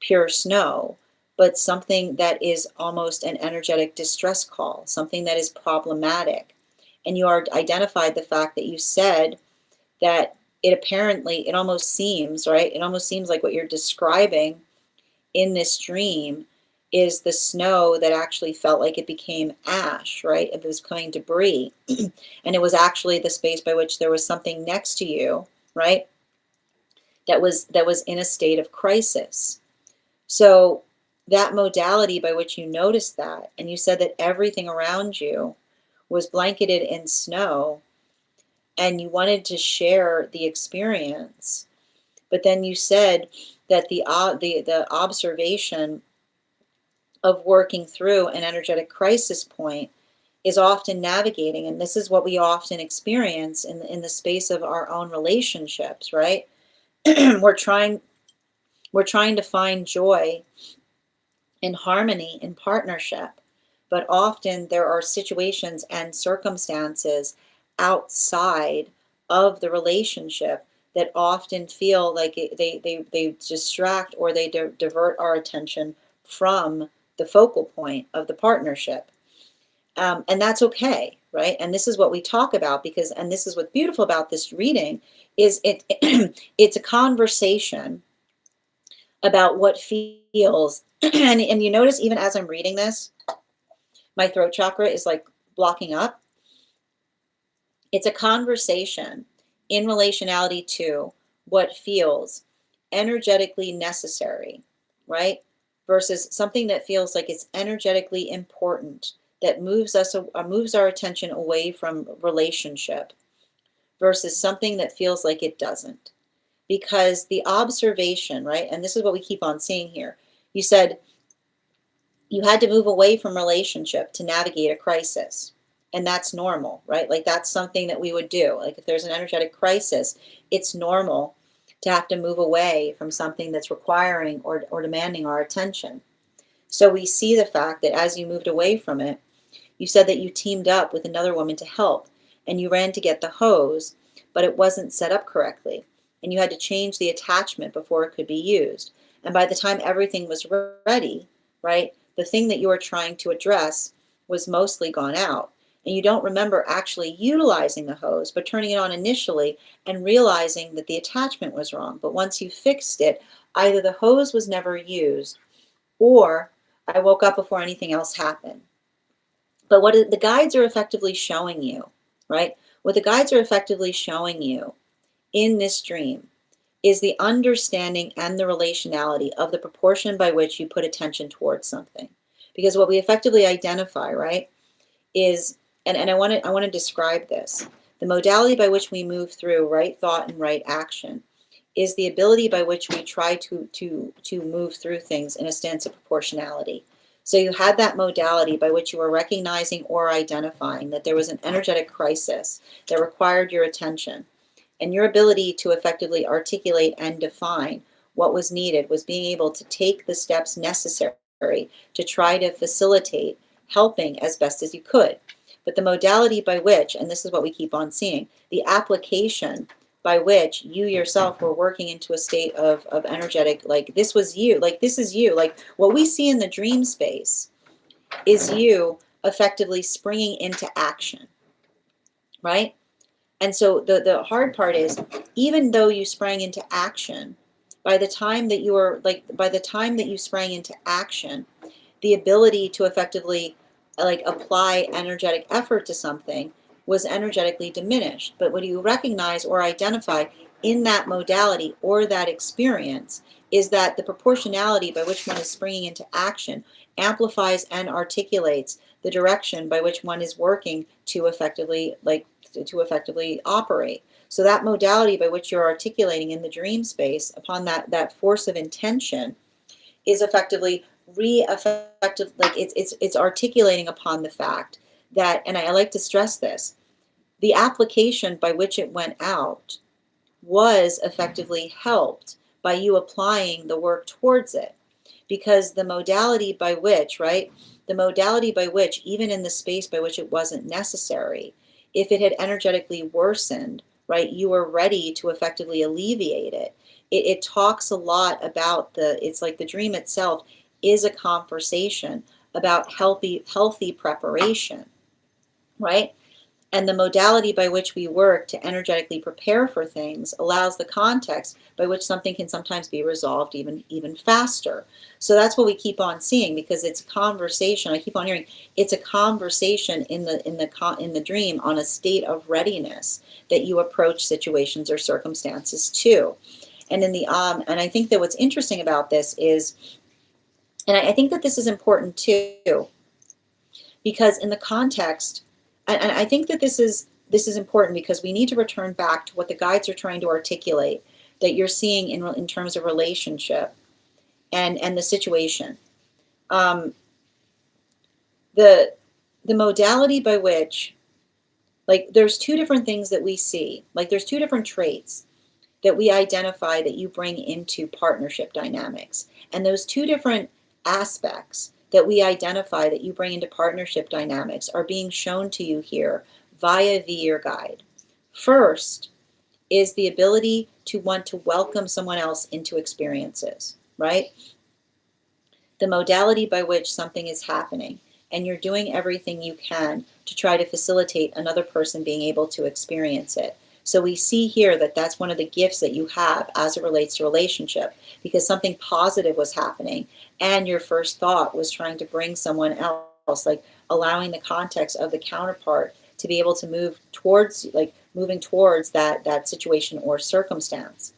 pure snow, but something that is almost an energetic distress call, something that is problematic. And you are identified the fact that you said that it almost seems, right? It almost seems like what you're describing in this dream is the snow that actually felt like it became ash, right? It was becoming debris. And it was actually the space by which there was something next to you, right? That was in a state of crisis. So that modality by which you noticed that, and you said that everything around you was blanketed in snow, and you wanted to share the experience, but then you said that the observation of working through an energetic crisis point is often navigating, and this is what we often experience in the space of our own relationships, right? we're trying we're trying to find joy in harmony in partnership, but often there are situations and circumstances outside of the relationship that often feel like they distract or they divert our attention from the focal point of the partnership. And that's okay, right? And this is what we talk about because, and this is what's beautiful about this reading, is it's a conversation about what feels. And you notice even as I'm reading this, my throat chakra is like blocking up. It's a conversation in relationality to what feels energetically necessary, right? Versus something that feels like it's energetically important, that moves our attention away from relationship, versus something that feels like it doesn't. Because the observation, right? And this is what we keep on seeing here. You said you had to move away from relationship to navigate a crisis. And that's normal, right? Like that's something that we would do. Like if there's an energetic crisis, it's normal to have to move away from something that's requiring or demanding our attention. So we see the fact that as you moved away from it, you said that you teamed up with another woman to help and you ran to get the hose, but it wasn't set up correctly. And you had to change the attachment before it could be used. And by the time everything was ready, right, the thing that you were trying to address was mostly gone out. And you don't remember actually utilizing the hose, but turning it on initially and realizing that the attachment was wrong. But once you fixed it, either the hose was never used or I woke up before anything else happened. But what the guides are effectively showing you, right? What the guides are effectively showing you in this dream is the understanding and the relationality of the proportion by which you put attention towards something. Because what we effectively identify, right, is, and I want to describe this. The modality by which we move through right thought and right action is the ability by which we try to move through things in a stance of proportionality. So you had that modality by which you were recognizing or identifying that there was an energetic crisis that required your attention. And your ability to effectively articulate and define what was needed was being able to take the steps necessary to try to facilitate helping as best as you could. But the modality by which, and this is what we keep on seeing, the application by which you yourself were working into a state of energetic, like this was you, like this is you, like what we see in the dream space is you effectively springing into action, right? And so the hard part is, even though you sprang into action, by the time that you sprang into action, the ability to effectively apply energetic effort to something was energetically diminished. But what you recognize or identify in that modality or that experience is that the proportionality by which one is springing into action amplifies and articulates the direction by which one is working to effectively operate. So that modality by which you're articulating in the dream space upon that force of intention is effectively re-effective, it's articulating upon the fact that, and I like to stress this, the application by which it went out was effectively helped by you applying the work towards it. Because the modality by which, right, the modality by which, even in the space by which it wasn't necessary, if it had energetically worsened, right, you were ready to effectively alleviate it. It talks a lot about it's like the dream itself is a conversation about healthy preparation, right? And the modality by which we work to energetically prepare for things allows the context by which something can sometimes be resolved even faster. So that's what we keep on seeing, because it's a conversation. I keep on hearing it's a conversation in the dream on a state of readiness that you approach situations or circumstances to. And and I think that what's interesting about this is, and I think that this is important too, because in the context, and I think that this is important because we need to return back to what the guides are trying to articulate that you're seeing in terms of relationship and the situation. The modality by which, there's two different things that we see. There's two different traits that we identify that you bring into partnership dynamics. And those two different aspects that we identify that you bring into partnership dynamics are being shown to you here via your guide. First is the ability to want to welcome someone else into experiences, right? The modality by which something is happening, and you're doing everything you can to try to facilitate another person being able to experience it. So we see here that that's one of the gifts that you have as it relates to relationship, because something positive was happening and your first thought was trying to bring someone else, allowing the context of the counterpart to be able to move towards, moving towards that situation or circumstance.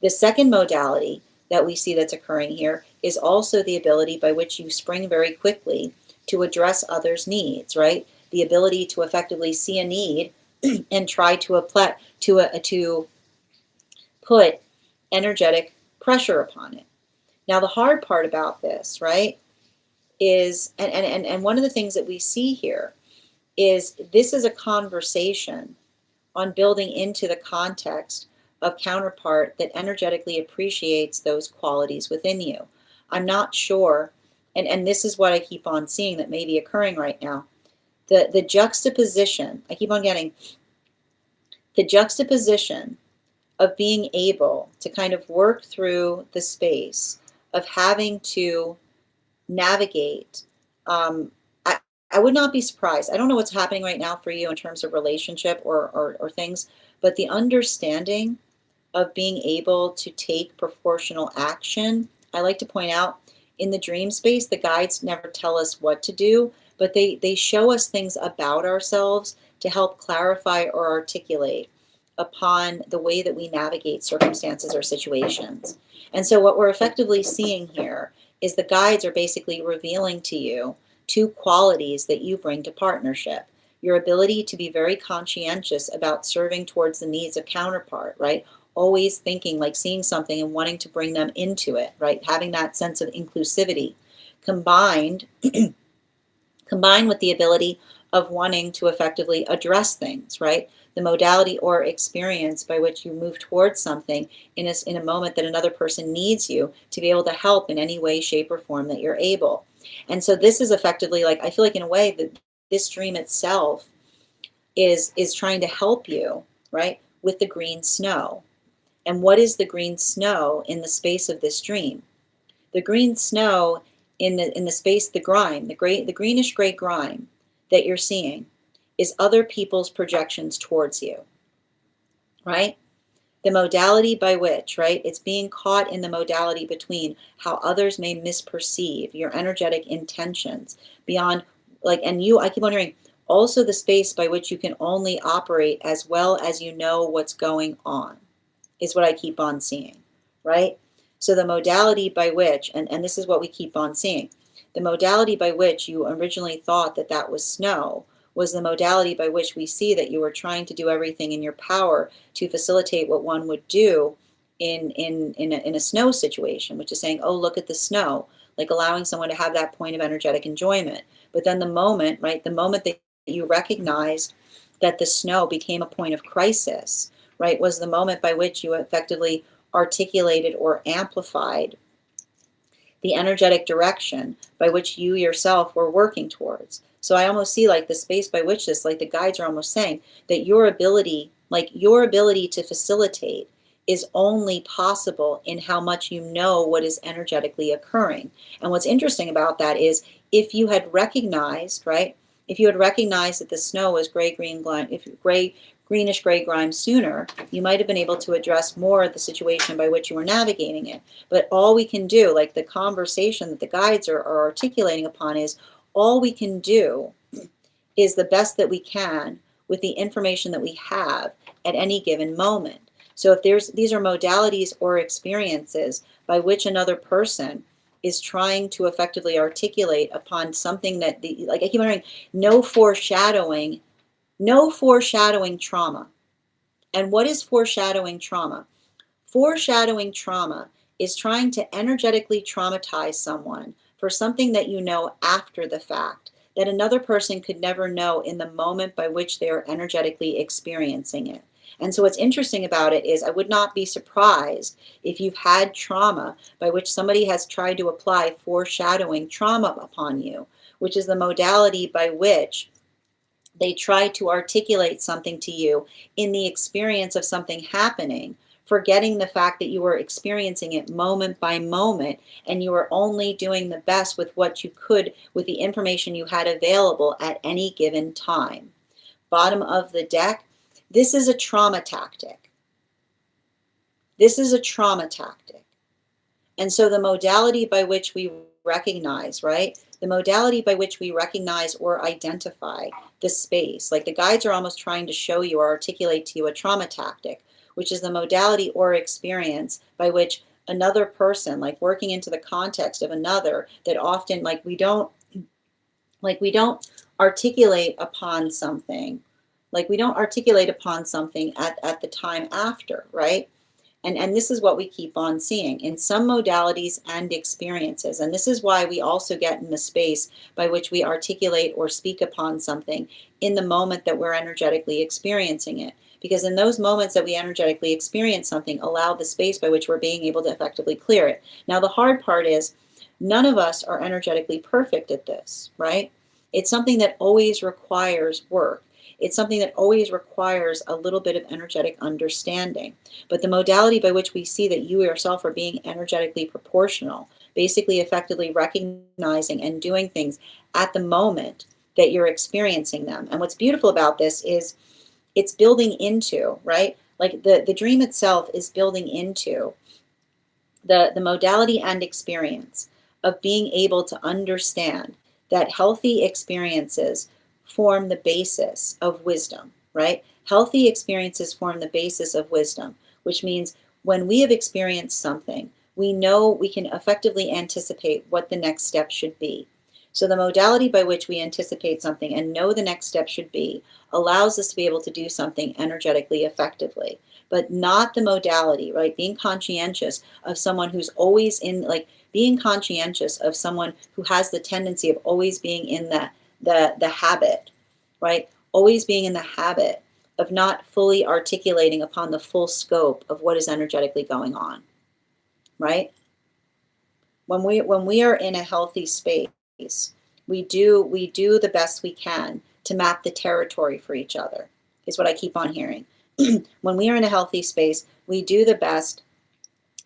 The second modality that we see that's occurring here is also the ability by which you spring very quickly to address others' needs, right? The ability to effectively see a need and try to put energetic pressure upon it. Now, the hard part about this, right, is, and one of the things that we see here is this is a conversation on building into the context of counterpart that energetically appreciates those qualities within you. I'm not sure, and this is what I keep on seeing that may be occurring right now. The juxtaposition, I keep on getting the juxtaposition of being able to kind of work through the space of having to navigate. I would not be surprised. I don't know what's happening right now for you in terms of relationship or things, but the understanding of being able to take proportional action. I like to point out in the dream space, the guides never tell us what to do, but they show us things about ourselves to help clarify or articulate upon the way that we navigate circumstances or situations. And so what we're effectively seeing here is the guides are basically revealing to you two qualities that you bring to partnership. Your ability to be very conscientious about serving towards the needs of counterpart, right? Always thinking, seeing something and wanting to bring them into it, right? Having that sense of inclusivity combined with the ability of wanting to effectively address things, right? The modality or experience by which you move towards something in a moment that another person needs you to be able to help in any way, shape, or form that you're able. And so this is effectively, I feel like in a way that this dream itself is trying to help you, right, with the green snow. And what is the green snow in the space of this dream? The green snow in the space, the grime, the greenish gray grime that you're seeing is other people's projections towards you, right? The modality by which, right, it's being caught in the modality between how others may misperceive your energetic intentions beyond, like, and you, I keep wondering, also the space by which you can only operate as well as you know what's going on is what I keep on seeing, right? So the modality by which, and this is what we keep on seeing, the modality by which you originally thought that that was snow was the modality by which we see that you were trying to do everything in your power to facilitate what one would do in a snow situation, which is saying, oh, look at the snow, like allowing someone to have that point of energetic enjoyment. But then the moment, right, the moment that you recognized that the snow became a point of crisis, right, was the moment by which you effectively articulated or amplified the energetic direction by which you yourself were working towards. So I almost see like the space by which this, like the guides are almost saying that your ability, like your ability to facilitate is only possible in how much you know what is energetically occurring. And what's interesting about that is if you had recognized, right, if you had recognized that the snow was greenish gray grime sooner, you might have been able to address more of the situation by which you were navigating it. But all we can do, like the conversation that the guides are articulating upon, is all we can do is the best that we can with the information that we have at any given moment. So if these are modalities or experiences by which another person is trying to effectively articulate upon something that like I keep wondering, no foreshadowing trauma. And what is foreshadowing trauma? Foreshadowing trauma is trying to energetically traumatize someone for something that you know after the fact, that another person could never know in the moment by which they are energetically experiencing it. And so what's interesting about it is I would not be surprised if you've had trauma by which somebody has tried to apply foreshadowing trauma upon you, which is the modality by which they try to articulate something to you in the experience of something happening, forgetting the fact that you were experiencing it moment by moment and you were only doing the best with what you could with the information you had available at any given time. Bottom of the deck, this is a trauma tactic. This is a trauma tactic. And so the modality by which we recognize, right? The modality by which we recognize or identify the space, like the guides are almost trying to show you or articulate to you a trauma tactic, which is the modality or experience by which another person, like working into the context of another, that often we don't articulate upon something, at the time after, right? And this is what we keep on seeing in some modalities and experiences. And this is why we also get in the space by which we articulate or speak upon something in the moment that we're energetically experiencing it. Because in those moments that we energetically experience something, allow the space by which we're being able to effectively clear it. Now, the hard part is none of us are energetically perfect at this, right? It's something that always requires work. It's something that always requires a little bit of energetic understanding. But the modality by which we see that you yourself are being energetically proportional, basically effectively recognizing and doing things at the moment that you're experiencing them. And what's beautiful about this is it's building into, right? Like the dream itself is building into the modality and experience of being able to understand that healthy experiences form the basis of wisdom, right? Healthy experiences form the basis of wisdom, which means when we have experienced something, we know we can effectively anticipate what the next step should be. So the modality by which we anticipate something and know the next step should be allows us to be able to do something energetically effectively, but not the modality, right? Being conscientious of someone who's always being conscientious of someone who has the tendency of always being in the habit, right? Always being in the habit of not fully articulating upon the full scope of what is energetically going on, right? When we are in a healthy space, we do the best we can to map the territory for each other, is what I keep on hearing. When we are in a healthy space, we do the best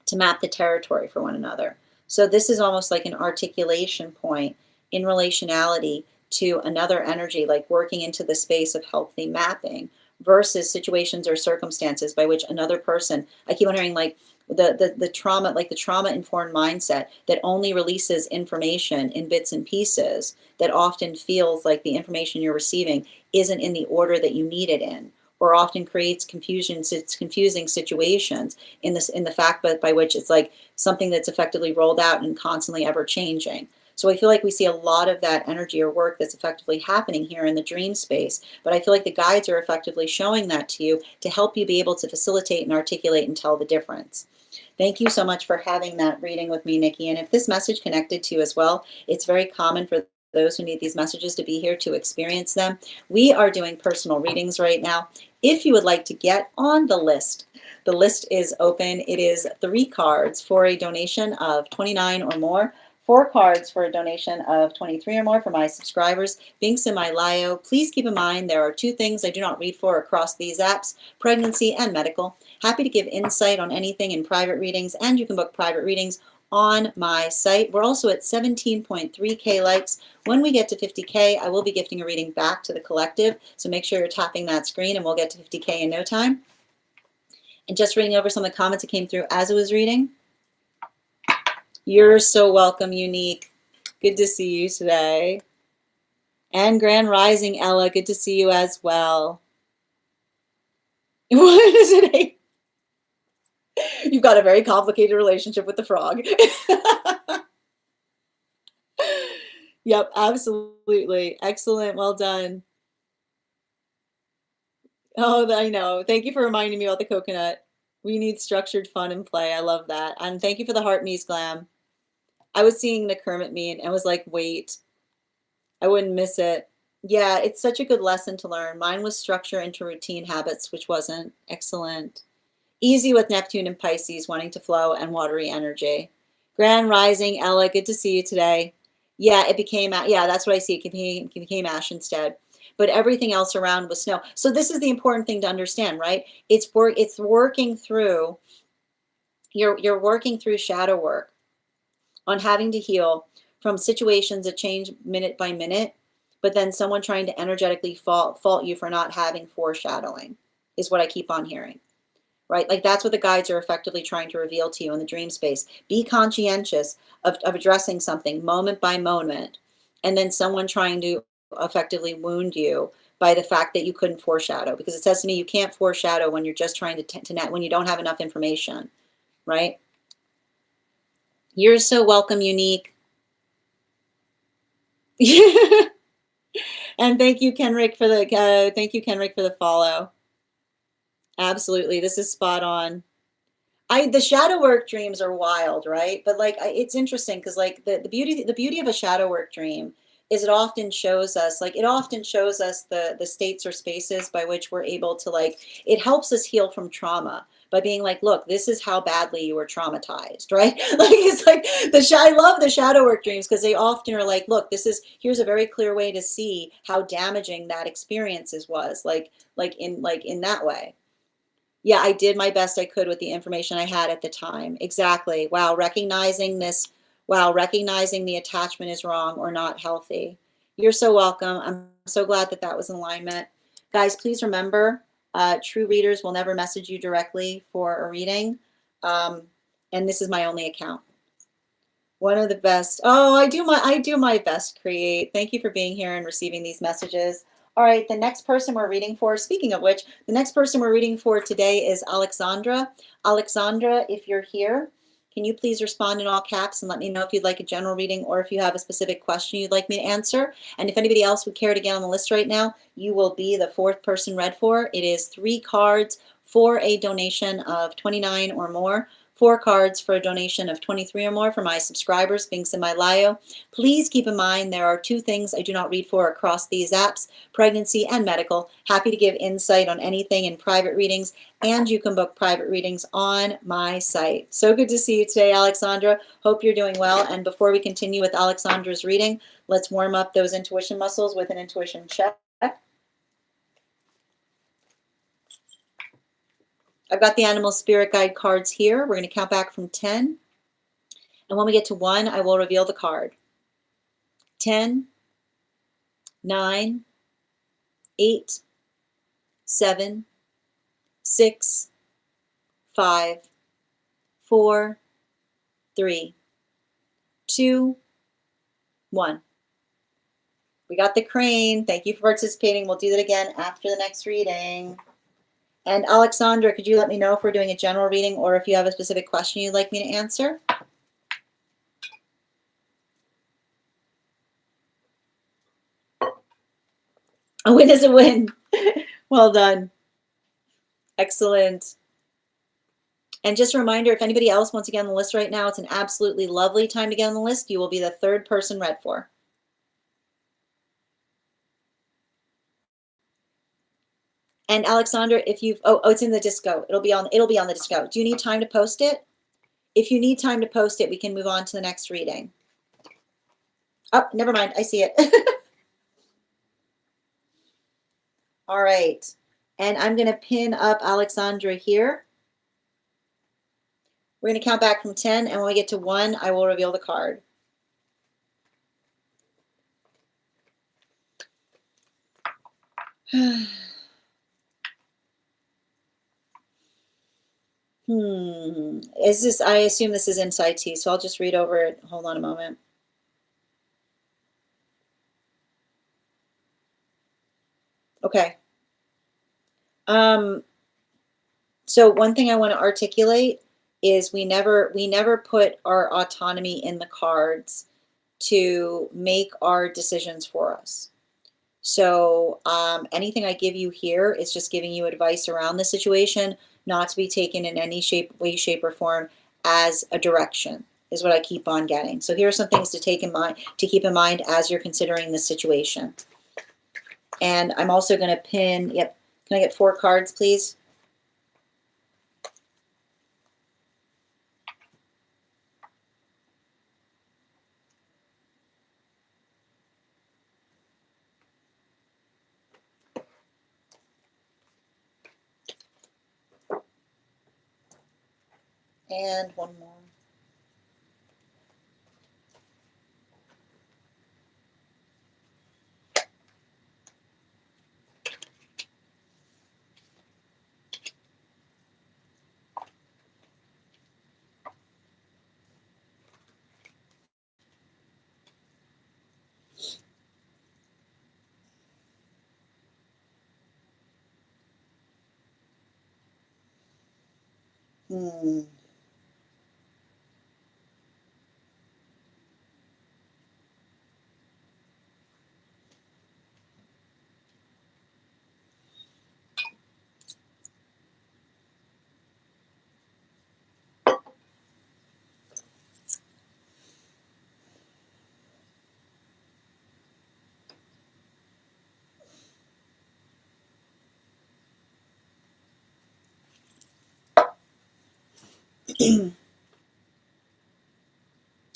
to map the territory for one another. So this is almost like an articulation point in relationality to another energy, like working into the space of healthy mapping versus situations or circumstances by which another person, I keep on hearing like the trauma, like the trauma informed mindset that only releases information in bits and pieces, that often feels like the information you're receiving isn't in the order that you need it in, or often creates confusion. It's confusing situations in this, in the fact by which it's like something that's effectively rolled out and constantly ever changing. So I feel like we see a lot of that energy or work that's effectively happening here in the dream space, but I feel like the guides are effectively showing that to you to help you be able to facilitate and articulate and tell the difference. Thank you so much for having that reading with me, Nikki. And if this message connected to you as well, it's very common for those who need these messages to be here to experience them. We are doing personal readings right now. If you would like to get on the list is open. It is 3 cards for a donation of $29 or more. 4 cards for a donation of $23 or more for my subscribers. Links in my bio. Please keep in mind there are 2 things I do not read for across these apps: pregnancy and medical. Happy to give insight on anything in private readings, and you can book private readings on my site. We're also at 17.3K likes. When we get to 50K, I will be gifting a reading back to the collective. So make sure you're tapping that screen and we'll get to 50K in no time. And just reading over some of the comments that came through as I was reading. You're so welcome, Unique. Good to see you today. And Grand Rising, Ella, good to see you as well. What is it? You've got a very complicated relationship with the frog. Yep, absolutely. Excellent. Well done. Oh, I know. Thank you for reminding me about the coconut. We need structured fun and play. I love that. And thank you for the heart mies, Glam. I was seeing the Kermit meme and was like, wait, I wouldn't miss it. Yeah, it's such a good lesson to learn. Mine was structure into routine habits, which wasn't. Excellent. Easy with Neptune and Pisces, wanting to flow and watery energy. Grand Rising, Ella, good to see you today. Yeah, it became, yeah, that's what I see. It became ash instead. But everything else around was snow. So this is the important thing to understand, right? It's working through, you're working through shadow work on having to heal from situations that change minute by minute, but then someone trying to energetically fault you for not having foreshadowing is what I keep on hearing. Right? Like that's what the guides are effectively trying to reveal to you in the dream space. Be conscientious of addressing something moment by moment, and then someone trying to effectively wound you by the fact that you couldn't foreshadow. Because it says to me, you can't foreshadow when you're just trying to net, when you don't have enough information, right? You're so welcome, Unique. And thank you, Kenrick, for the follow. Absolutely, this is spot on. The shadow work dreams are wild, right? But like it's interesting because like the beauty of a shadow work dream is it often shows us the states or spaces by which we're able to, like, it helps us heal from trauma by being like, look, this is how badly you were traumatized, right? Like it's like I love the shadow work dreams because they often are like, look, here's a very clear way to see how damaging that experiences was, like in that way. Yeah, I did my best I could with the information I had at the time. Exactly. Wow, recognizing the attachment is wrong or not healthy. You're so welcome. I'm so glad that was in alignment. Guys, please remember, true readers will never message you directly for a reading. And this is my only account. One of the best. Oh, I do my best, Create. Thank you for being here and receiving these messages. All right, the next person we're reading for, speaking of which, the next person we're reading for today is Alexandra. Alexandra, if you're here, can you please respond in all caps and let me know if you'd like a general reading or if you have a specific question you'd like me to answer? And if anybody else would care to get on the list right now, you will be the 4th person read for. It is 3 cards for a donation of $29 or more. 4 cards for a donation of $23 or more for my subscribers, links in my bio. Please keep in mind there are 2 things I do not read for across these apps: pregnancy and medical. Happy to give insight on anything in private readings, and you can book private readings on my site. So good to see you today, Alexandra. Hope you're doing well. And before we continue with Alexandra's reading, let's warm up those intuition muscles with an intuition check. I've got the animal spirit guide cards here. We're going to count back from 10. And when we get to 1, I will reveal the card. 10, 9, 8, 7, 6, 5, 4, 3, 2, 1. We got the crane. Thank you for participating. We'll do that again after the next reading. And Alexandra, could you let me know if we're doing a general reading or if you have a specific question you'd like me to answer? A win is a win. Well done. Excellent. And just a reminder, if anybody else wants to get on the list right now, it's an absolutely lovely time to get on the list. You will be the 3rd person read for. And Alexandra, if you've, oh, it's in the disco. It'll be on the disco. Do you need time to post it? If you need time to post it, we can move on to the next reading. Oh, never mind. I see it. All right. And I'm going to pin up Alexandra here. We're going to count back from 10, and when we get to 1, I will reveal the card. Is this, I assume this is Inside Tea, so I'll just read over it. Hold on a moment. Okay. So one thing I want to articulate is we never put our autonomy in the cards to make our decisions for us. So anything I give you here is just giving you advice around the situation, not to be taken in any way, shape, or form as a direction, is what I keep on getting. So here are some things to keep in mind as you're considering the situation. And I'm also going to pin, yep, can I get 4 cards, please? And 1 more.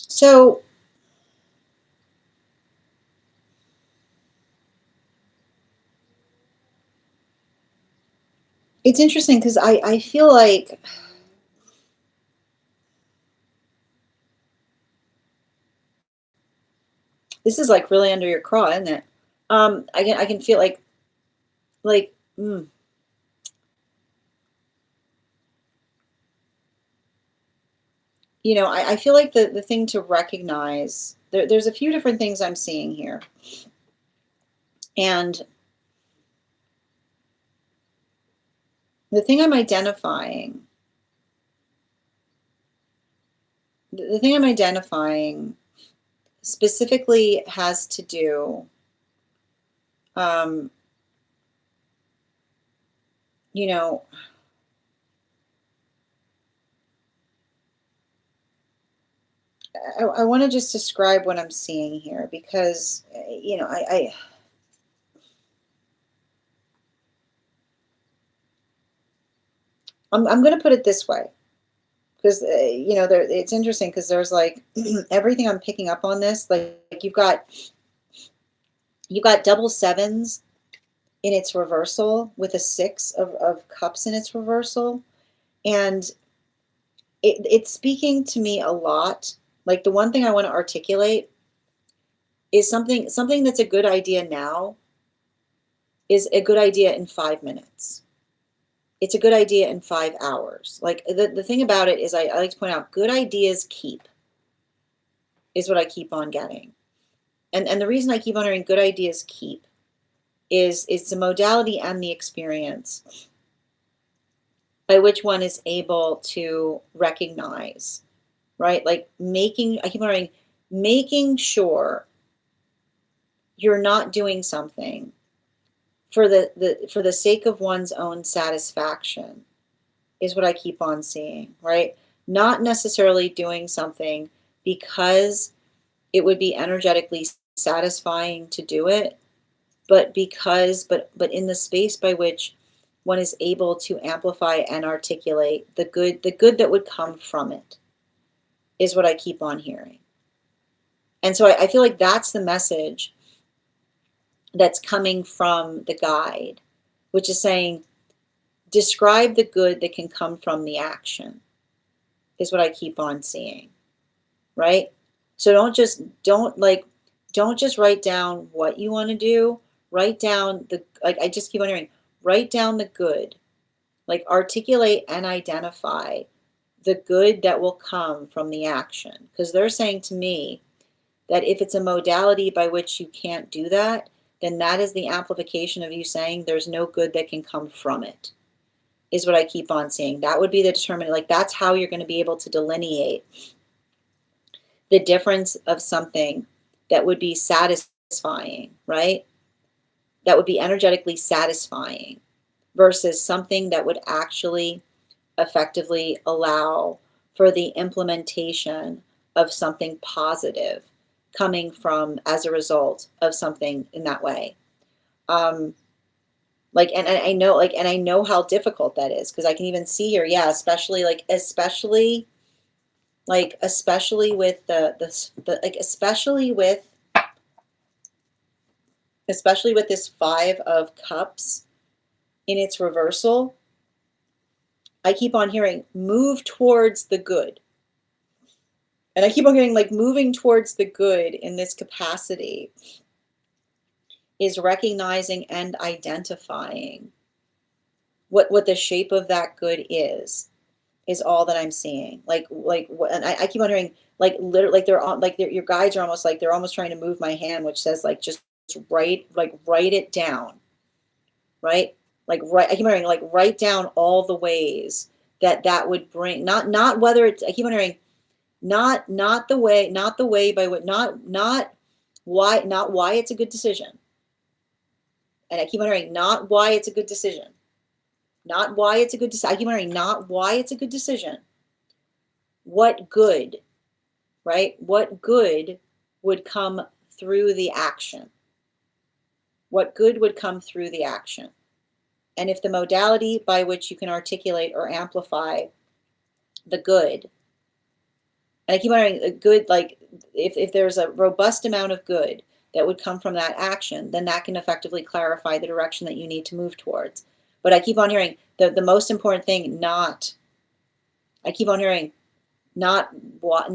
So it's interesting because I feel like this is like really under your craw, isn't it? I can feel like you know, I feel like the thing to recognize, there's a few different things I'm seeing here. And the thing I'm identifying, specifically has to do, you know, I want to just describe what I'm seeing here because, you know, I'm going to put it this way because, you know, it's interesting because there's like everything I'm picking up on this, like you've got double 7s in its reversal with a 6 of cups in its reversal. And it's speaking to me a lot Like the one thing I want to articulate is something that's a good idea now is a good idea in 5 minutes. It's a good idea in 5 hours. Like the thing about it is I like to point out good ideas keep is what I keep on getting. And the reason I keep on hearing good ideas keep is the modality and the experience by which one is able to recognize, right? Like I keep on hearing, making sure you're not doing something for the sake of one's own satisfaction is what I keep on seeing, right? Not necessarily doing something because it would be energetically satisfying to do it, but in the space by which one is able to amplify and articulate the good that would come from it is what I keep on hearing. And so I feel like that's the message that's coming from the guide, which is saying, describe the good that can come from the action, is what I keep on seeing, right? So don't just write down what you want to do. Write down I just keep on hearing, write down the good, like articulate and identify the good that will come from the action. Because they're saying to me that if it's a modality by which you can't do that, then that is the amplification of you saying there's no good that can come from it, is what I keep on seeing. That would be the determinant. Like that's how you're going to be able to delineate the difference of something that would be satisfying, right? That would be energetically satisfying versus something that would actually effectively allow for the implementation of something positive coming from as a result of something in that way. And I know how difficult that is because I can even see here, yeah, especially with especially with this 5 of Cups in its reversal. I keep on hearing move towards the good. And I keep on hearing like moving towards the good in this capacity is recognizing and identifying what the shape of that good is all that I'm seeing. And I keep on hearing like literally like your guides are almost like they're almost trying to move my hand, which says like just write it down, right? I keep on hearing like write down all the ways that would bring not whether it's I keep on hearing not the way by what not why it's a good decision. And I keep on hearing not why it's a good decision. Not why it's a good decision. I keep on hearing not why it's a good decision. What good, right? What good would come through the action? What good would come through the action? And if the modality by which you can articulate or amplify the good, and I keep on hearing good, like if there's a robust amount of good that would come from that action, then that can effectively clarify the direction that you need to move towards. But I keep on hearing the most important thing, I keep on hearing not why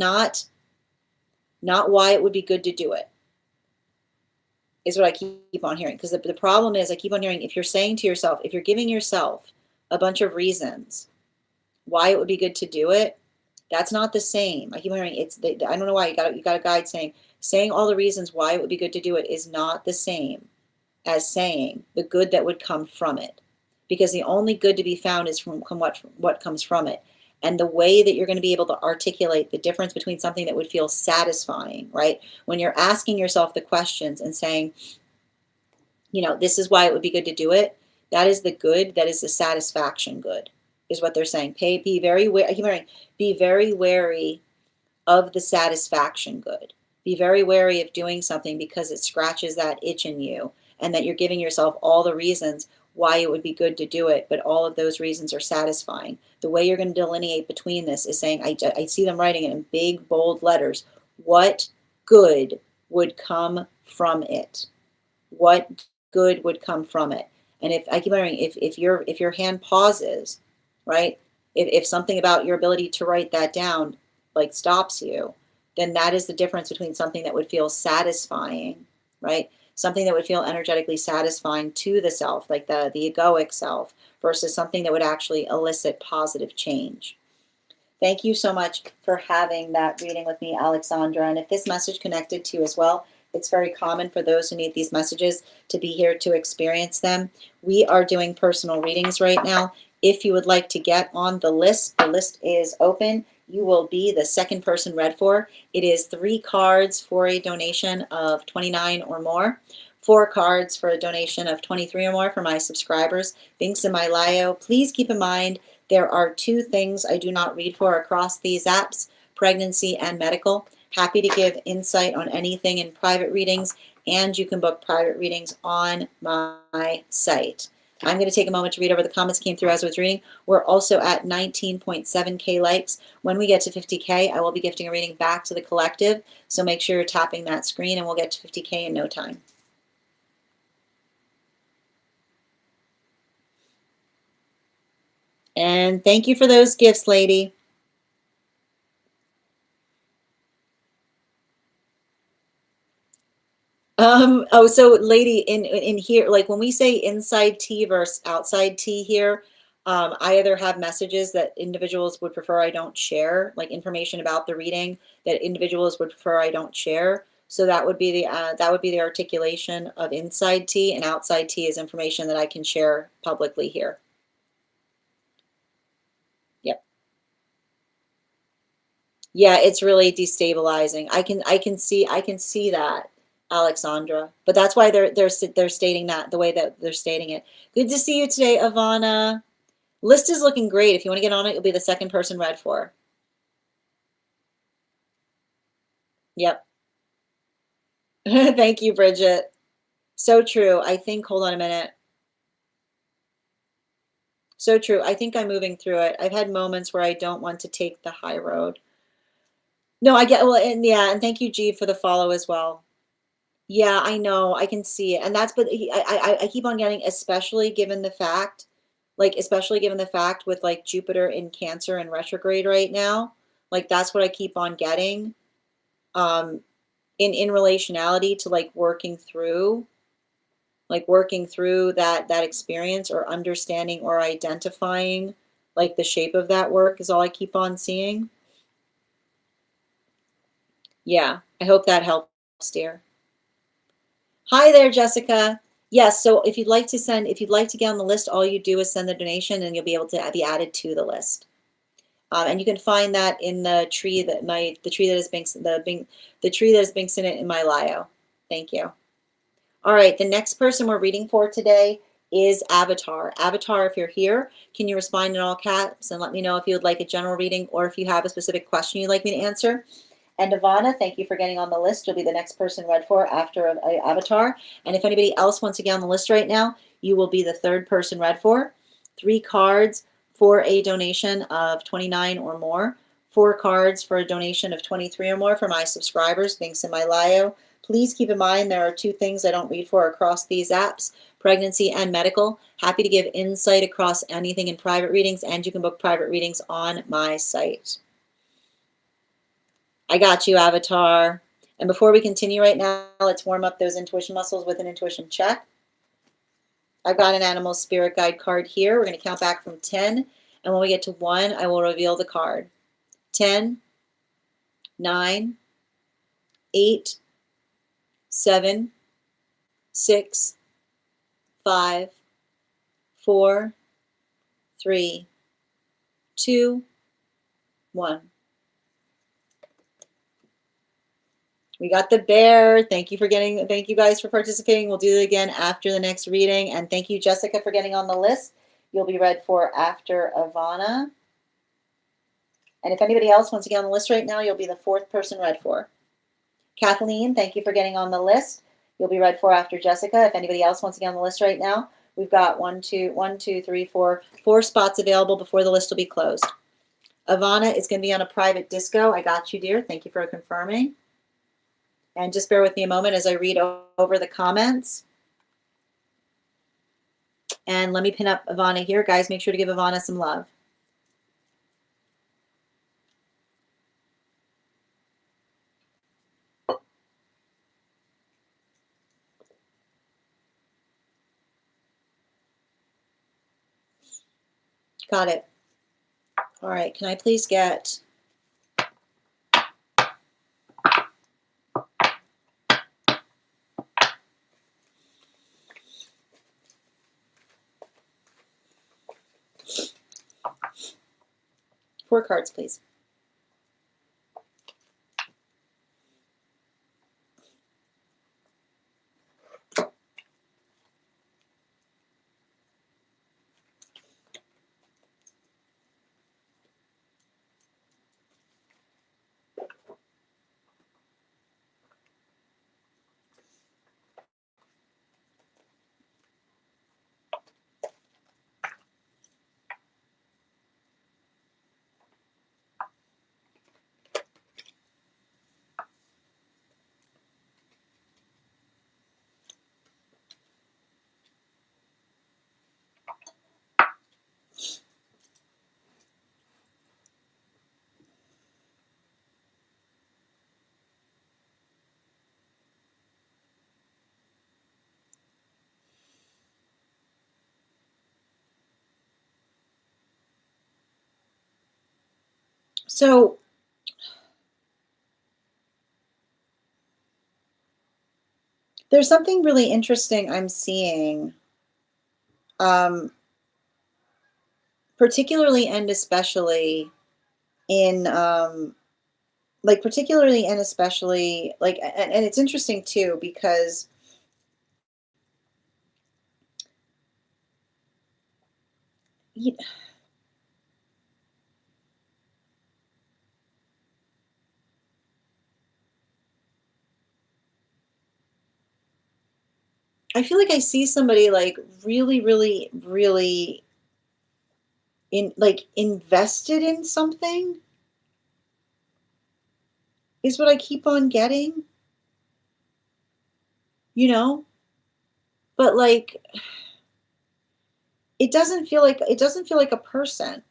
it would be good to do it, is what I keep on hearing. Because the problem is I keep on hearing if you're saying to yourself, if you're giving yourself a bunch of reasons why it would be good to do it, that's not the same. I keep on hearing I don't know why you got a guide saying all the reasons why it would be good to do it is not the same as saying the good that would come from it. Because the only good to be found is from what comes from it. And the way that you're going to be able to articulate the difference between something that would feel satisfying, right? When you're asking yourself the questions and saying, this is why it would be good to do it. That is the good. That is the satisfaction good, is what they're saying. Be very wary of the satisfaction good. Be very wary of doing something because it scratches that itch in you, and that you're giving yourself all the reasons why it would be good to do it, but all of those reasons are satisfying. The way you're going to delineate between this is saying, I see them writing it in big, bold letters. What good would come from it? What good would come from it? And if I keep wondering, if your hand pauses, right? If something about your ability to write that down like stops you, then that is the difference between something that would feel satisfying, right? Something that would feel energetically satisfying to the self, like the egoic self, versus something that would actually elicit positive change. Thank you so much for having that reading with me, Alexandra. And if this message connected to you as well, it's very common for those who need these messages to be here to experience them. We are doing personal readings right now. If you would like to get on the list is open. You will be the second person read for. It is 3 cards for a donation of $29 or more. 4 cards for a donation of $23 or more for my subscribers. Links in my bio. Please keep in mind there are 2 things I do not read for across these apps, pregnancy and medical. Happy to give insight on anything in private readings, and you can book private readings on my site. I'm going to take a moment to read over the comments that came through as I was reading. We're also at 19.7K likes. When we get to 50K, I will be gifting a reading back to the collective, so make sure you're tapping that screen, and we'll get to 50K in no time. And thank you for those gifts, lady. Oh, so lady, in here, like when we say inside tea versus outside tea here, I either have messages that individuals would prefer I don't share, like information about the reading that individuals would prefer I don't share. So that would be the articulation of inside tea, and outside tea is information that I can share publicly here. Yep. Yeah, it's really destabilizing. I can see that, Alexandra. But that's why they're stating that the way that they're stating it. Good to see you today, Ivana. List is looking great. If you want to get on it, you'll be the second person read for. Yep. Thank you, Bridget. So true. I think, hold on a minute. So true. I think I'm moving through it. I've had moments where I don't want to take the high road. No, I get, well, and yeah, and thank you, G, for the follow as well. Yeah, I know. I can see it. And that's, but I keep on getting, especially given the fact, with like Jupiter in Cancer and retrograde right now, like that's what I keep on getting, um, in relationality to like working through that experience, or understanding or identifying like the shape of that work is all I keep on seeing. Yeah, I hope that helps, dear. Hi there, Jessica. Yes, so if you'd like to get on the list, all you do is send the donation and you'll be able to be added to the list. And you can find that in the tree that is being sent in my bio. Thank you. All right, the next person we're reading for today is Avatar. Avatar, if you're here, can you respond in all caps and let me know if you would like a general reading or if you have a specific question you'd like me to answer? And Ivana, thank you for getting on the list. You'll be the next person read for after Avatar. And if anybody else wants to get on the list right now, you will be the third person read for. 3 cards for a donation of $29 or more. 4 cards for a donation of $23 or more for my subscribers. Links in my bio. Please keep in mind there are 2 things I don't read for across these apps, pregnancy and medical. Happy to give insight across anything in private readings, and you can book private readings on my site. I got you, Avatar. And before we continue right now, let's warm up those intuition muscles with an intuition check. I've got an animal spirit guide card here. We're going to count back from 10. And when we get to 1, I will reveal the card. 10, 9, 8, 7, 6, 5, 4, 3, 2, 1. We got the bear. Thank you guys for participating. We'll do it again after the next reading. And thank you, Jessica, for getting on the list. You'll be read for after Ivana. And if anybody else wants to get on the list right now, you'll be the 4th person read for. Kathleen, thank you for getting on the list. You'll be read for after Jessica. If anybody else wants to get on the list right now, we've got 4 spots available before the list will be closed. Ivana is going to be on a private disco. I got you, dear. Thank you for confirming. And just bear with me a moment as I read over the comments. And let me pin up Ivana here. Guys, make sure to give Ivana some love. Got it. All right, can I please get four cards, please? So there's something really interesting I'm seeing, um, particularly and especially in like particularly and especially like and it's interesting too because you, I feel like I see somebody like really, really, really in like invested in something is what I keep on getting, you know? But like it doesn't feel like a person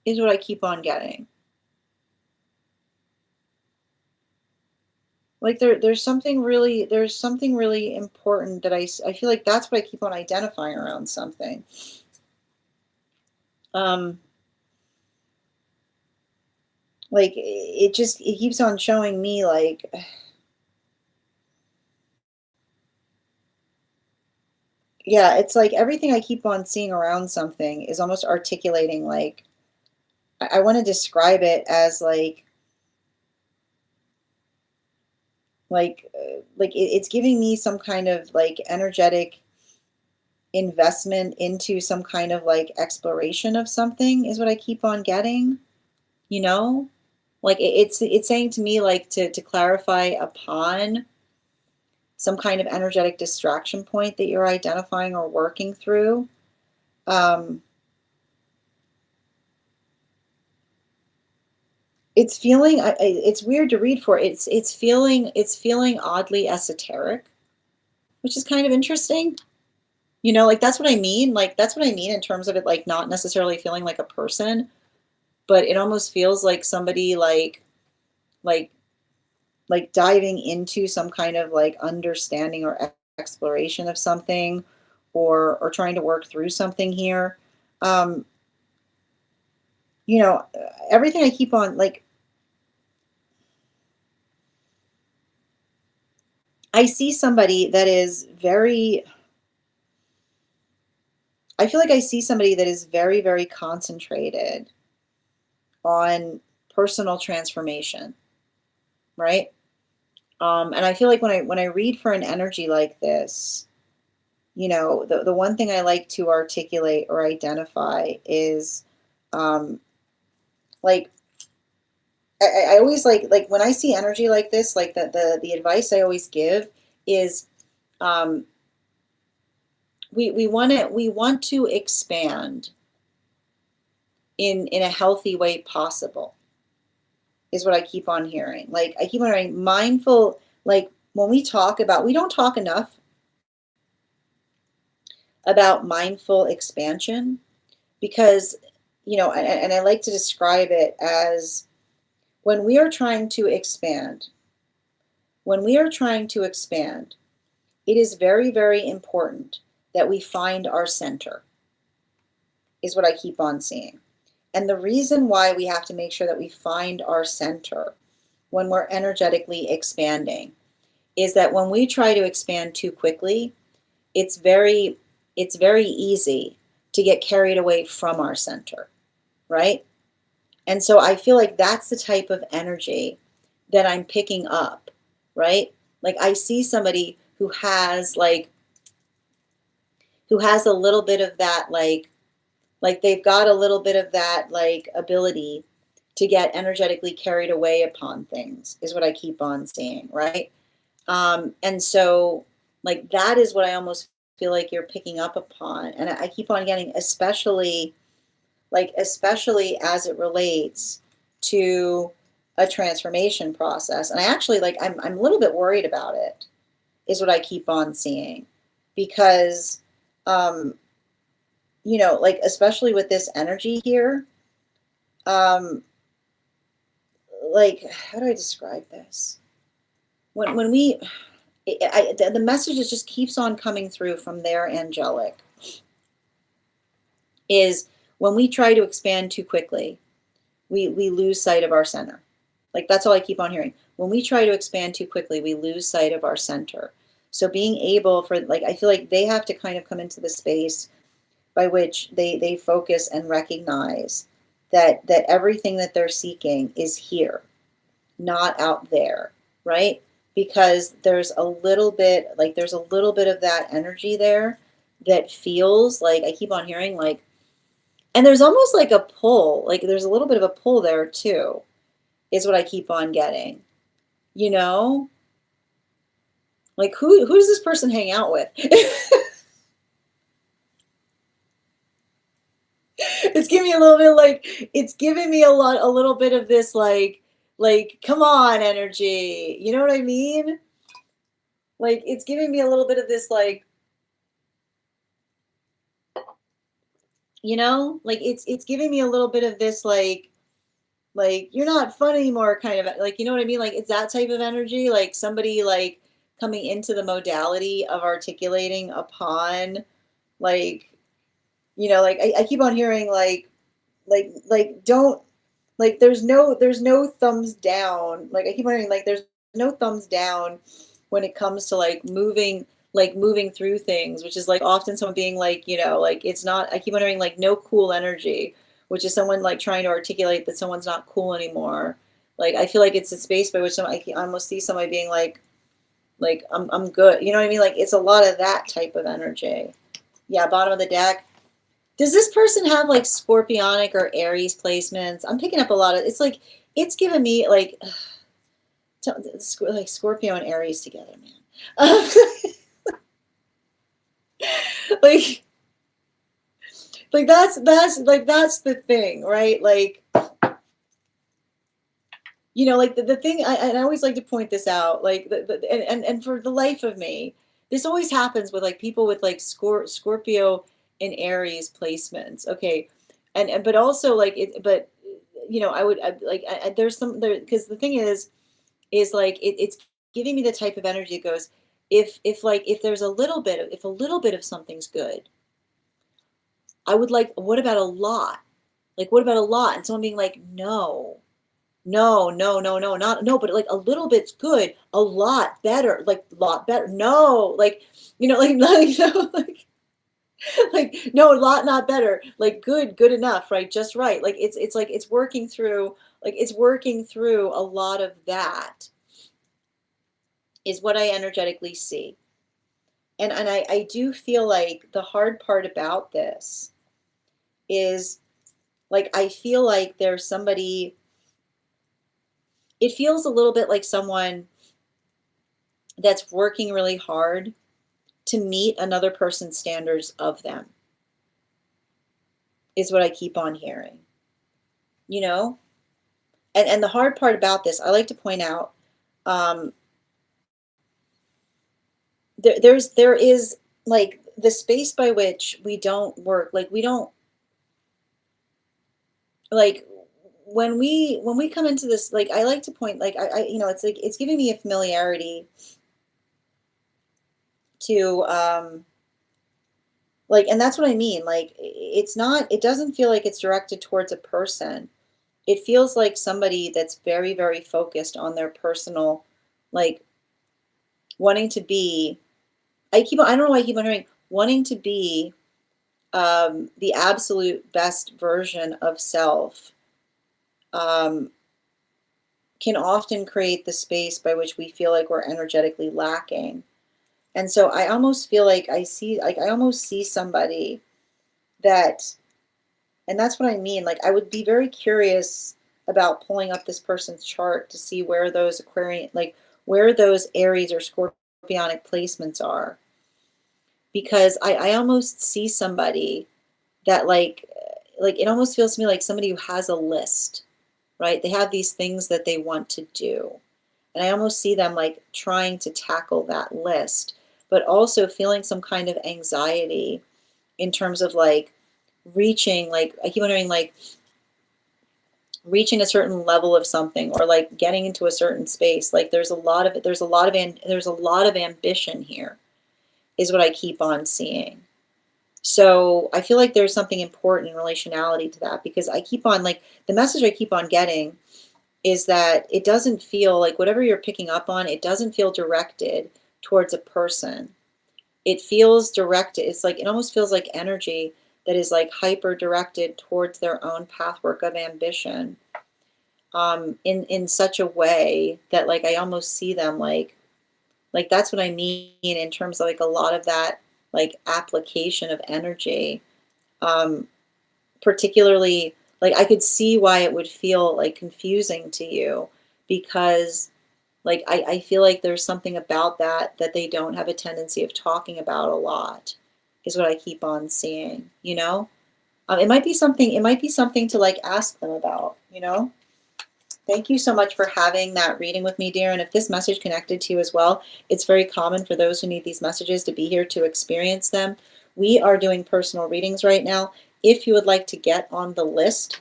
is what I keep on getting. Like there's something really important that I feel like that's what I keep on identifying around something. Um like it keeps on showing me like yeah, it's like everything I keep on seeing around something is almost articulating like I want to describe it as it's giving me some kind of like energetic investment into some kind of like exploration of something is what I keep on getting, you know? Like it's saying to me like to clarify upon some kind of energetic distraction point that you're identifying or working through. Um, it's feeling it's weird to read for. It's feeling oddly esoteric, which is kind of interesting. You know, like that's what I mean. Like that's what I mean in terms of it like not necessarily feeling like a person, but it almost feels like somebody like like diving into some kind of like understanding or exploration of something or trying to work through something here. Um, you know, everything I keep on like I see somebody that is very I feel like I see somebody that is very, very concentrated on personal transformation, right? And I feel like when I read for an energy like this, you know, the one thing I like to articulate or identify is um, like I always like when I see energy like this, like the advice I always give is um, we want to expand in a healthy way possible is what I keep on hearing. Like I keep on hearing mindful. Like when we talk about, we don't talk enough about mindful expansion because you know, and I like to describe it as when we are trying to expand. When we are trying to expand, it is very, very important that we find our center. is what I keep on seeing. And the reason why we have to make sure that we find our center when we're energetically expanding is that when we try to expand too quickly, it's very easy to get carried away from our center, right? And so I feel like that's the type of energy that I'm picking up, right? Like I see somebody who has a little bit of that, like they've got a little bit of that like ability to get energetically carried away upon things is what I keep on seeing, right? And so like that is what I almost feel like you're picking up upon. And I keep on getting, especially as it relates to a transformation process. And I actually I'm a little bit worried about it, is what I keep on seeing. Because like especially with this energy here, like how do I describe this? When we the message just keeps on coming through from their angelic is when we try to expand too quickly, we lose sight of our center. Like that's all I keep on hearing. When we try to expand too quickly, we lose sight of our center. So being able for like, I feel like they have to kind of come into the space by which they focus and recognize that everything that they're seeking is here, not out there, right? Because there's a little bit of that energy there that feels like, I keep on hearing like, and there's almost like a pull, like there's a little bit of a pull there too, is what I keep on getting, like who does this person hang out with? It's giving me a little bit like, it's giving me a little bit of this like come on energy, you know what I mean? Like it's giving me a little bit of this like, like it's giving me a little bit of this like you're not fun anymore kind of like, you know what I mean? Like it's that type of energy, like somebody like coming into the modality of articulating upon like, like I keep on hearing like don't, like there's no thumbs down. Like I keep wondering, like there's no thumbs down when it comes to like moving through things, which is like often someone being like, like it's not, I keep wondering like no cool energy, which is someone like trying to articulate that someone's not cool anymore. Like I feel like it's a space by which I almost see somebody being like I'm good. You know what I mean? Like it's a lot of that type of energy. Yeah, bottom of the deck. Does this person have like Scorpionic or Aries placements? I'm picking up a lot of, it's like, it's giving me like Scorpio and Aries together, man. like that's the thing, right? Like, like the thing, and I always like to point this out, like and for the life of me, this always happens with like people with like Scorpio and Aries placements. Okay. And but also like it, but there's some there, because the thing is like it's giving me the type of energy that goes, if there's a little bit of, if a little bit of something's good, I would like, what about a lot? Like, what about a lot? And someone being like, no, not, no, but like a little bit's good, a lot better, like a lot better. No, like, like, no, a lot, not better, like good enough, right? Just right. Like, it's like, it's working through a lot of that is what I energetically see. And I do feel like the hard part about this is like, I feel like there's somebody, it feels a little bit like someone that's working really hard to meet another person's standards of them, is what I keep on hearing, And the hard part about this, I like to point out, there is like the space by which we don't work, like we don't, like when we come into this, like I like to point, like I it's like it's giving me a familiarity to Like, and that's what I mean. Like, it's not, it doesn't feel like it's directed towards a person. It feels like somebody that's very, very focused on their personal, like, wanting to be, I don't know why I keep on hearing, wanting to be the absolute best version of self um, can often create the space by which we feel like we're energetically lacking. And so I almost feel like I almost see somebody that, and that's what I mean. Like, I would be very curious about pulling up this person's chart to see where those Aquarian, like where those Aries or Scorpionic placements are, because I almost see somebody that like it almost feels to me like somebody who has a list, right? They have these things that they want to do. And I almost see them like trying to tackle that list, but also feeling some kind of anxiety in terms of like reaching, like I keep wondering, like reaching a certain level of something or like getting into a certain space. Like there's a lot of it, there's a lot of ambition here, is what I keep on seeing. So I feel like there's something important in relationality to that, because I keep on like the message I keep on getting is that it doesn't feel like whatever you're picking up on, it doesn't feel directed towards a person. It feels directed. It's like it almost feels like energy that is like hyper directed towards their own pathwork of ambition, in such a way that like I almost see them like that's what I mean in terms of like a lot of that like application of energy. Um, Particularly, like I could see why it would feel like confusing to you, because like I feel like there's something about that that they don't have a tendency of talking about a lot, is what I keep on seeing, you know? It might be something to like ask them about, you know? Thank you so much for having that reading with me, dear. And if this message connected to you as well, it's very common for those who need these messages to be here to experience them. We are doing personal readings right now. If you would like to get on the list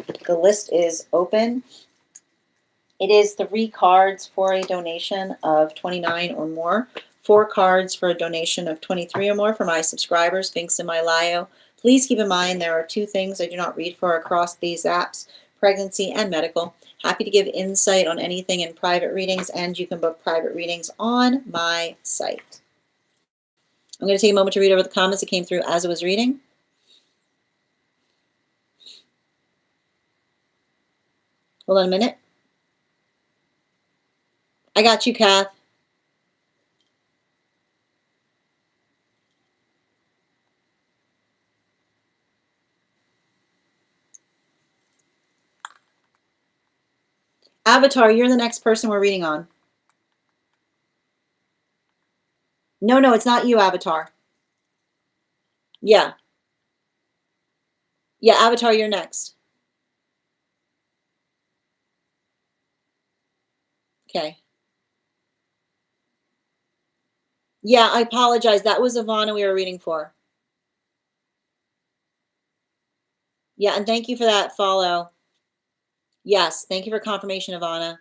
is open. It is 3 cards for a donation of 29 or more, 4 cards for a donation of 23 or more for my subscribers, Sphinx and Mylayo. Please keep in mind there are 2 things I do not read for across these apps: pregnancy and medical. Happy to give insight on anything in private readings, and you can book private readings on my site. I'm going to take a moment to read over the comments that came through as I was reading. Hold on a minute. I got you, Kath. Avatar, you're the next person we're reading on. No, it's not you, Avatar. Yeah. Yeah, Avatar, you're next. Okay. Yeah, I apologize. That was Ivana we were reading for. Yeah, and thank you for that follow. Yes, thank you for confirmation, Ivana.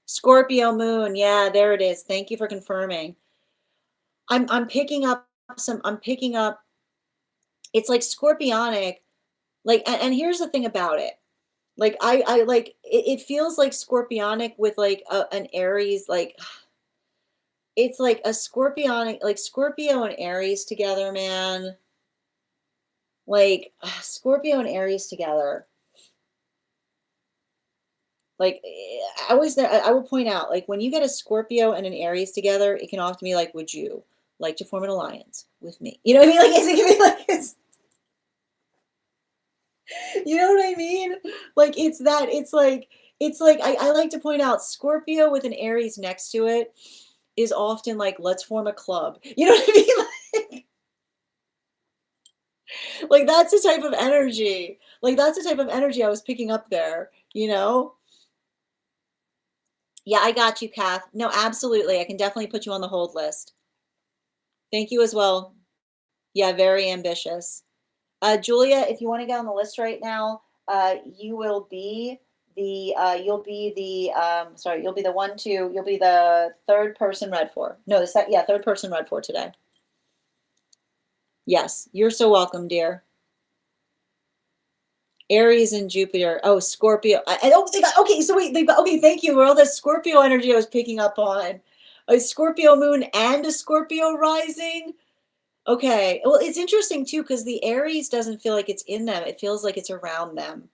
Scorpio moon. Yeah, there it is. Thank you for confirming. I'm picking up I'm picking up, it's like scorpionic. Like, and here's the thing about it. Like I like it feels like scorpionic with like an Aries, like it's like a scorpionic, like Scorpio and Aries together, man. Like Scorpio and Aries together. Like I always, I will point out, like when you get a Scorpio and an Aries together, it can often be like, would you like to form an alliance with me? You know what I mean? Like it can be like you know what I mean? Like it's that, it's like I like to point out Scorpio with an Aries next to it is often like, let's form a club. You know what I mean? Like that's the type of energy. Like that's the type of energy I was picking up there, you know? Yeah, I got you, Kath. No, absolutely. I can definitely put you on the hold list. Thank you as well. Yeah, very ambitious. Julia, if you want to get on the list right now, you will be you'll be the one, two, you'll be the third person read for. No, the second, yeah, third person read for today. Yes, you're so welcome, dear. Aries and Jupiter. Oh, Scorpio. I don't think. Okay, so wait. Okay, thank you for all the Scorpio energy I was picking up on. A Scorpio moon and a Scorpio rising. Okay. Well, it's interesting too because the Aries doesn't feel like it's in them. It feels like it's around them.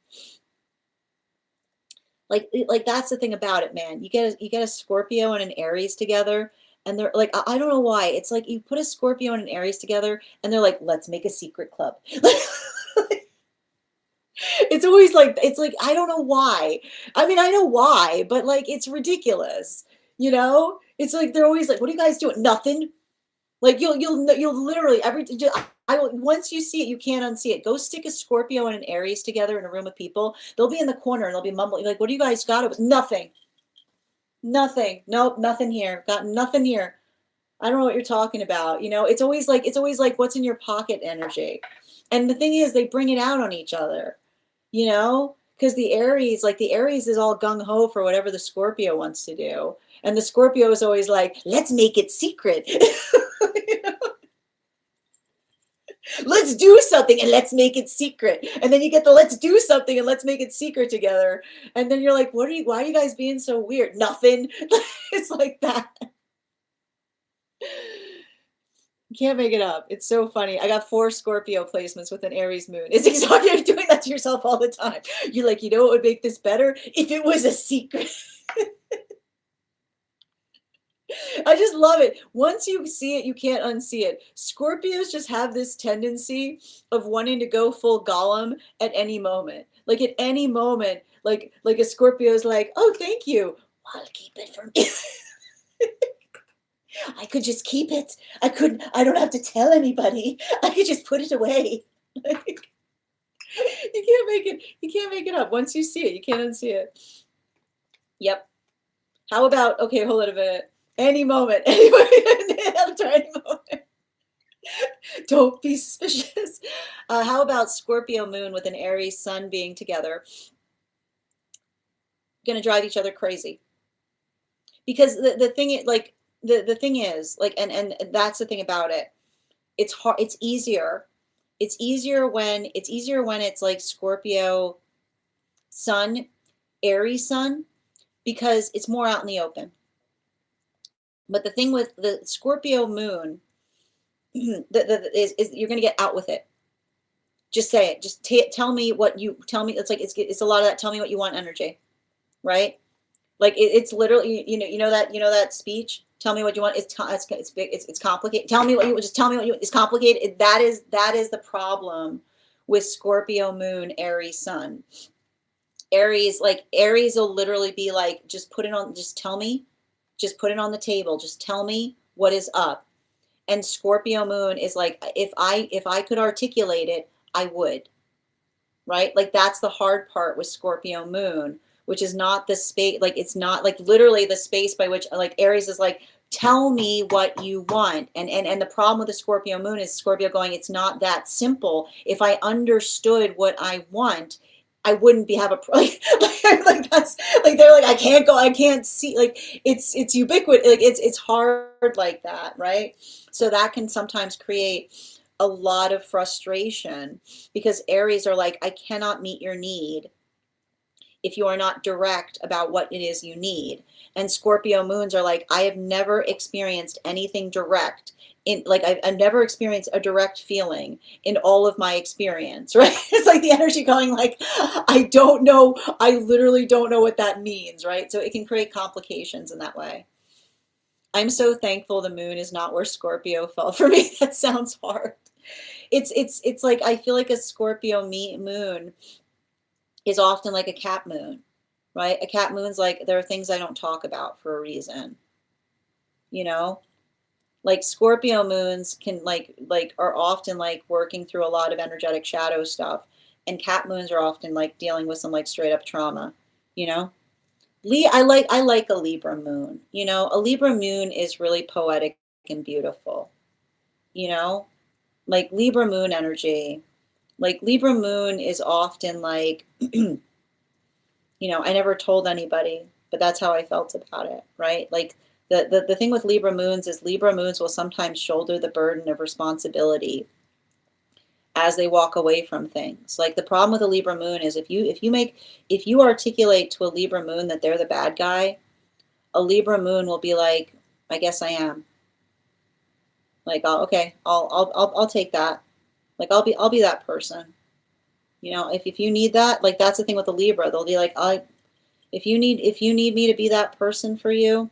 Like that's the thing about it, man. You get a Scorpio and an Aries together, and they're like, I don't know why. It's like you put a Scorpio and an Aries together, and they're like, let's make a secret club. It's always like it's like I don't know why. I mean, I know why, but like it's ridiculous. You know? It's like they're always like, "What are you guys doing? Nothing." Like you'll literally once you see it, you can't unsee it. Go stick a Scorpio and an Aries together in a room of people. They'll be in the corner and they'll be mumbling like, "What do you guys got?" It was nothing. Nothing. Nope, nothing here. Got nothing here. I don't know what you're talking about. You know, it's always like what's in your pocket energy. And the thing is they bring it out on each other. You know, because the Aries is all gung ho for whatever the Scorpio wants to do. And the Scorpio is always like, let's make it secret. You know? Let's do something and let's make it secret. And then you get the let's do something and let's make it secret together. And then you're like, why are you guys being so weird? Nothing. It's like that. You can't make it up. It's so funny. I got 4 Scorpio placements with an Aries moon. It's exactly you're doing that to yourself all the time. You're like, you know what would make this better? If it was a secret. I just love it. Once you see it, you can't unsee it. Scorpios just have this tendency of wanting to go full Gollum at any moment. Like at any moment, like a Scorpio is like, oh, thank you. I'll keep it for me. I could just keep it. I don't have to tell anybody. I could just put it away. Like, you can't make it up. Once you see it, you can't unsee it. Yep. How about, okay, hold on a minute. Any moment. After any moment. Don't be suspicious. How about Scorpio moon with an Aries sun being together? Gonna drive each other crazy. Because the thing is, like, the thing is, like, and that's the thing about it. It's hard, it's easier. It's easier when it's like Scorpio sun, Aries sun, because it's more out in the open. But the thing with the Scorpio moon is you're going to get out with it. Just say it. Just tell me what you tell me. It's like it's a lot of that. Tell me what you want energy, right? Like it's literally you know that speech. Tell me what you want. It's big. It's complicated. Tell me what you just tell me what you. It's complicated. That is the problem with Scorpio moon, Aries sun. Aries will literally be like, just put it on. Just tell me. Just put it on the table. Just tell me what is up. And Scorpio moon is like, if I could articulate it, I would. Right? Like that's the hard part with Scorpio moon, which is not the space, like it's not like literally the space by which like Aries is like, tell me what you want. And the problem with the Scorpio moon is Scorpio going, it's not that simple. If I understood what I want, I wouldn't have a like that's like they're like I can't see, like it's ubiquitous, like it's hard like that, right? So that can sometimes create a lot of frustration because Aries are like, I cannot meet your need if you are not direct about what it is you need. And Scorpio moons are like, I have never experienced anything direct in like I've never experienced a direct feeling in all of my experience, right? It's like the energy going like, I don't know, I literally don't know what that means, right? So it can create complications in that way. I'm so thankful the moon is not where Scorpio fell for me. That sounds hard. It's like I feel like a Scorpio moon is often like a cat moon, right? A cat moon's like there are things I don't talk about for a reason, you know? Like Scorpio moons can like are often like working through a lot of energetic shadow stuff, and cat moons are often like dealing with some like straight up trauma, you know? I like a Libra moon. You know, a Libra moon is really poetic and beautiful, you know? Like Libra moon energy. Like Libra moon is often like, I never told anybody, but that's how I felt about it, right? Like the thing with Libra moons is Libra moons will sometimes shoulder the burden of responsibility as they walk away from things. Like the problem with a Libra moon is if you articulate to a Libra moon that they're the bad guy, a Libra moon will be like, I guess I am. Like, okay, I'll take that. Like I'll be that person. You know, if you need that, like that's the thing with the Libra, they'll be like, if you need me to be that person for you,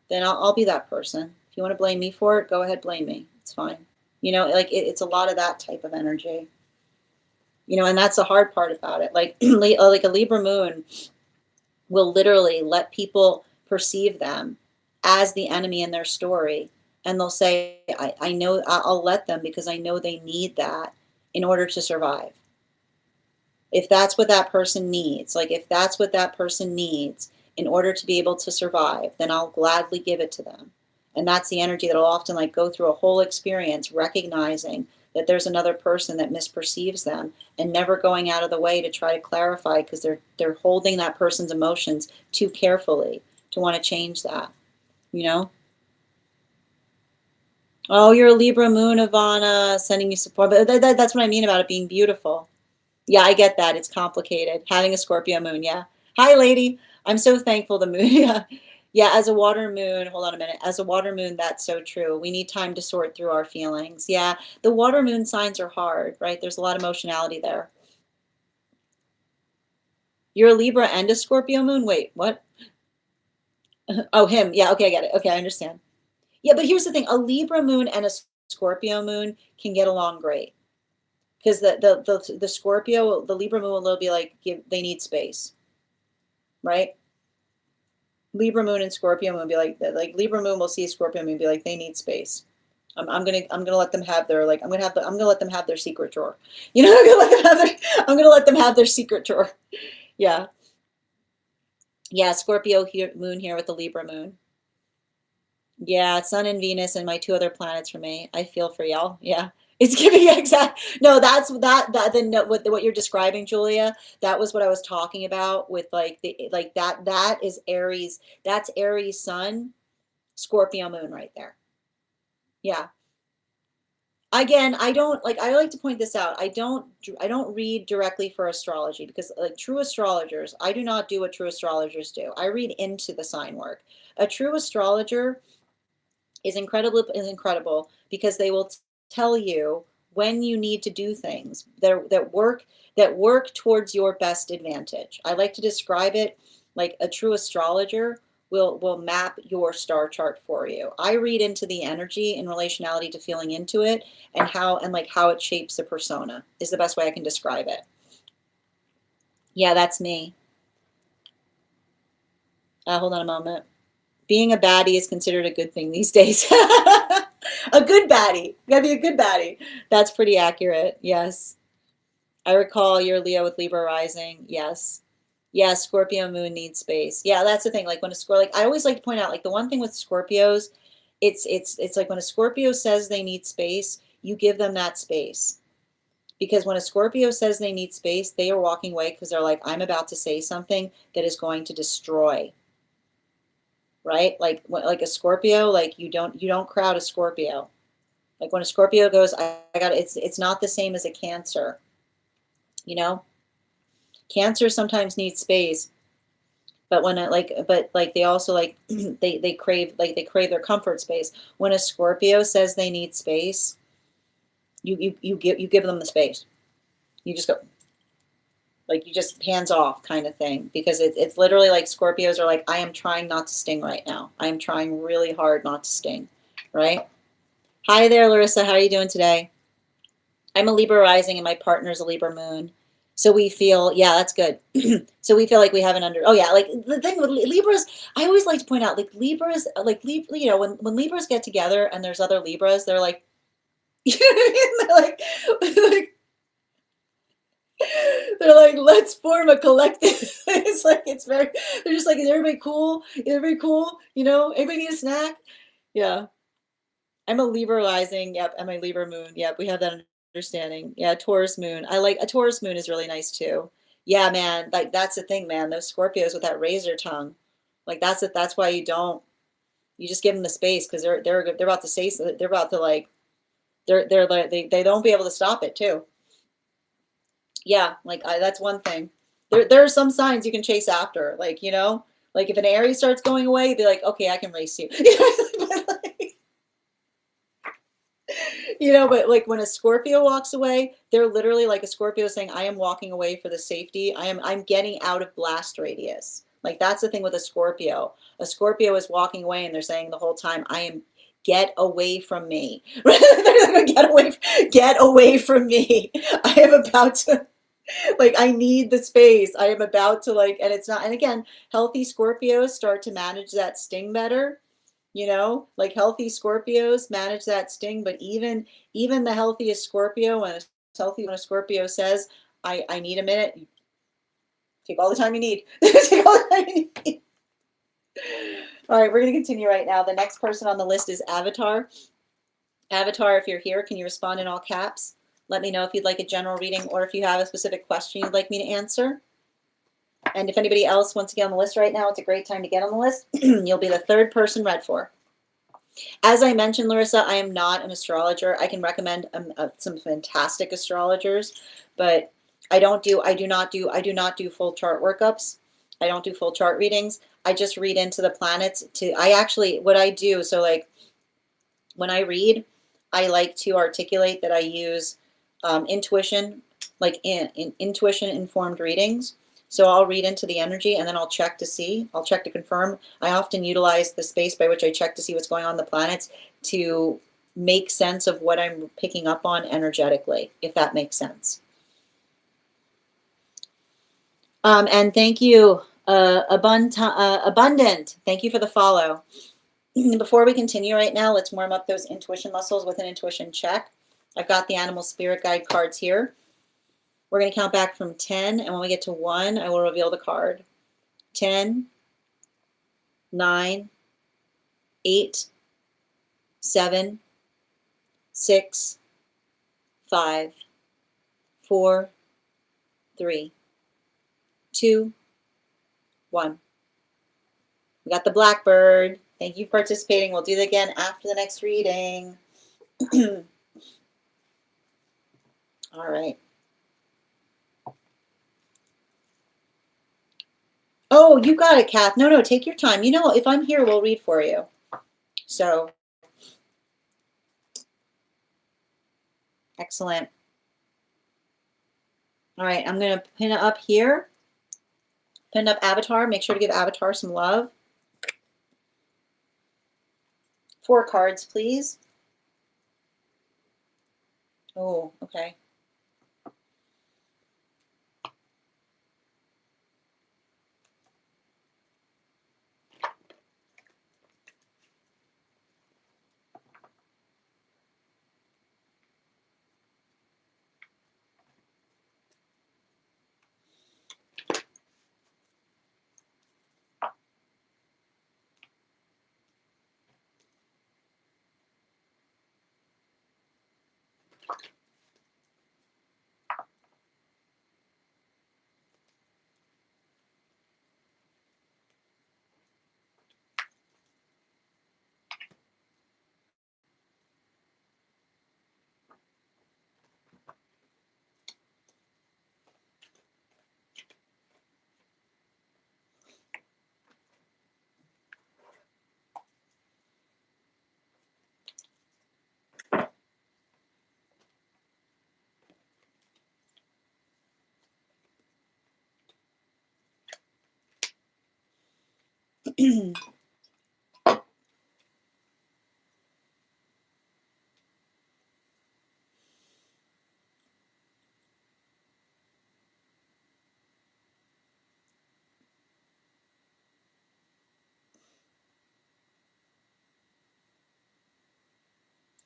then I'll be that person. If you want to blame me for it, go ahead, blame me. It's fine. You know, like it's a lot of that type of energy. You know, and that's the hard part about it. Like like a Libra moon will literally let people perceive them as the enemy in their story. And they'll say, I know I'll let them because I know they need that in order to survive. If that's what that person needs, like if that's what that person needs in order to be able to survive, then I'll gladly give it to them. And that's the energy that'll often like go through a whole experience recognizing that there's another person that misperceives them and never going out of the way to try to clarify because they're holding that person's emotions too carefully to want to change that, you know? Oh, you're a Libra moon, Ivana, sending you support. But that's what I mean about it being beautiful. Yeah, I get that. It's complicated. Having a Scorpio moon, yeah. Hi, lady. I'm so thankful the moon. Yeah. Yeah, as a water moon, hold on a minute. As a water moon, that's so true. We need time to sort through our feelings. Yeah, the water moon signs are hard, right? There's a lot of emotionality there. You're a Libra and a Scorpio moon? Wait, what? Oh, him. Yeah, okay, I get it. Okay, I understand. Yeah, but here's the thing. A Libra moon and a Scorpio moon can get along great. Because the Scorpio, the Libra moon will be like, they need space, right? Libra moon and Scorpio moon be like Libra moon will see Scorpio moon be like, they need space. I'm gonna let them have their like I'm gonna let them have their secret drawer. You know, I'm gonna let them have their secret drawer. Yeah. Yeah, Scorpio here, moon here with the Libra moon. Yeah, Sun and Venus and my two other planets for me. I feel for y'all. Yeah. It's giving exact. No, that's no, what you're describing, Julia. That was what I was talking about with like that is Aries. That's Aries Sun, Scorpio moon right there. Yeah. Again, I like to point this out. I don't read directly for astrology because like true astrologers, I do not do what true astrologers do. I read into the sign work. A true astrologer is incredible because they will tell you when you need to do things that work towards your best advantage. I like to describe it like a true astrologer will map your star chart for you. I read into the energy in relationality to feeling into it and how it shapes the persona is the best way I can describe it. Yeah, that's me. Hold on a moment. Being a baddie is considered a good thing these days. A good baddie. You gotta be a good baddie. That's pretty accurate. Yes. I recall you're Leo with Libra rising. Yes. Yeah, Scorpio moon needs space. Yeah, that's the thing. Like when a Scorpio, like I always like to point out, like the one thing with Scorpios, it's like when a Scorpio says they need space, you give them that space. Because when a Scorpio says they need space, they are walking away because they're like, I'm about to say something that is going to destroy. Right? Like a Scorpio, like you don't crowd a Scorpio. Like when a Scorpio goes, I got it's not the same as a Cancer. You know? Cancer sometimes needs space, but when it but they also like they crave their comfort space. When a Scorpio says they need space, you give them the space. You just go like you just hands off kind of thing because it's literally like Scorpios are like, I am trying not to sting right now. I am trying really hard not to sting, right? Hi there, Larissa. How are you doing today? I'm a Libra rising and my partner's a Libra moon. So we feel, yeah, that's good. So we feel like we have oh yeah, like the thing with Libras, I always like to point out, like Libras, you know, when Libras get together and there's other Libras, they're like, you know what I mean? They're like, let's form a collective. It's like, they're just like, is everybody cool? Is everybody cool? You know, everybody need a snack? Yeah. I'm a Libra rising. Yep. I'm a Libra moon. Yep. We have that understanding. Yeah. Taurus moon. I like a Taurus moon is really nice too. Yeah, man. Like that's the thing, man. Those Scorpios with that razor tongue. Like that's why you just give them the space because they're about to say, they're about to like, they're like, they don't be able to stop it too. Yeah, like that's one thing. There are some signs you can chase after, like, you know, like if an Aries starts going away, you'd be like, okay, I can race you. But like, you know, but like when a Scorpio walks away, they're literally like a Scorpio saying, I am walking away for the safety. I'm getting out of blast radius. Like that's the thing with a Scorpio. A Scorpio is walking away and they're saying the whole time, I am get away from me. Get away from me. I am about to like I need the space. I am about to like, and it's not, and again, healthy Scorpios start to manage that sting better. You know, like healthy Scorpios manage that sting, but even the healthiest Scorpio, when when a Scorpio says, I need a minute, take all the time you need. Take all the time you need. All right, we're gonna continue right now. The next person on the list is Avatar. Avatar, if you're here, can you respond in all caps? Let me know if you'd like a general reading or if you have a specific question you'd like me to answer. And if anybody else wants to get on the list right now, it's a great time to get on the list. You'll be the third person read for. As I mentioned, Larissa, I am not an astrologer. I can recommend some fantastic astrologers, but I do not do full chart workups. I don't do full chart readings. I just read into the planets what I do. So like when I read, I like to articulate that I use intuition, like in intuition informed readings. So I'll read into the energy and then I'll check to confirm. I often utilize the space by which I check to see what's going on in the planets to make sense of what I'm picking up on energetically, if that makes sense. And thank you, Abundant. Thank you for the follow. Before we continue right now, let's warm up those intuition muscles with an intuition check. I've got the animal spirit guide cards here. We're going to count back from 10, and when we get to 1, I will reveal the card. 10, 9, 8, 7, 6, 5, 4, 3, 2, 1. We got the blackbird. Thank you for participating. We'll do that again after the next reading. All right. Oh, you got it, Kath. No, take your time. You know, if I'm here, we'll read for you. So, excellent. All right, I'm going to pin it up here. Pin up Avatar. Make sure to give Avatar some love. 4 cards, please. Oh, okay.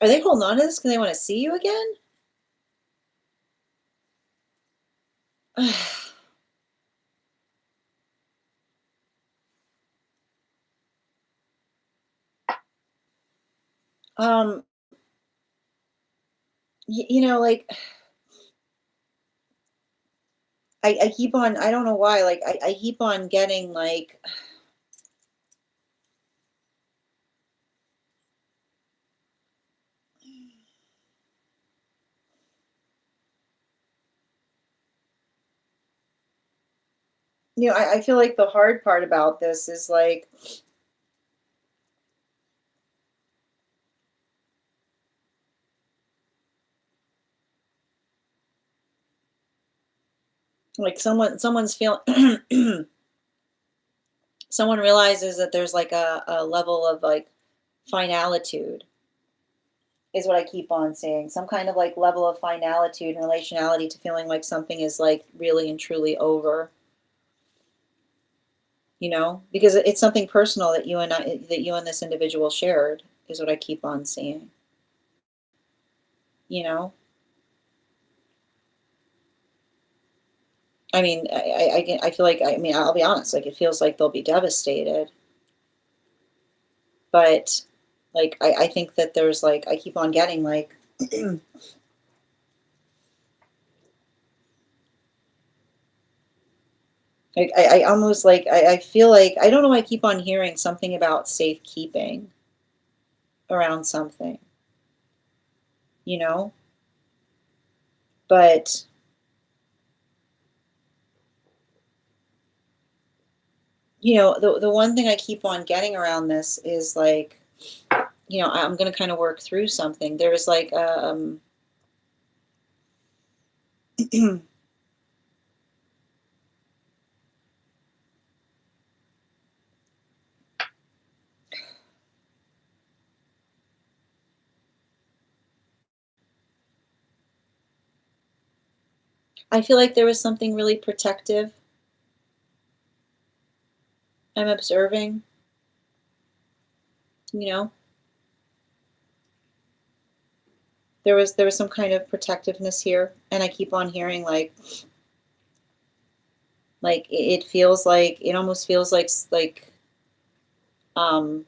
Are they holding on to this because they want to see you again? um, you know, like I keep on, I don't know why, like I keep on getting like, I feel like the hard part about this is like someone's feeling someone realizes that there's like a level of like finalitude is what I keep on saying. Some kind of like level of finalitude and relationality to feeling like something is like really and truly over, because it's something personal that you and this individual shared is what I keep on seeing, you know? I mean, I feel like, I mean, I'll be honest, like it feels like they'll be devastated, but like, I think that there's like, I keep on getting like, like I almost like, I feel like, I don't know, I keep on hearing something about safekeeping around something, you know? But, the one thing I keep on getting around this is like, I'm going to kind of work through something. There's like, I feel like there was something really protective I'm observing, you know? There was some kind of protectiveness here, and I keep on hearing like it feels like it almost feels like um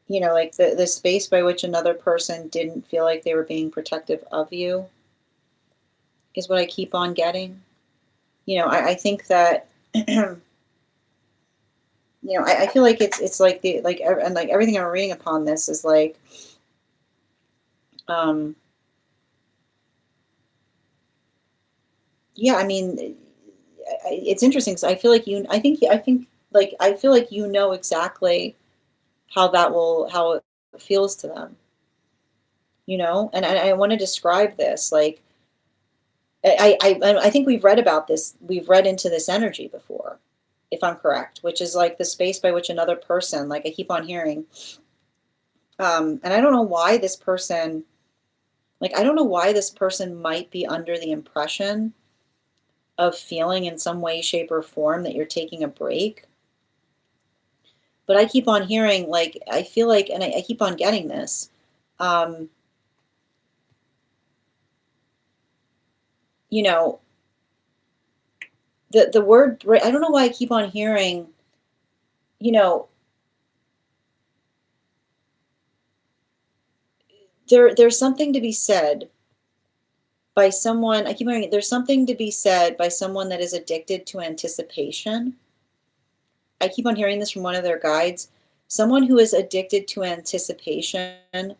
like the space by which another person didn't feel like they were being protective of you is what I keep on getting. I think that I feel like it's like and like everything I'm reading upon this is like um yeah, I mean, it's interesting because I feel like I think like I feel like exactly how it feels to them, and I want to describe this like I think we've read about this, we've read into this energy before, if I'm correct, which is like the space by which another person, like I keep on hearing, and I don't know why this person, like I don't know why this person might be under the impression of feeling in some way, shape, or form that you're taking a break. But I keep on hearing, like, I feel like, and I keep on getting this. Um, you know, the word break, I don't know why I keep on hearing, you know, there's something to be said by someone, I keep hearing there's something to be said by someone that is addicted to anticipation. I keep on hearing this from one of their guides. Someone who is addicted to anticipation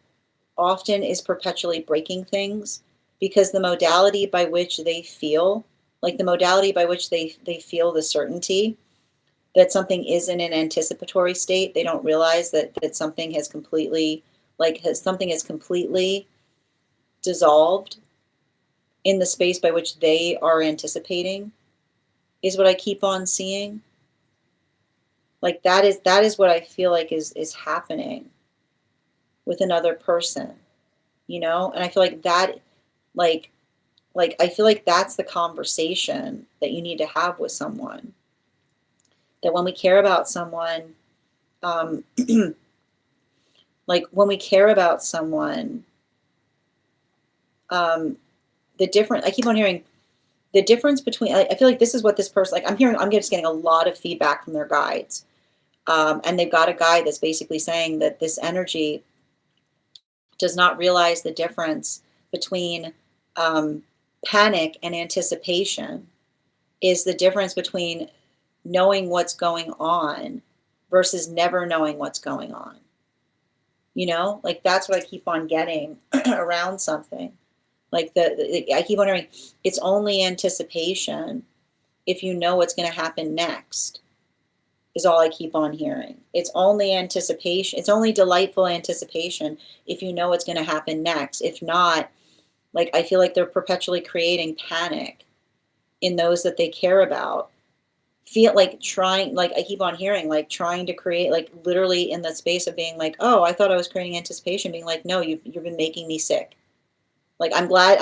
often is perpetually breaking things because the modality by which they feel, like the modality by which they feel the certainty that something is in an anticipatory state, they don't realize that something has completely, something is completely dissolved in the space by which they are anticipating, is what I keep on seeing. Like that is what I feel like is happening with another person, and I feel like that, like I feel like that's the conversation that you need to have with someone. That when we care about someone, um, like when we care about someone, um, the different. I keep on hearing the difference between. I feel like this is what this person. Like I'm hearing. I'm just getting a lot of feedback from their guides, and they've got a guide that's basically saying that this energy does not realize the difference between um, panic and anticipation is the difference between knowing what's going on versus never knowing what's going on. Like that's what I keep on getting around something. Like I keep wondering, it's only anticipation if you know what's going to happen next, is all I keep on hearing. It's only anticipation. It's only delightful anticipation if you know what's going to happen next. If not, like, I feel like they're perpetually creating panic in those that they care about. Feel like trying, like I keep on hearing, like trying to create, like literally in the space of being like, oh, I thought I was creating anticipation, being like, no, you've been making me sick. Like, I'm glad,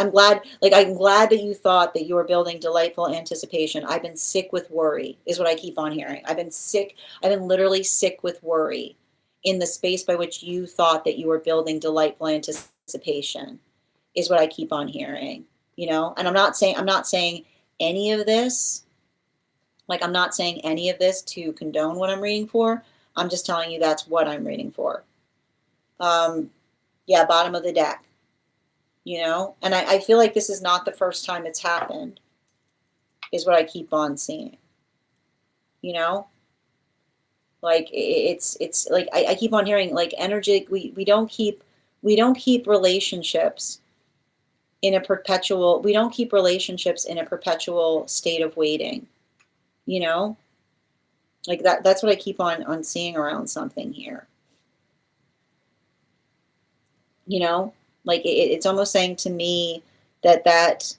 like, I'm glad that you thought that you were building delightful anticipation. I've been sick with worry, is what I keep on hearing. I've been sick. I've been literally sick with worry in the space by which you thought that you were building delightful anticipation, is what I keep on hearing, you know? And I'm not saying any of this, like, I'm not saying any of this to condone what I'm reading for. I'm just telling you that's what I'm reading for. Yeah, bottom of the deck. You know, and I feel like this is not the first time it's happened, is what I keep on seeing. You know, like it's like I keep on hearing, like, energy. We don't keep relationships in a perpetual. We don't keep relationships in a perpetual state of waiting. You know, like that's what I keep on seeing around something here. You know, like it's almost saying to me that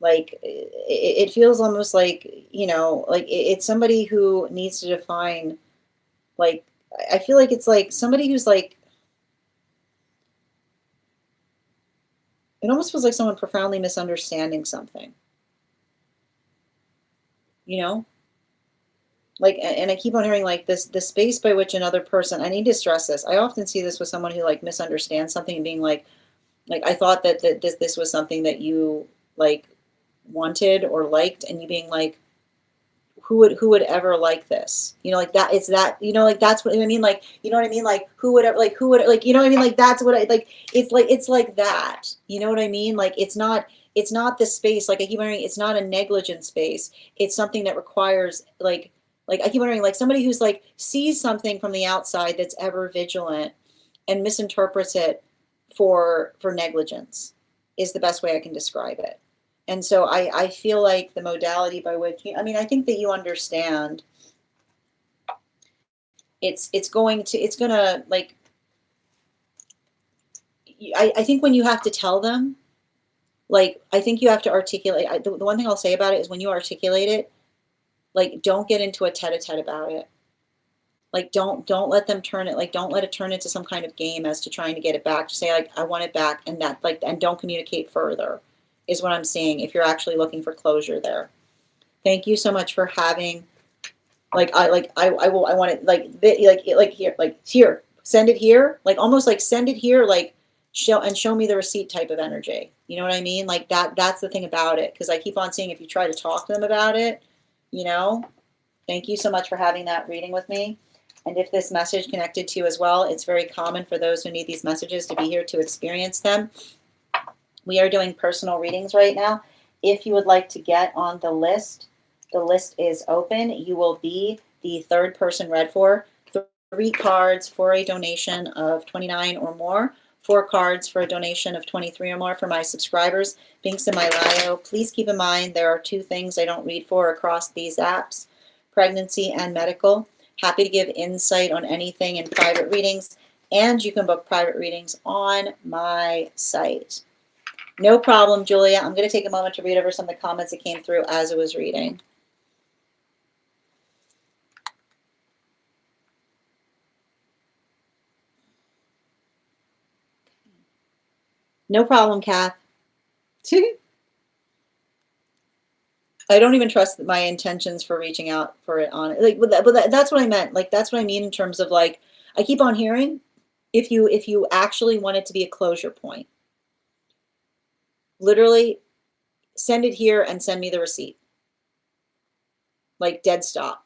like it feels almost like, you know, like it's somebody who needs to define, like, I feel like it's like somebody who's like, it almost feels like someone profoundly misunderstanding something, you know, like, and I keep on hearing like this, the space by which another person, I need to stress this, I often see this with someone who like misunderstands something and being like I thought that this was something that you like wanted or liked, and you being like, who would ever like this, you know, like that, it's that, you know, like that's what I mean, like, you know what I mean, like who would ever, like who would, like, you know what I mean, like that's what I like, it's like that, you know what I mean, like it's not the space, like I keep wondering, it's not a negligent space, it's something that requires like I keep wondering, like somebody who's like sees something from the outside that's ever vigilant and misinterprets it for negligence, is the best way I can describe it. And so I feel like the modality by which, I mean, I think that you understand, it's gonna like, I think when you have to tell them, like, I think you have to articulate, the one thing I'll say about it is when you articulate it, like, don't get into a tete-a-tete about it. Like, don't let them turn it, like, don't let it turn into some kind of game as to trying to get it back. Just say, like, I want it back, and that, like, and don't communicate further, is what I'm seeing, if you're actually looking for closure there. Thank you so much for having, like, I want it, like here, send it here, like, almost like send it here, like, show me the receipt type of energy. You know what I mean? Like that's the thing about it, because I keep on seeing if you try to talk to them about it, you know. Thank you so much for having that reading with me. And if this message connected to you as well, it's very common for those who need these messages to be here to experience them. We are doing personal readings right now. If you would like to get on the list is open. You will be the third person read for. 3 cards for a donation of $29 or more. 4 cards for a donation of $23 or more for my subscribers. Links in my bio. Please keep in mind there are 2 things I don't read for across these apps: pregnancy and medical. Happy to give insight on anything in private readings, and you can book private readings on my site. No problem, Julia. I'm going to take a moment to read over some of the comments that came through as I was reading. No problem, Kath. I don't even trust my intentions for reaching out for it on it. Like, that's what I meant. Like, that's what I mean in terms of, like, I keep on hearing, if you actually want it to be a closure point, literally send it here and send me the receipt. Like, dead stop.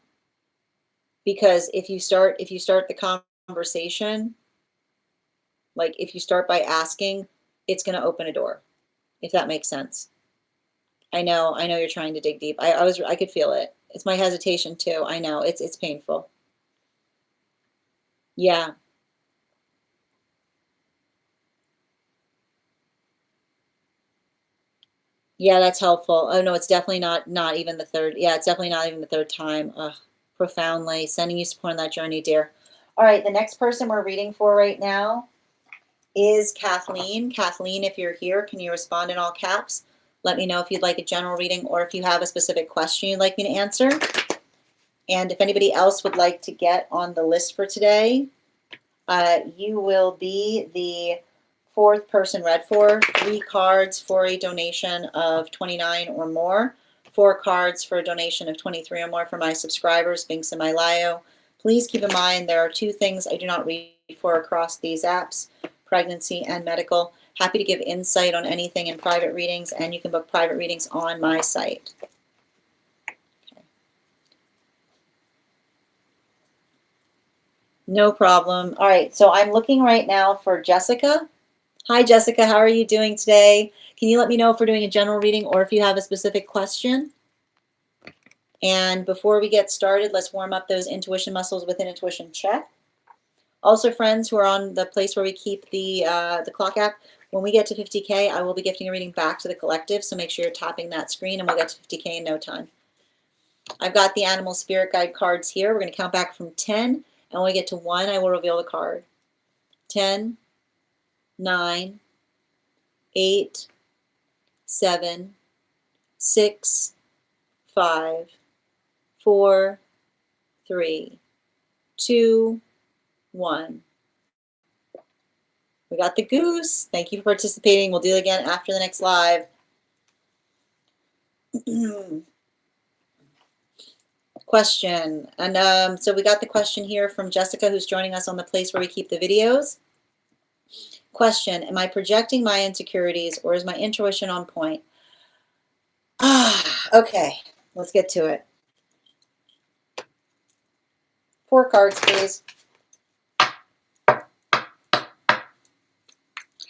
Because if you start the conversation, like if you start by asking, it's going to open a door, if that makes sense. I know you're trying to dig deep. I could feel it. It's my hesitation too. I know it's painful. Yeah. Yeah, that's helpful. Oh no, it's definitely not even the third. Yeah, it's definitely not even the third time. Ugh, profoundly sending you support on that journey, dear. All right, the next person we're reading for right now is Kathleen. Kathleen, if you're here, can you respond in all caps? Let me know if you'd like a general reading or if you have a specific question you'd like me to answer. And if anybody else would like to get on the list for today, you will be the fourth person read for. 3 cards for a donation of $29 or more. 4 cards for a donation of $23 or more for my subscribers, being semi-lio. Please keep in mind there are 2 things I do not read for across these apps, pregnancy and medical. Happy to give insight on anything in private readings, and you can book private readings on my site. No problem. All right, so I'm looking right now for Jessica. Hi, Jessica. How are you doing today? Can you let me know if we're doing a general reading or if you have a specific question? And before we get started, let's warm up those intuition muscles within Intuition Check. Also, friends who are on the place where we keep the clock app, when we get to 50K, I will be gifting a reading back to the collective, so make sure you're tapping that screen and we'll get to 50K in no time. I've got the animal spirit guide cards here. We're going to count back from 10, and when we get to 1, I will reveal the card. 10, 9, 8, 7, 6, 5, 4, 3, 2, 1. We got the goose. Thank you for participating. We'll do it again after the next live. Question. And so we got the question here from Jessica, who's joining us on the place where we keep the videos. Question. Am I projecting my insecurities or is my intuition on point? Okay. Let's get to it. 4 cards, please.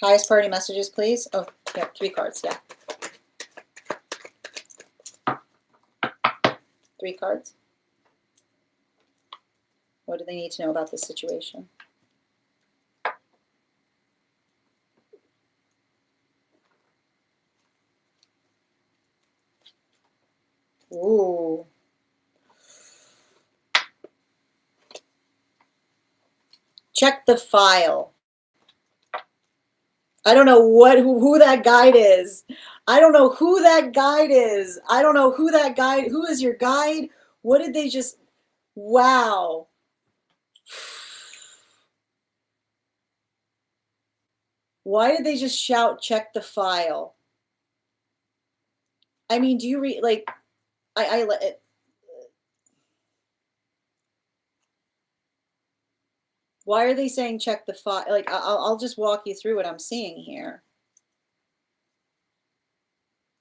Highest priority messages, please. Oh, yeah, 3 cards, yeah. 3 cards. What do they need to know about this situation? Ooh. Check the file. I don't know who that guide is. I don't know who that guide is. I don't know who that guide, who is your guide? What did they just, wow. Why did they just shout, check the file? I mean, do you read, like, why are they saying check the file? Like, I'll just walk you through what I'm seeing here.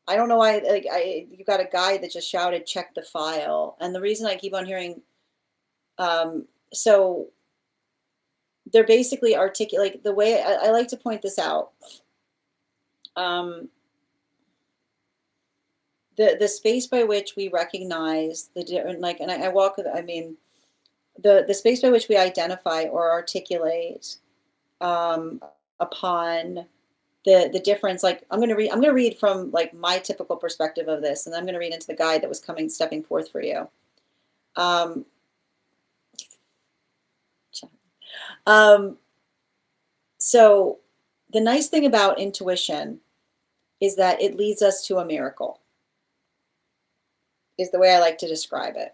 I don't know why, like, you got a guy that just shouted, check the file. And the reason I keep on hearing, so they're basically articulate, like, the way, I like to point this out. The space by which we recognize the different, like, and I walk with, I mean, the space by which we identify or articulate upon the difference, like I'm going to read from like my typical perspective of this, and I'm going to read into the guide that was stepping forth for you. So the nice thing about intuition is that it leads us to a miracle, is the way I like to describe it.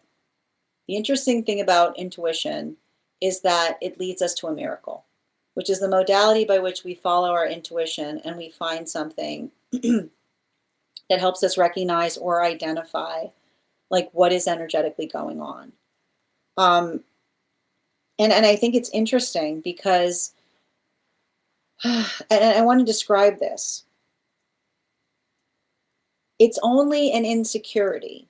The interesting thing about intuition is that it leads us to a miracle, which is the modality by which we follow our intuition and we find something that helps us recognize or identify like what is energetically going on. And I think it's interesting because, and I want to describe this. It's only an insecurity.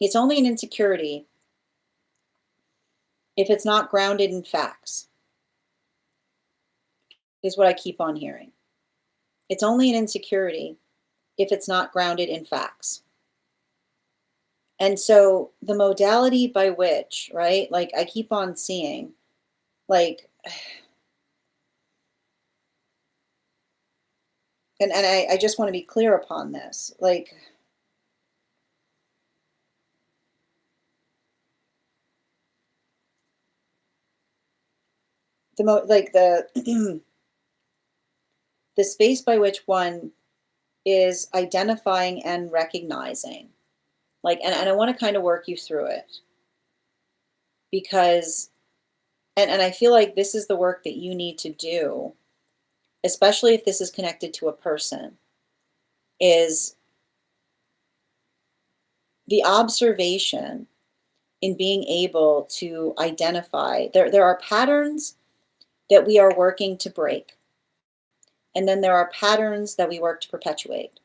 It's only an insecurity if it's not grounded in facts, is what I keep on hearing. It's only an insecurity if it's not grounded in facts. And so the modality by which, right, like I keep on seeing, like, and I just want to be clear upon this. Like, the the space by which one is identifying and recognizing. Like, and I want to kind of work you through it because, and I feel like this is the work that you need to do, especially if this is connected to a person, is the observation in being able to identify. There are patterns that we are working to break, and then there are patterns that we work to perpetuate.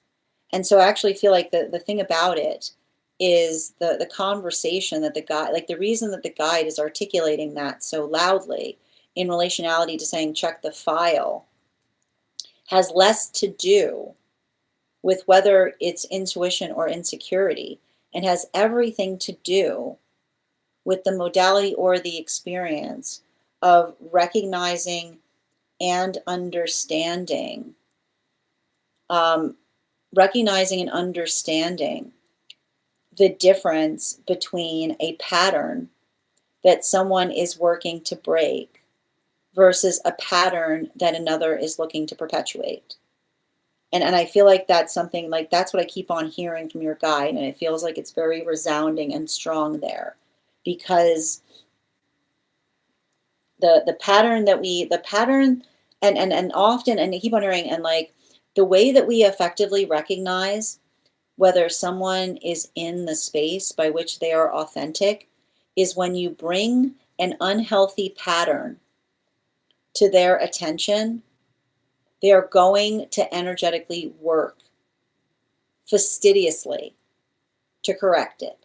And so I actually feel like the thing about it is the conversation that the guide, like the reason that the guide is articulating that so loudly in relationality to saying check the file, has less to do with whether it's intuition or insecurity, and has everything to do with the modality or the experience of recognizing and understanding, recognizing and understanding the difference between a pattern that someone is working to break versus a pattern that another is looking to perpetuate. And I feel like that's something, like that's what I keep on hearing from your guide, and it feels like it's very resounding and strong there, because the pattern that we, the pattern, and often, and I keep on hearing, and like the way that we effectively recognize whether someone is in the space by which they are authentic is when you bring an unhealthy pattern to their attention, they are going to energetically work fastidiously to correct it.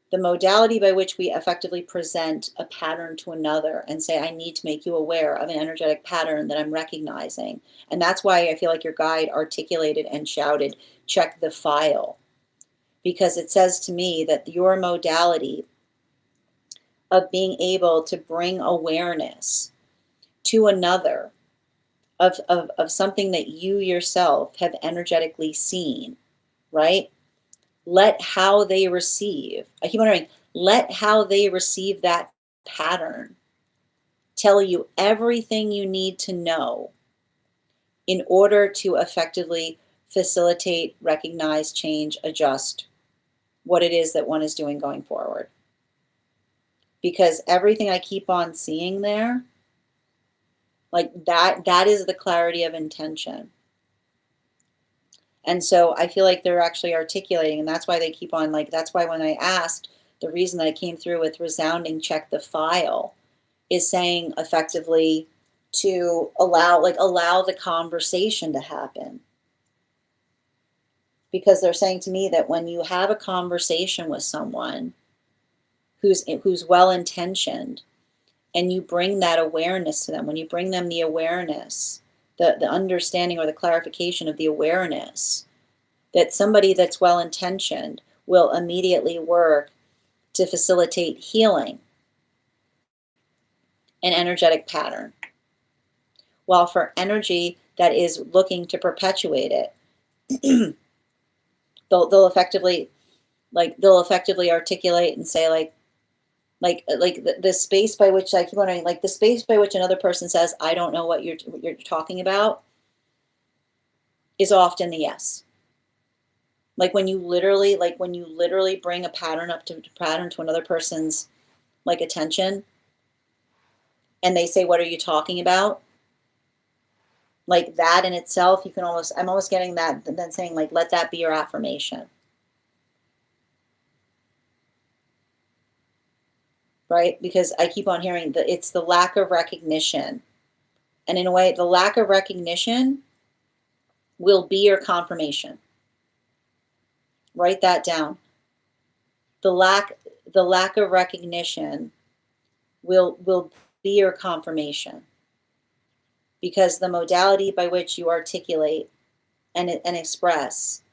The modality by which we effectively present a pattern to another and say, I need to make you aware of an energetic pattern that I'm recognizing. And that's why I feel like your guide articulated and shouted, check the file. Because it says to me that your modality of being able to bring awareness to another of something that you yourself have energetically seen, right? Let how they receive, I keep wondering, let how they receive that pattern tell you everything you need to know in order to effectively facilitate, recognize, change, adjust what it is that one is doing going forward. Because everything I keep on seeing there, like that is the clarity of intention. And so I feel like they're actually articulating, and that's why they keep on, like, that's why when I asked, the reason that I came through with resounding check the file is saying effectively to allow the conversation to happen. Because they're saying to me that when you have a conversation with someone who's well intentioned, and you bring that awareness to them, when you bring them the awareness, the understanding or the clarification of the awareness, that somebody that's well intentioned will immediately work to facilitate healing an energetic pattern. While for energy that is looking to perpetuate it, they'll effectively articulate and say like the space by which, I keep wondering, like the space by which another person says, I don't know what you're talking about, is often the yes. Like when you literally bring a pattern to another person's like attention, and they say, what are you talking about? Like that in itself, I'm almost getting that, then saying like, let that be your affirmation. Right? Because I keep on hearing that it's the lack of recognition. And in a way, the lack of recognition will be your confirmation. Write that down. The lack of recognition will be your confirmation. Because the modality by which you articulate and express,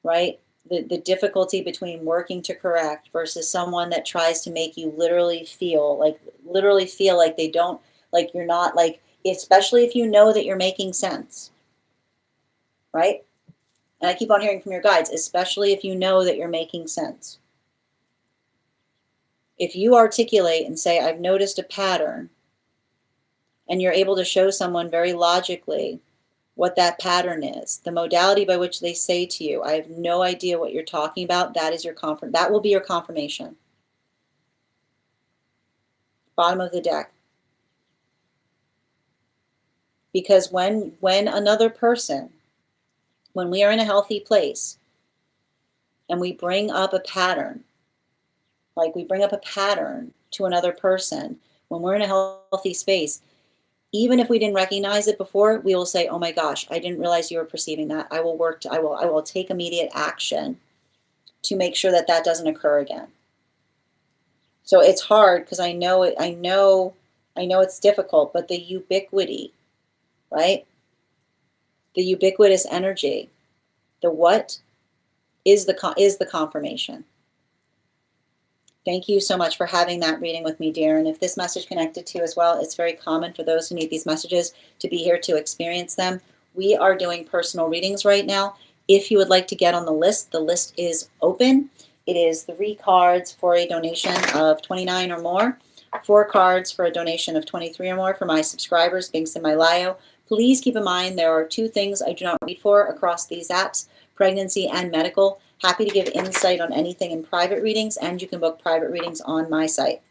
right? The difficulty between working to correct versus someone that tries to make you literally feel like they don't, like you're not, like, especially if you know that you're making sense. right? And I keep on hearing from your guides, especially if you know that you're making sense. If you articulate and say, I've noticed a pattern, and you're able to show someone very logically what that pattern is, the modality by which they say to you, I have no idea what you're talking about, that is your that will be your confirmation. Bottom of the deck. Because when another person, when we are in a healthy place and we bring up a pattern, like we bring up a pattern to another person, when we're in a healthy space, even if we didn't recognize it before, we will say, oh my gosh, I didn't realize you were perceiving that. I will take immediate action to make sure that that doesn't occur again. So it's hard because I know it's difficult, but the ubiquity, right? The ubiquitous energy, the what is the confirmation. Thank you so much for having that reading with me, dear. And if this message connected to you as well, it's very common for those who need these messages to be here to experience them. We are doing personal readings right now. If you would like to get on the list is open. It is 3 cards for a donation of $29 or more, 4 cards for a donation of $23 or more for my subscribers, Binks in my Lio. Please keep in mind there are 2 things I do not read for across these apps, pregnancy and medical. Happy to give insight on anything in private readings, and you can book private readings on my site.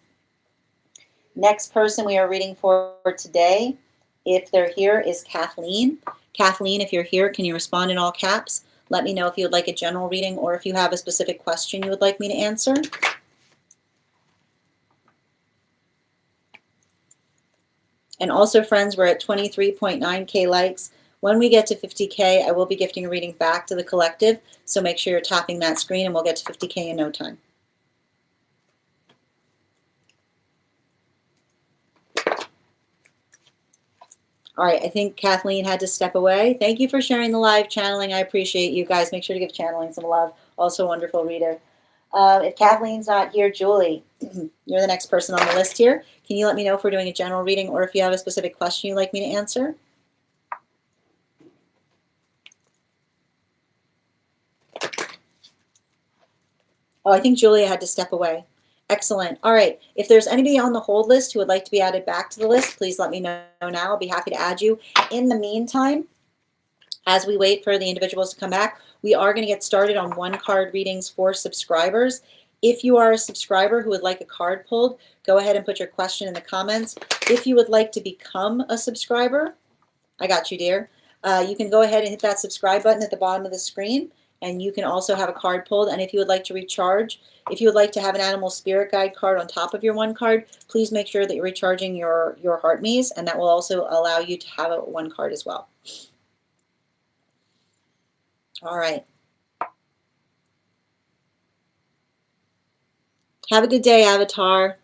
Next person we are reading for today, if they're here, is Kathleen. Kathleen, if you're here, can you respond in all caps? Let me know if you would like a general reading or if you have a specific question you would like me to answer. And also, friends, we're at 23.9K likes. When we get to 50K, I will be gifting a reading back to the collective, so make sure you're tapping that screen and we'll get to 50K in no time. All right, I think Kathleen had to step away. Thank you for sharing the live channeling. I appreciate you guys. Make sure to give channeling some love. Also a wonderful reader. If Kathleen's not here, Julie, you're the next person on the list here. Can you let me know if we're doing a general reading or if you have a specific question you'd like me to answer? Oh, I think Julia had to step away. Excellent. All right. If there's anybody on the hold list who would like to be added back to the list, please let me know now. I'll be happy to add you. In the meantime, as we wait for the individuals to come back, we are going to get started on 1-card readings for subscribers. If you are a subscriber who would like a card pulled, go ahead and put your question in the comments. If you would like to become a subscriber, I got you, dear. You can go ahead and hit that subscribe button at the bottom of the screen, and you can also have a card pulled. And if you would like to recharge, if you would like to have an animal spirit guide card on top of your 1 card, please make sure that you're recharging your heart maze, and that will also allow you to have a 1 card as well. All right. Have a good day, Avatar.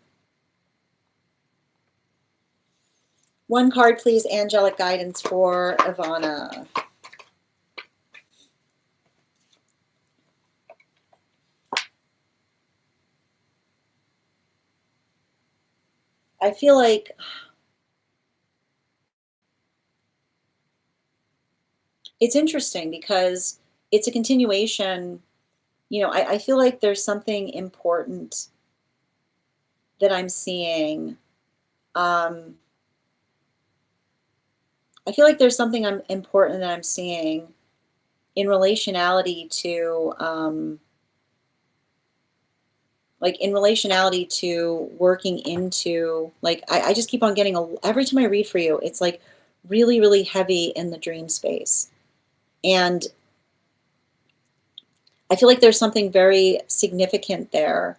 1 card, please. Angelic guidance for Ivana. I feel like it's interesting because it's a continuation. You know, I feel like there's something important that I'm seeing. I feel like there's something important that I'm seeing in relationality to, working into, like, I just keep on getting, every time I read for you, it's like really, really heavy in the dream space. And I feel like there's something very significant there.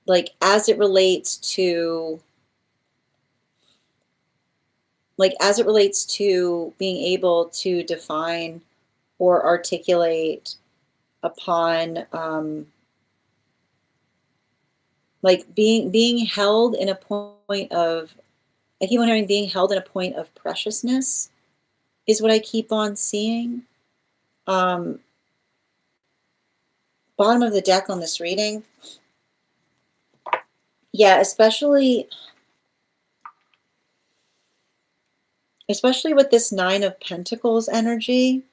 Like as it relates to being able to define or articulate upon like being held in a point of, I keep on hearing being held in a point of preciousness is what I keep on seeing. Bottom of the deck on this reading. Yeah, especially especially with this Nine of Pentacles energy.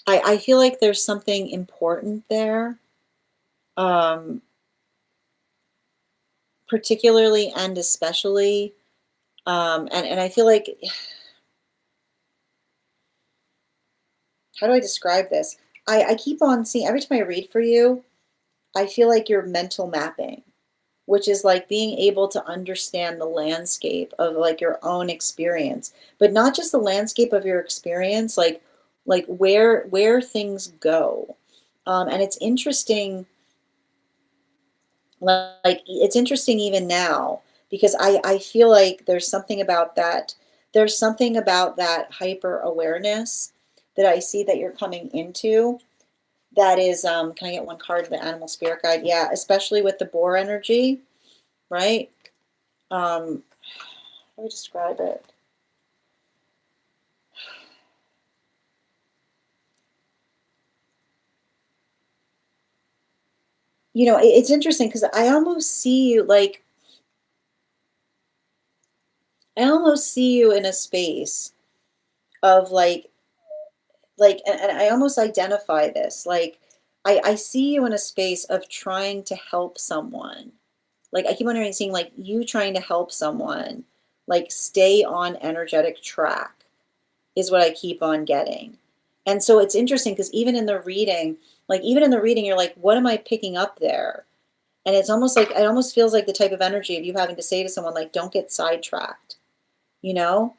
I feel like there's something important there, particularly and especially. And I feel like, how do I describe this? I keep on seeing, every time I read for you, I feel like you're mental mapping, which is like being able to understand the landscape of like your own experience, but not just the landscape of your experience, like where things go. And it's interesting, like it's interesting even now because I feel like there's something about that hyper awareness that I see that you're coming into that is, can I get one card of the animal spirit guide? Yeah, especially with the boar energy, right? How do I describe it? You know, it's interesting because I almost see you like, I almost see you in a space of and I almost identify this. Like, I see you in a space of trying to help someone. Like, I keep wondering, seeing like you trying to help someone, like stay on energetic track is what I keep on getting. And so it's interesting because even in the reading, you're like, what am I picking up there? And it's almost like, it almost feels like the type of energy of you having to say to someone, like, don't get sidetracked, you know?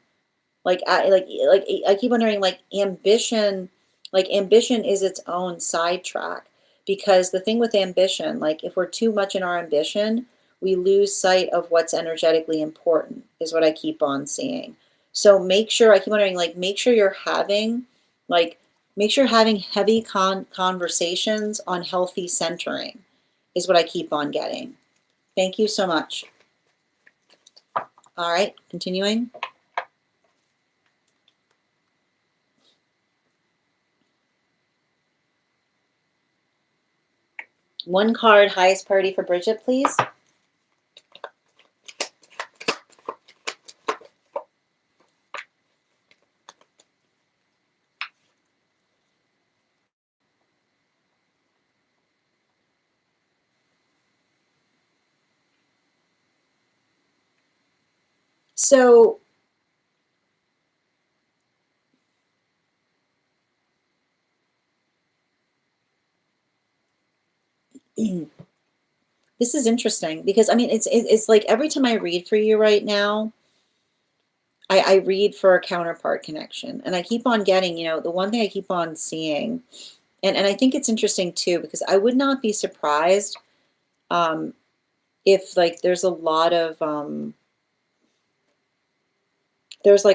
Like I keep wondering, like ambition is its own sidetrack, because the thing with ambition, like if we're too much in our ambition, we lose sight of what's energetically important, is what I keep on seeing. So make sure, I keep wondering, like, like, make sure you're having heavy conversations on healthy centering, is what I keep on getting. Thank you so much. All right, continuing. One card, highest priority for Bridget, please. So this is interesting because I mean it's like every time I read for you right now, I read for a counterpart connection, and I keep on getting, you know, the one thing I keep on seeing, and I think it's interesting too because I would not be surprised um, if like there's like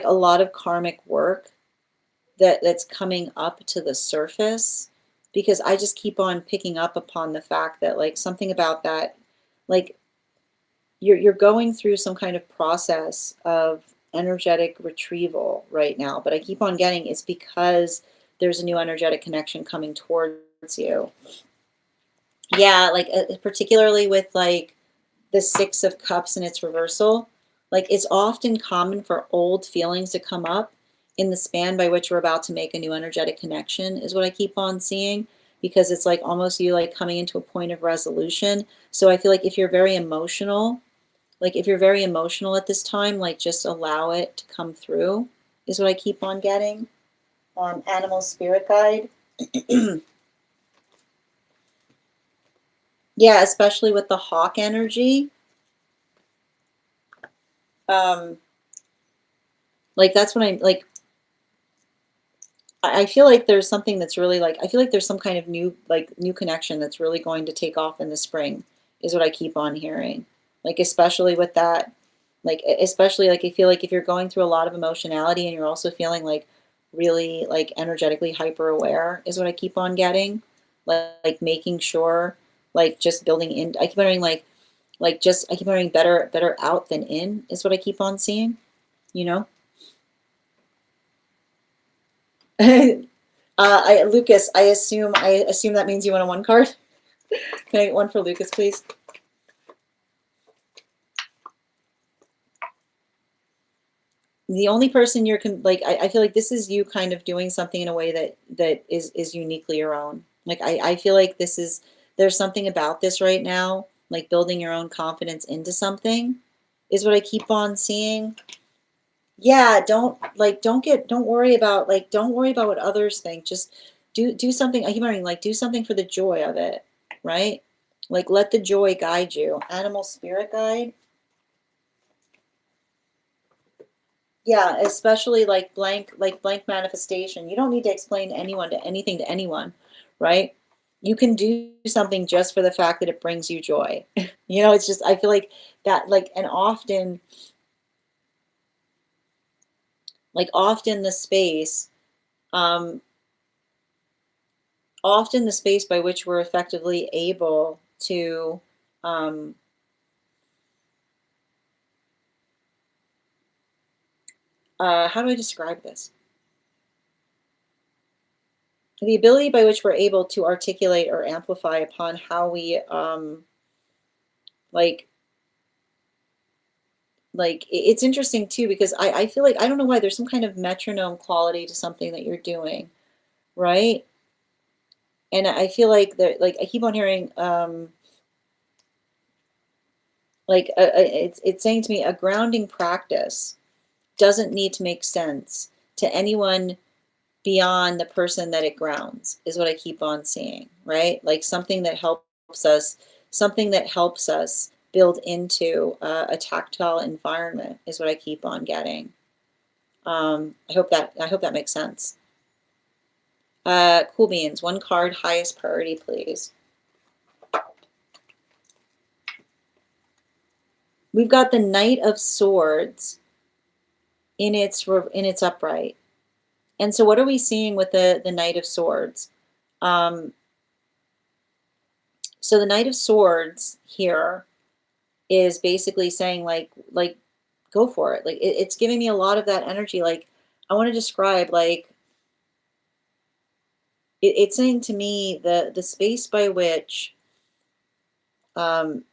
a lot of karmic work that's coming up to the surface, because I just keep on picking up upon the fact that like something about that, like you're going through some kind of process of energetic retrieval right now, but I keep on getting it's because there's a new energetic connection coming towards you. Yeah, like particularly with like the Six of Cups and its reversal, like it's often common for old feelings to come up in the span by which we're about to make a new energetic connection, is what I keep on seeing, because it's like almost you like coming into a point of resolution. So I feel like if you're very emotional, like if you're very emotional at this time, like just allow it to come through, is what I keep on getting. Animal spirit guide. Yeah, especially with the hawk energy. Um, like that's when I like, I feel like there's something that's really like, I feel like there's some kind of new connection that's really going to take off in the spring, is what I keep on hearing. Like especially with that, like especially like I feel like if you're going through a lot of emotionality and you're also feeling like really like energetically hyper aware, is what I keep on getting. Like making sure, like just building in, I keep wondering like just I keep wondering better out than in, is what I keep on seeing, you know? Lucas, I assume that means you want a one card. Can I get one for Lucas, please? the only person like, I feel like this is you kind of doing something in a way that is uniquely your own. Like I feel like there's something about this right now, like building your own confidence into something is what I keep on seeing. Yeah, don't worry about what others think. Just do something. I keep wondering, like, do something for the joy of it, right? Like, let the joy guide you. Animal spirit guide. Yeah, especially like blank manifestation. You don't need to explain anything to anyone, right? You can do something just for the fact that it brings you joy. You know, it's just I feel like that and often the space um often the space by which we're effectively able to um how do I describe this? The ability by which we're able to articulate or amplify upon how we like it's interesting too because I feel like I don't know why there's some kind of metronome quality to something that you're doing, right? And I feel like I keep on hearing it's saying to me a grounding practice doesn't need to make sense to anyone beyond the person that it grounds is what I keep on seeing, right? Like something that helps us build into a tactile environment is what I keep on getting. I hope that makes sense. Cool beans, one card, highest priority, please. We've got the Knight of Swords in its upright. And so what are we seeing with the Knight of Swords? Um, so the Knight of Swords here is basically saying like go for it. Like it's giving me a lot of that energy. Like I want to describe like it's saying to me the space by which um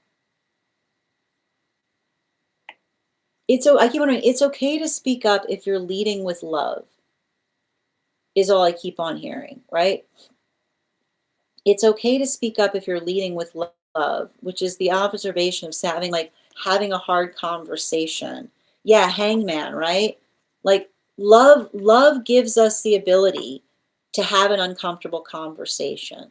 I keep wondering, it's okay to speak up if you're leading with love, is all I keep on hearing, right? It's okay to speak up if you're leading with love, which is the observation of having a hard conversation. Yeah, hangman, right? Like love gives us the ability to have an uncomfortable conversation.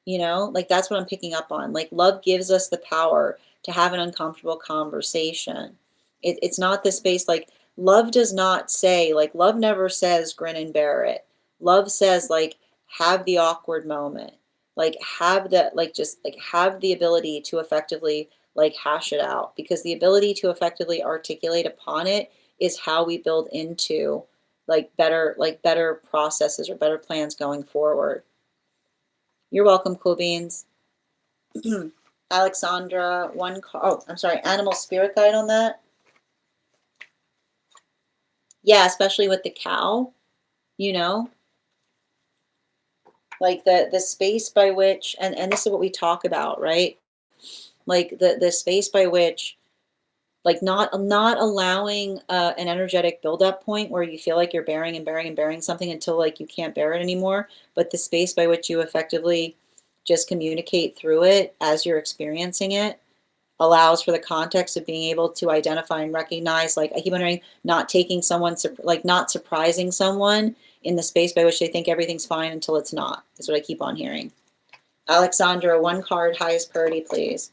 You know, like that's what I'm picking up on. Like love gives us the power to have an uncomfortable conversation. It's not the space like love does not say, like love never says grin and bear it. Love says like have the awkward moment. Like have the like just like have the ability to effectively like hash it out because the ability to effectively articulate upon it is how we build into better processes or better plans going forward. You're welcome, Cool Beans. Alexandra, oh, I'm sorry, animal spirit guide on that. Yeah, especially with the cow, you know, like the space by which, and this is what we talk about, right? Like the space by which, like not allowing an energetic buildup point where you feel like you're bearing and bearing and bearing something until like you can't bear it anymore, but the space by which you effectively just communicate through it as you're experiencing it allows for the context of being able to identify and recognize, like I keep wondering, not taking someone, like not surprising someone in the space by which they think everything's fine until it's not, is what I keep on hearing. Alexandra, one card, highest priority, please.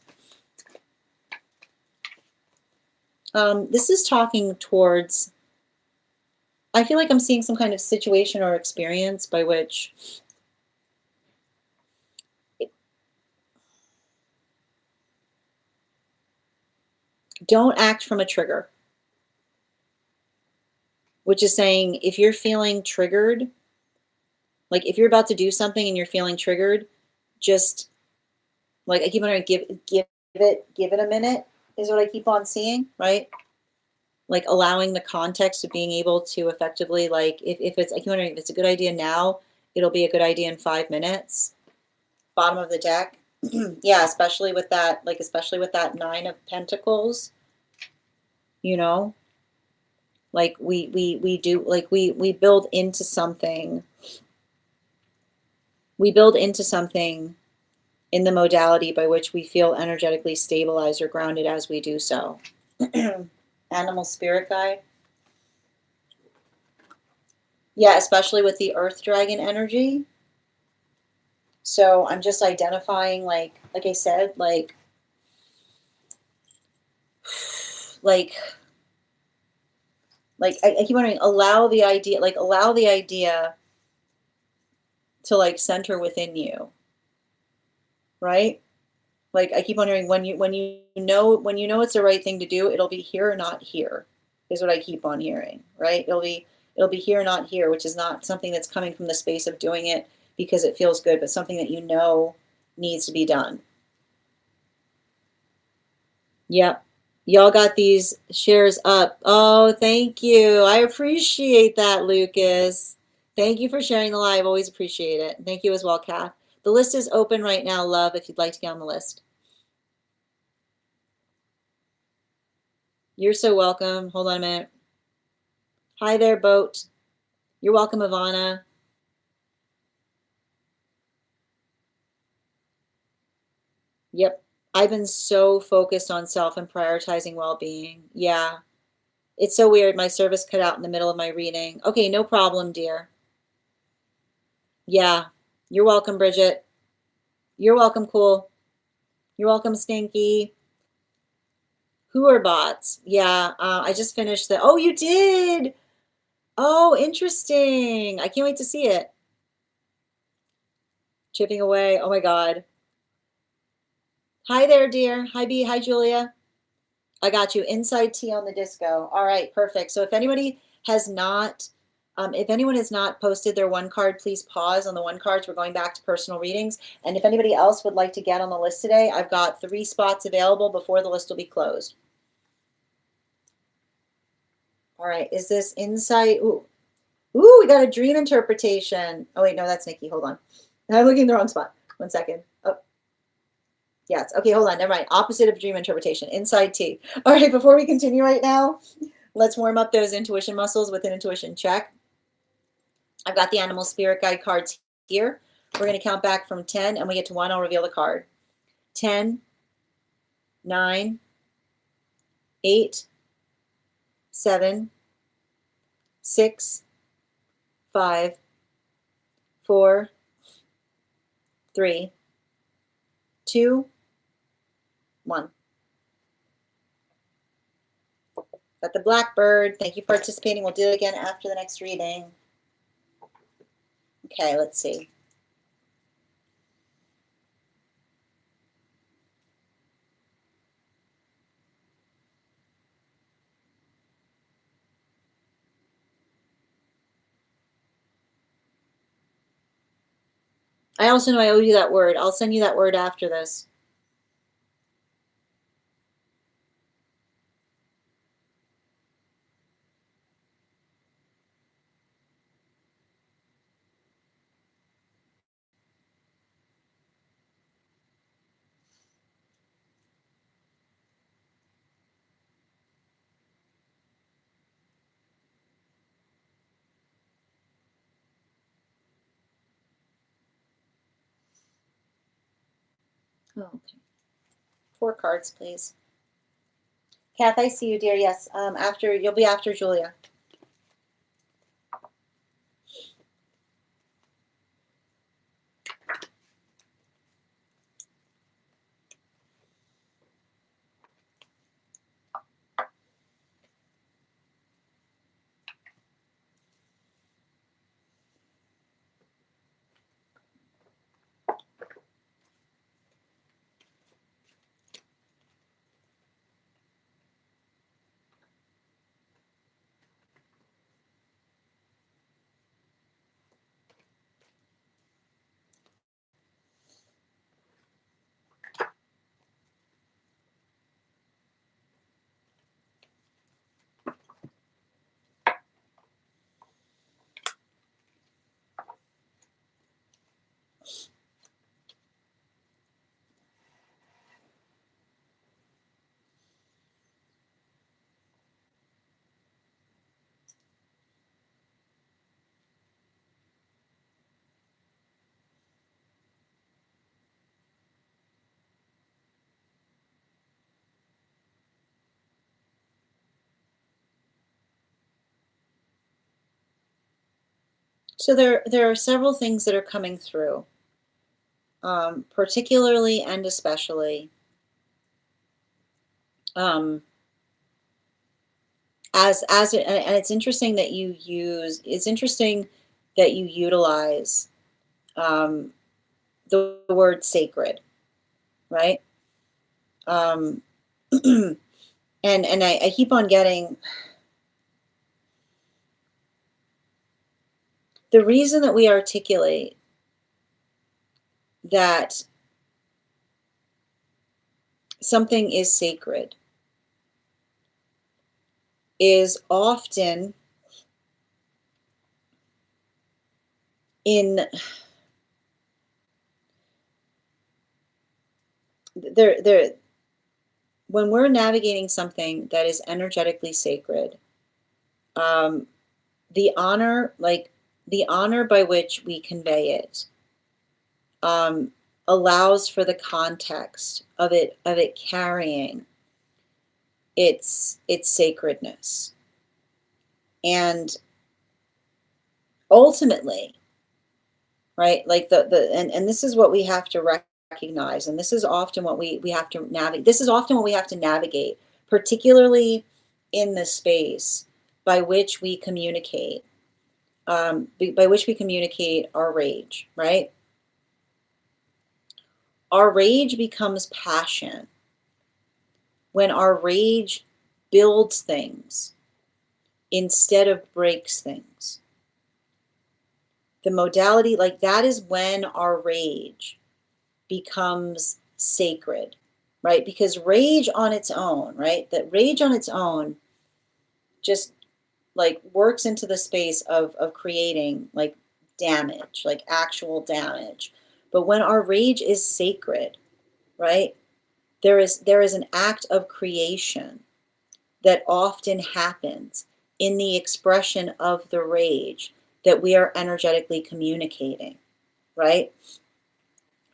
This is talking towards, I feel like I'm seeing some kind of situation or experience by which don't act from a trigger, which is saying if you're feeling triggered, like if you're about to do something and you're feeling triggered, just like I keep on give it a minute is what I keep on seeing, right? Like allowing the context of being able to effectively like if it's I keep wondering if it's a good idea now, it'll be a good idea in 5 minutes. Bottom of the deck. Yeah, especially with that 9 of Pentacles, you know. Like we do, like we build into something. We build into something in the modality by which we feel energetically stabilized or grounded as we do so. Animal spirit guide. Yeah, especially with the earth dragon energy. So I'm just identifying, like I said, like I keep wondering, allow the idea to like center within you, right? Like I keep wondering, when you know it's the right thing to do, it'll be here or not here, is what I keep on hearing, right? It'll be here or not here, which is not something that's coming from the space of doing it because it feels good, but something that you know needs to be done. Yep. Y'all got these shares up. Oh, thank you. I appreciate that, Lucas. Thank you for sharing the live. Always appreciate it. Thank you as well, Kath. The list is open right now, love, if you'd like to get on the list. You're so welcome. Hold on a minute. Hi there, Boat. You're welcome, Ivana. Yep. I've been so focused on self and prioritizing well-being. Yeah. It's so weird. My service cut out in the middle of my reading. Okay, no problem, dear. Yeah. You're welcome, Bridget. You're welcome, Cool. You're welcome, Stinky. Who are bots? Yeah, I just finished the. Oh, you did. Oh, interesting. I can't wait to see it. Chipping away. Oh my God. Hi there, dear. Hi, B. Hi, Julia. I got you. Inside tea on the disco. All right, perfect. So if anybody has not, if anyone has not posted their one card, please pause on the one cards. We're going back to personal readings. And if anybody else would like to get on the list today, I've got 3 spots available before the list will be closed. All right, is this insight? Ooh, we got a dream interpretation. Oh wait, no, that's Nikki. Hold on. I'm looking in the wrong spot. 1 second. Oh, yes. Okay, hold on. Never mind. Opposite of dream interpretation. Inside tea. All right, before we continue right now, let's warm up those intuition muscles with an intuition check. I've got the animal spirit guide cards here. We're going to count back from 10, and we get to 1. I'll reveal the card. 10, 9, 8, 7, 6, 5, 4, 3, 2, 1. Got the blackbird. Thank you for participating. We'll do it again after the next reading. Okay, let's see. I also know I owe you that word. I'll send you that word after this. Oh, okay. 4 cards, please. Kath, I see you, dear. Yes. After you'll be after Julia. So there are several things that are coming through, particularly and especially um, and it's interesting that you utilize um, the word sacred, right? Um, and I keep on getting the reason that we articulate that something is sacred is often in there when we're navigating something that is energetically sacred, um, the honor, like the honor by which we convey it, um, allows for the context of it carrying its sacredness. And ultimately, right, like and this is what we have to recognize, and this is often what we have to navigate. This is often what we have to navigate, particularly in the space by which we communicate, by which we communicate our rage, right? Our rage becomes passion when our rage builds things instead of breaks things. The modality, like that is when our rage becomes sacred, right? Because rage on its own, right? That rage on its own just like works into the space of creating like damage, like actual damage. But when our rage is sacred, right? There is an act of creation that often happens in the expression of the rage that we are energetically communicating, right?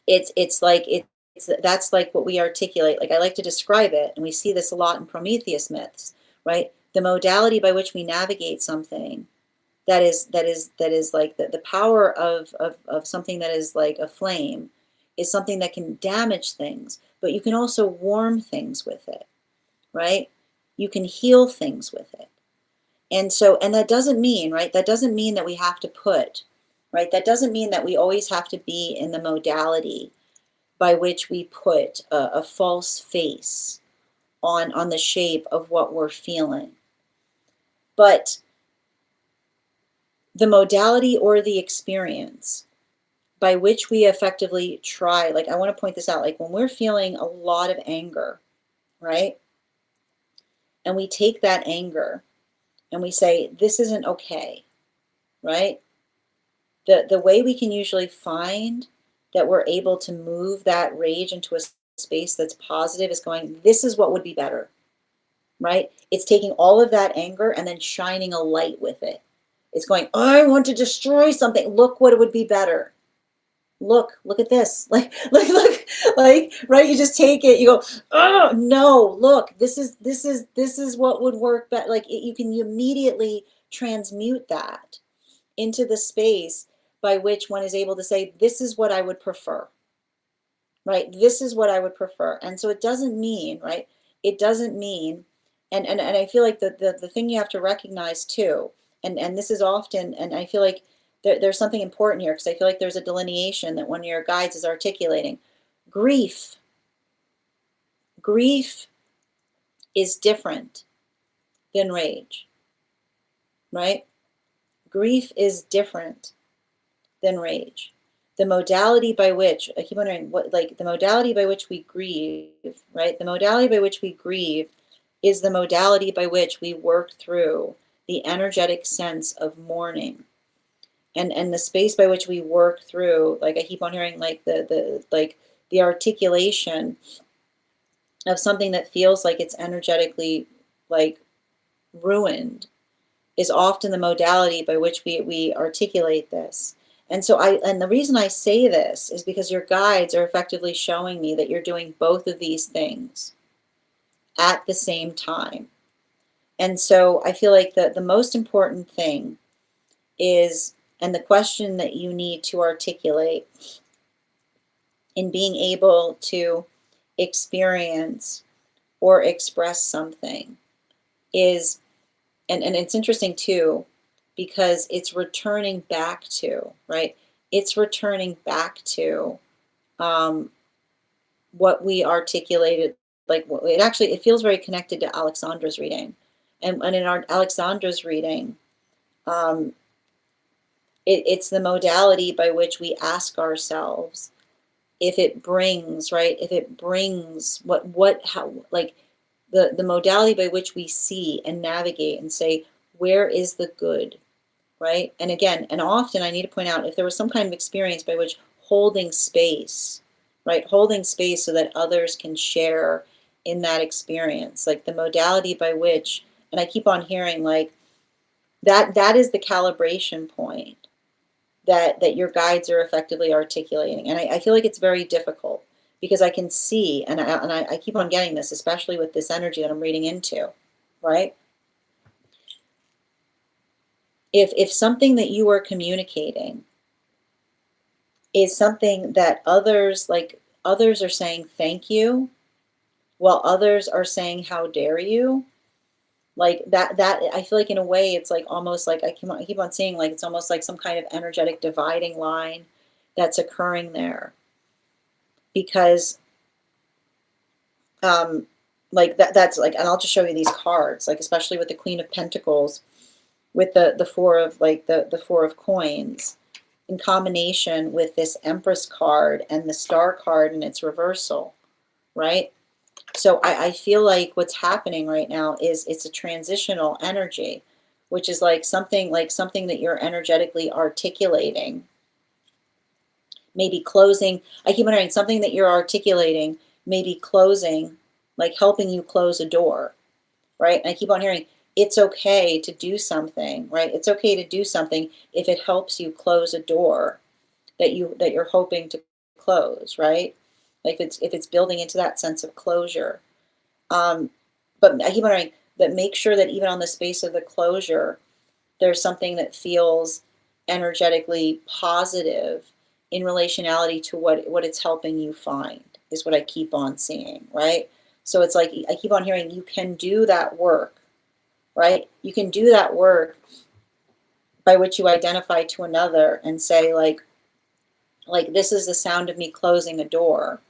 It's like it's that's like what we articulate. Like I like to describe it, and we see this a lot in Prometheus myths, right? The modality by which we navigate something that is like the power of something that is like a flame is something that can damage things, but you can also warm things with it, right? You can heal things with it. And so, and that doesn't mean, right? That doesn't mean that we have to put, right? That doesn't mean that we always have to be in the modality by which we put a false face on the shape of what we're feeling. But the modality or the experience by which we effectively try, like I want to point this out, like when we're feeling a lot of anger, right? And we take that anger and we say, this isn't okay, right? The way we can usually find that we're able to move that rage into a space that's positive is going, this is what would be better, right? It's taking all of that anger and then shining a light with it. It's going, I want to destroy something. Look what it would be better. Look at this. Like, right? You just take it, you go, oh no, look, this is what would work better. Like you can immediately transmute that into the space by which one is able to say, this is what I would prefer, right? This is what I would prefer. And so it doesn't mean, right? It doesn't mean, and I feel like the thing you have to recognize too, and this is often, and I feel like there's something important here because I feel like there's a delineation that one of your guides is articulating. Grief, grief is different than rage, right? Grief is different than rage. The modality by which, I keep wondering, what, like the modality by which we grieve, right? The modality by which we grieve is the modality by which we work through the energetic sense of mourning. And the space by which we work through, like I keep on hearing like the articulation of something that feels like it's energetically like ruined is often the modality by which we articulate this. And the reason I say this is because your guides are effectively showing me that you're doing both of these things at the same time. And so I feel like the most important thing is And the question that you need to articulate in being able to experience or express something is, and it's interesting too, because it's returning back to, right? It's returning back to um, what we articulated. Like it actually, it feels very connected to Alexandra's reading. And in our Alexandra's reading, um, it's the modality by which we ask ourselves if it brings, right? If it brings how, like the modality by which we see and navigate and say, where is the good, right? And again, and often I need to point out if there was some kind of experience by which holding space, right? Holding space so that others can share in that experience, like the modality by which, and I keep on hearing like that is the calibration point that your guides are effectively articulating. And I feel like it's very difficult because I can see, and I keep on getting this, especially with this energy that I'm reading into, right? If something that you are communicating is something that others, like others are saying thank you, while others are saying how dare you, like that I feel like in a way it's like almost like I keep on saying like it's almost like some kind of energetic dividing line that's occurring there because um like that's like, and I'll just show you these cards, like especially with the Queen of Pentacles, with the four of like the four of coins in combination with this Empress card and the Star card in its reversal, right? So I feel like what's happening right now is it's a transitional energy, which is like something that you're energetically articulating, maybe closing. I keep wondering something that you're articulating, maybe closing, like helping you close a door, right? And I keep on hearing it's okay to do something, right? It's okay to do something if it helps you close a door that you're hoping to close, right? Like if it's building into that sense of closure. Um, but I keep wondering that make sure that even on the space of the closure, there's something that feels energetically positive in relationality to what it's helping you find is what I keep on seeing, right? So it's like I keep on hearing you can do that work, right? You can do that work by which you identify to another and say like this is the sound of me closing a door,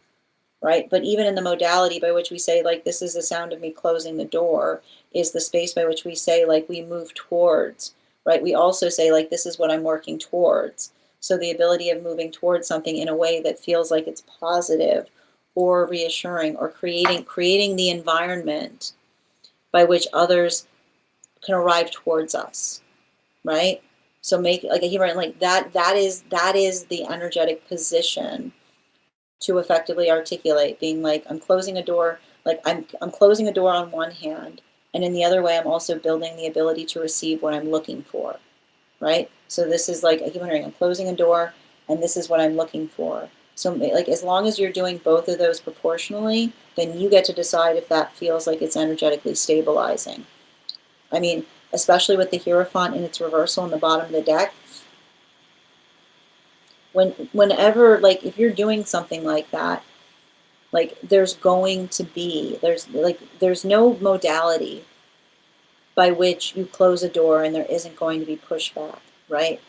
right? But even in the modality by which we say, like, this is the sound of me closing the door, is the space by which we say, like, we move towards, right? We also say, like, this is what I'm working towards. So the ability of moving towards something in a way that feels like it's positive or reassuring or creating the environment by which others can arrive towards us, right? So make like a humor like that is the energetic position to effectively articulate, being like I'm closing a door, like I'm closing a door on one hand, and in the other way I'm also building the ability to receive what I'm looking for, right? So this is like I keep wondering, I'm closing a door and this is what I'm looking for. So like as long as you're doing both of those proportionally, then you get to decide if that feels like it's energetically stabilizing. I mean, especially with the Hierophant in its reversal in the bottom of the deck, whenever like if you're doing something like that, like there's no modality by which you close a door and there isn't going to be pushback, right?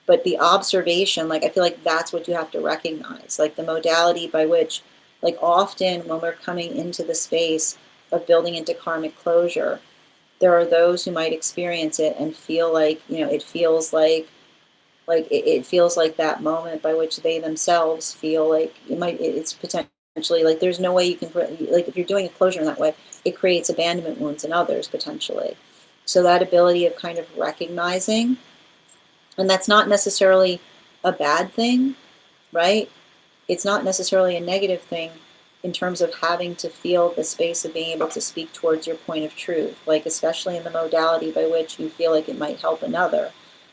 But the observation, like I feel like that's what you have to recognize, like the modality by which, like often when we're coming into the space of building into karmic closure, there are those who might experience it and feel like, it feels it feels like that moment by which they themselves feel like it's potentially like there's no way you can, like if you're doing a closure in that way, it creates abandonment wounds in others potentially. So that ability of kind of recognizing, and that's not necessarily a bad thing, right? It's not necessarily a negative thing in terms of having to feel the space of being able to speak towards your point of truth, like especially in the modality by which you feel like it might help another.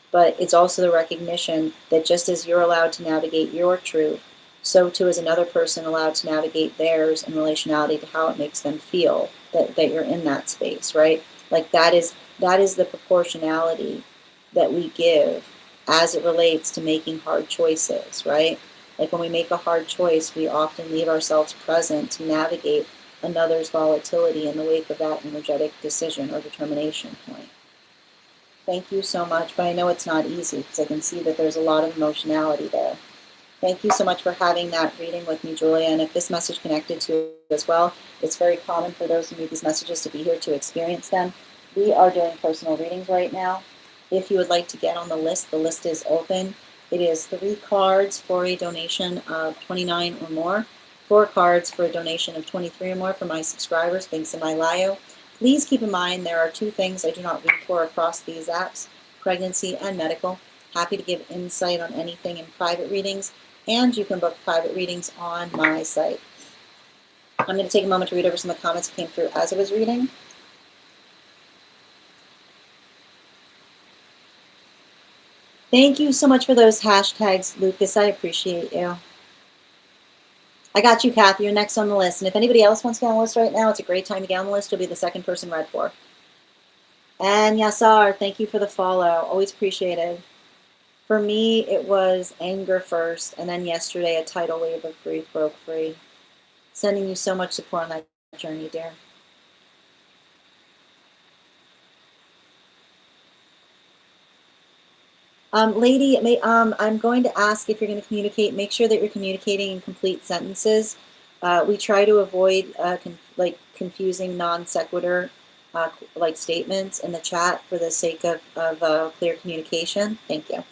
But it's also the recognition that just as you're allowed to navigate your truth, so too is another person allowed to navigate theirs in relationality to how it makes them feel that you're in that space, right? Like that is the proportionality that we give as it relates to making hard choices, right? Like when we make a hard choice, we often leave ourselves present to navigate another's volatility in the wake of that energetic decision or determination point. Thank you so much, but I know it's not easy because I can see that there's a lot of emotionality there. Thank you so much for having that reading with me, Julia. And if this message connected to you as well, it's very common for those who need these messages to be here to experience them. We are doing personal readings right now. If you would like to get on the list is open. It is 3 cards for a donation of $29 or more, 4 cards for a donation of $23 or more for my subscribers, links in my bio. Please keep in mind there are 2 things I do not read for across these apps, pregnancy and medical. Happy to give insight on anything in private readings, and you can book private readings on my site. I'm going to take a moment to read over some of the comments that came through as I was reading. Thank you so much for those hashtags, Lucas. I appreciate you. I got you, Kathy. You're next on the list. And if anybody else wants to get on the list right now, it's a great time to get on the list. You'll be the second person read for. And Yassar, thank you for the follow. Always appreciated. For me, it was anger first, and then yesterday a tidal wave of grief broke free. Sending you so much support on that journey, dear. Lady, I'm going to ask if you're going to communicate. Make sure that you're communicating in complete sentences. We try to avoid confusing non sequitur like statements in the chat for the sake of clear communication. Thank you.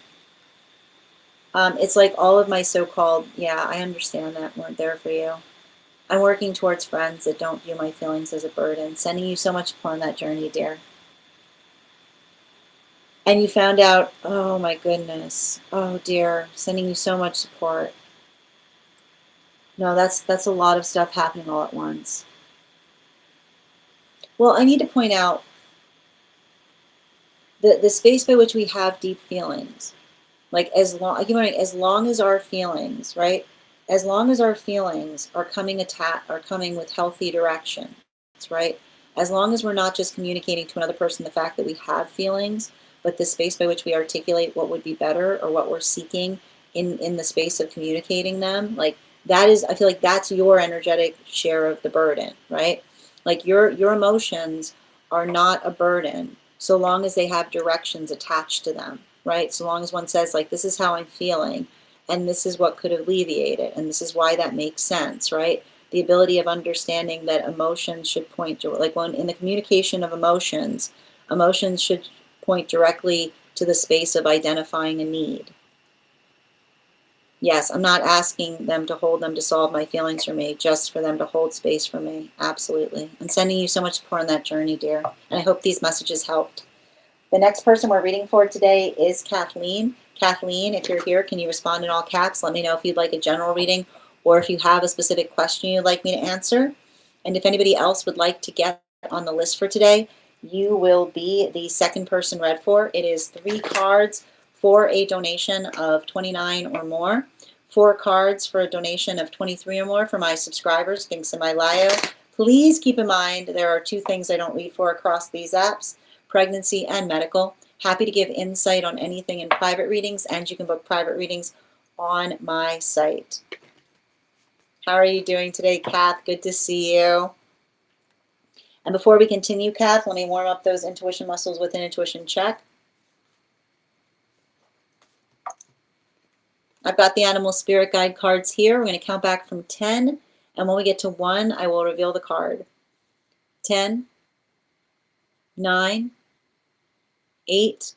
It's like all of my so-called, yeah, I understand that, weren't there for you. I'm working towards friends that don't view my feelings as a burden. Sending you so much support on that journey, dear. And you found out, oh my goodness, oh dear, sending you so much support. No, that's a lot of stuff happening all at once. Well, I need to point out the space by which we have deep feelings. Like as long as our feelings, right? As long as our feelings are coming with healthy directions, right? As long as we're not just communicating to another person the fact that we have feelings, but the space by which we articulate what would be better or what we're seeking in the space of communicating them, like that is, I feel like that's your energetic share of the burden, right? Like your emotions are not a burden so long as they have directions attached to them, right? So long as one says, like, this is how I'm feeling, and this is what could alleviate it, and this is why that makes sense, right? The ability of understanding that emotions should point to, like, when in the communication of emotions, emotions should point directly to the space of identifying a need. Yes, I'm not asking them to hold them to solve my feelings for me, just for them to hold space for me. Absolutely. I'm sending you so much support on that journey, dear. And I hope these messages helped. The next person we're reading for today is Kathleen. Kathleen, if you're here, can you respond in all caps? Let me know if you'd like a general reading or if you have a specific question you'd like me to answer. And if anybody else would like to get on the list for today, you will be the second person read for. It is 3 cards for a donation of $29 or more, 4 cards for a donation of $23 or more for my subscribers, links in my bio. Please keep in mind there are 2 things I don't read for across these apps, pregnancy and medical. Happy to give insight on anything in private readings, and you can book private readings on my site. How are you doing today, Kath? Good to see you. And before we continue, Kath, let me warm up those intuition muscles with an intuition check. I've got the animal spirit guide cards here. We're going to count back from 10, and when we get to 1, I will reveal the card. 10, 9, 8,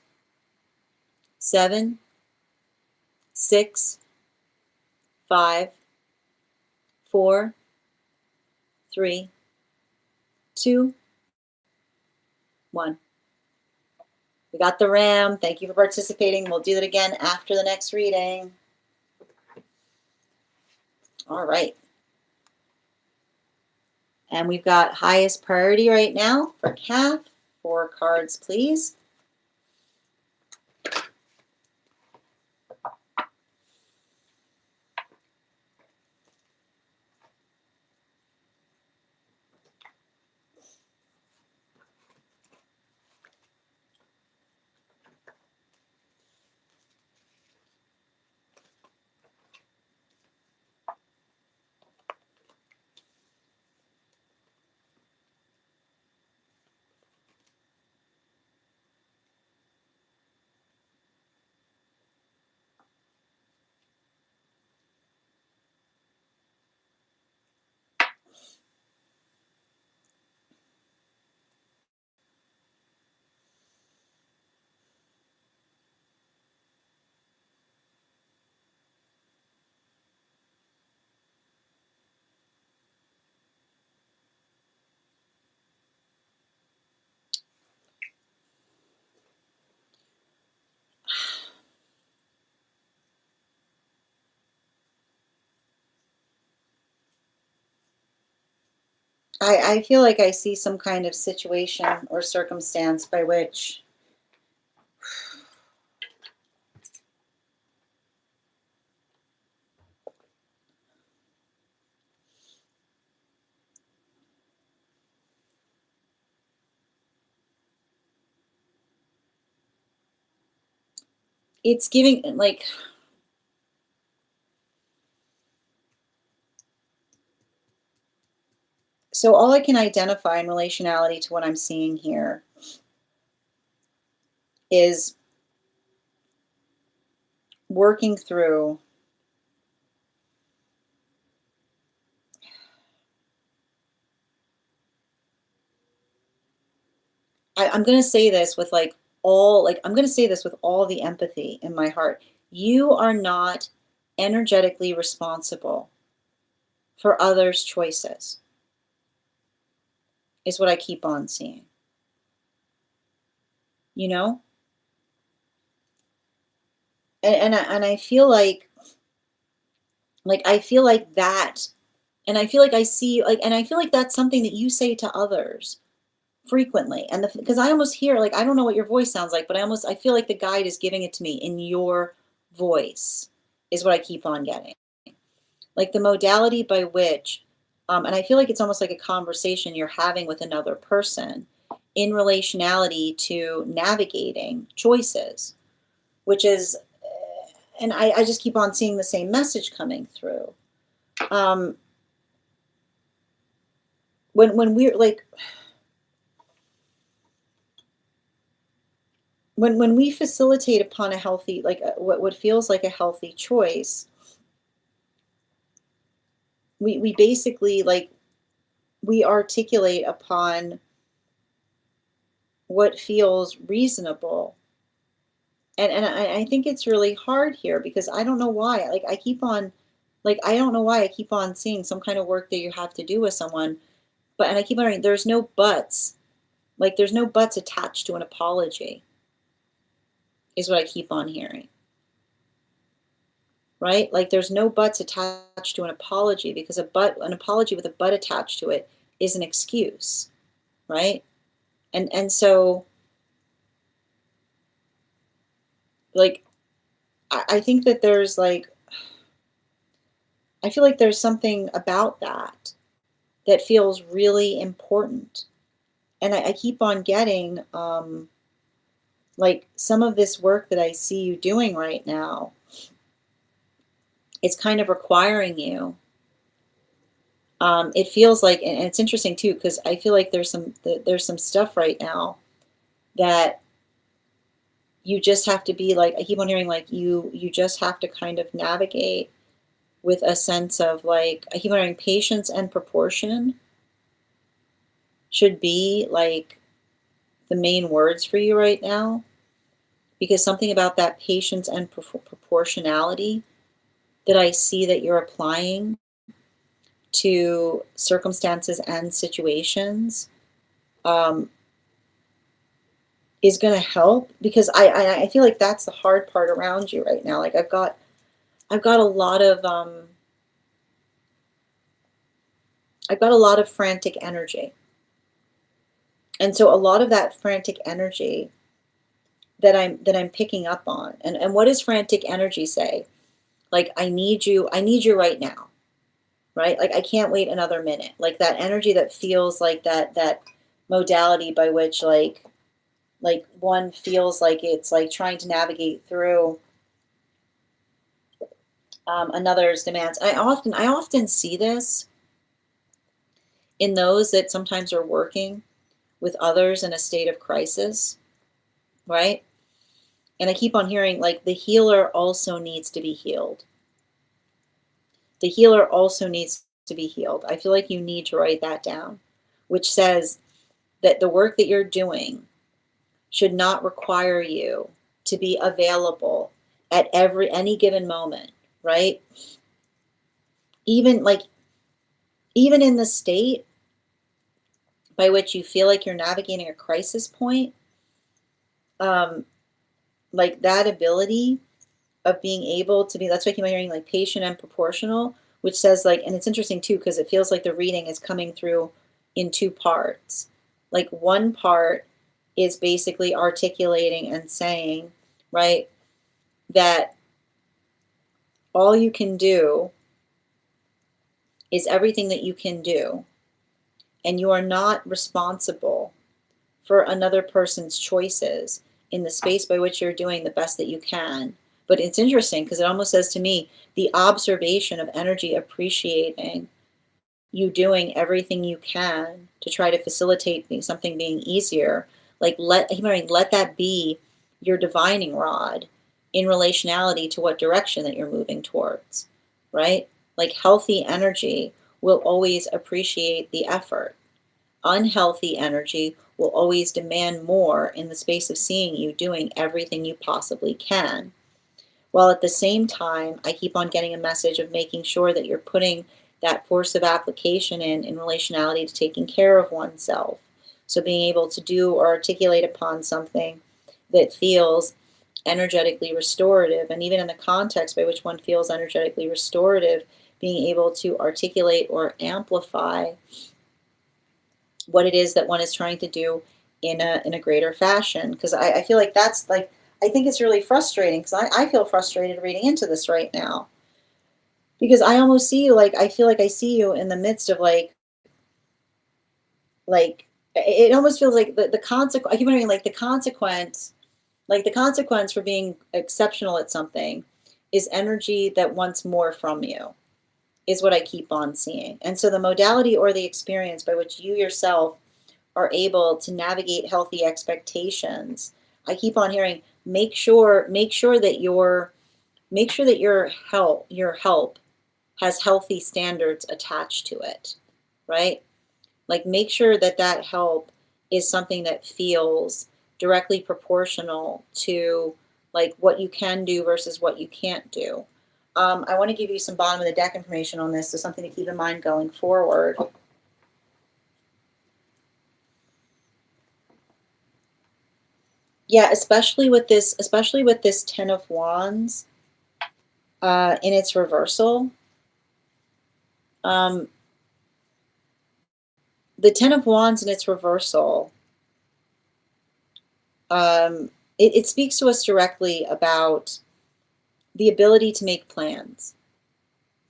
7, 6, 5, 4, 3, 2, 1. We got the ram. Thank you for participating. We'll do that again after the next reading. All right. And we've got highest priority right now for Kath. 4 cards, please. I feel like I see some kind of situation or circumstance by which it's giving like, so all I can identify in relationality to what I'm seeing here is working through, I'm going to say this with like all, like, I'm going to say this with all the empathy in my heart. You are not energetically responsible for others' choices, is what I keep on seeing. You know? And I feel like I feel like that, and I feel like I see like, and I feel like that's something that you say to others frequently. And because I almost hear, like, I don't know what your voice sounds like, but I feel like the guide is giving it to me in your voice, is what I keep on getting. Like the modality by which, and I feel like it's almost like a conversation you're having with another person in relationality to navigating choices, which is, and I just keep on seeing the same message coming through. Um, when we're like, when we facilitate upon a healthy, like what feels like a healthy choice, we basically like, we articulate upon what feels reasonable. And I think it's really hard here because I don't know why. Like I keep on, like I don't know why I keep on seeing some kind of work that you have to do with someone, but and I keep on hearing there's no buts. Like there's no buts attached to an apology, is what I keep on hearing. Right? Like there's no buts attached to an apology, because an apology with a but attached to it is an excuse, right? And so like I think that there's like, I feel like there's something about that that feels really important. And I keep on getting like some of this work that I see you doing right now, it's kind of requiring you. It feels like, and it's interesting too, because I feel like there's some stuff right now that you just have to be like, I keep on hearing like you just have to kind of navigate with a sense of like, I keep on hearing patience and proportion should be like the main words for you right now, because something about that patience and proportionality that I see that you're applying to circumstances and situations um, is going to help, because I feel like that's the hard part around you right now. Like I've got a lot of I've got a lot of frantic energy, and so a lot of that frantic energy that I'm picking up on, and what does frantic energy say? Like I need you right now, right? Like I can't wait another minute. Like that energy that feels like that modality by which like one feels like it's like trying to navigate through another's demands. I often see this in those that sometimes are working with others in a state of crisis, right? And I keep on hearing like the healer also needs to be healed. The healer also needs to be healed. I feel like you need to write that down, which says that the work that you're doing should not require you to be available at any given moment, right? Even like, even in the state by which you feel like you're navigating a crisis point, um, like that ability of being able to be, that's why I keep hearing like patient and proportional, which says like, and it's interesting too, because it feels like the reading is coming through in two parts. Like one part is basically articulating and saying, right, that all you can do is everything that you can do, and you are not responsible for another person's choices in the space by which you're doing the best that you can. But it's interesting because it almost says to me the observation of energy appreciating you doing everything you can to try to facilitate something being easier. Like let that be your divining rod in relationality to what direction that you're moving towards, right? Like healthy energy will always appreciate the effort. Unhealthy energy will always demand more in the space of seeing you doing everything you possibly can. While at the same time, I keep on getting a message of making sure that you're putting that force of application in relationality to taking care of oneself. So being able to do or articulate upon something that feels energetically restorative, and even in the context by which one feels energetically restorative, being able to articulate or amplify what it is that one is trying to do in a greater fashion. Because I feel like that's like, I think it's really frustrating because I feel frustrated reading into this right now. Because I almost see you like, I feel like I see you in the midst of like it almost feels like the consequence, I keep wondering like the consequence for being exceptional at something is energy that wants more from you, is what I keep on seeing. And so the modality or the experience by which you yourself are able to navigate healthy expectations, I keep on hearing make sure that your help has healthy standards attached to it, right? Like make sure that that help is something that feels directly proportional to like what you can do versus what you can't do. I want to give you some bottom of the deck information on this, so something to keep in mind going forward. Yeah, especially with this Ten of Wands in its reversal. The Ten of Wands in its reversal, it speaks to us directly about the ability to make plans,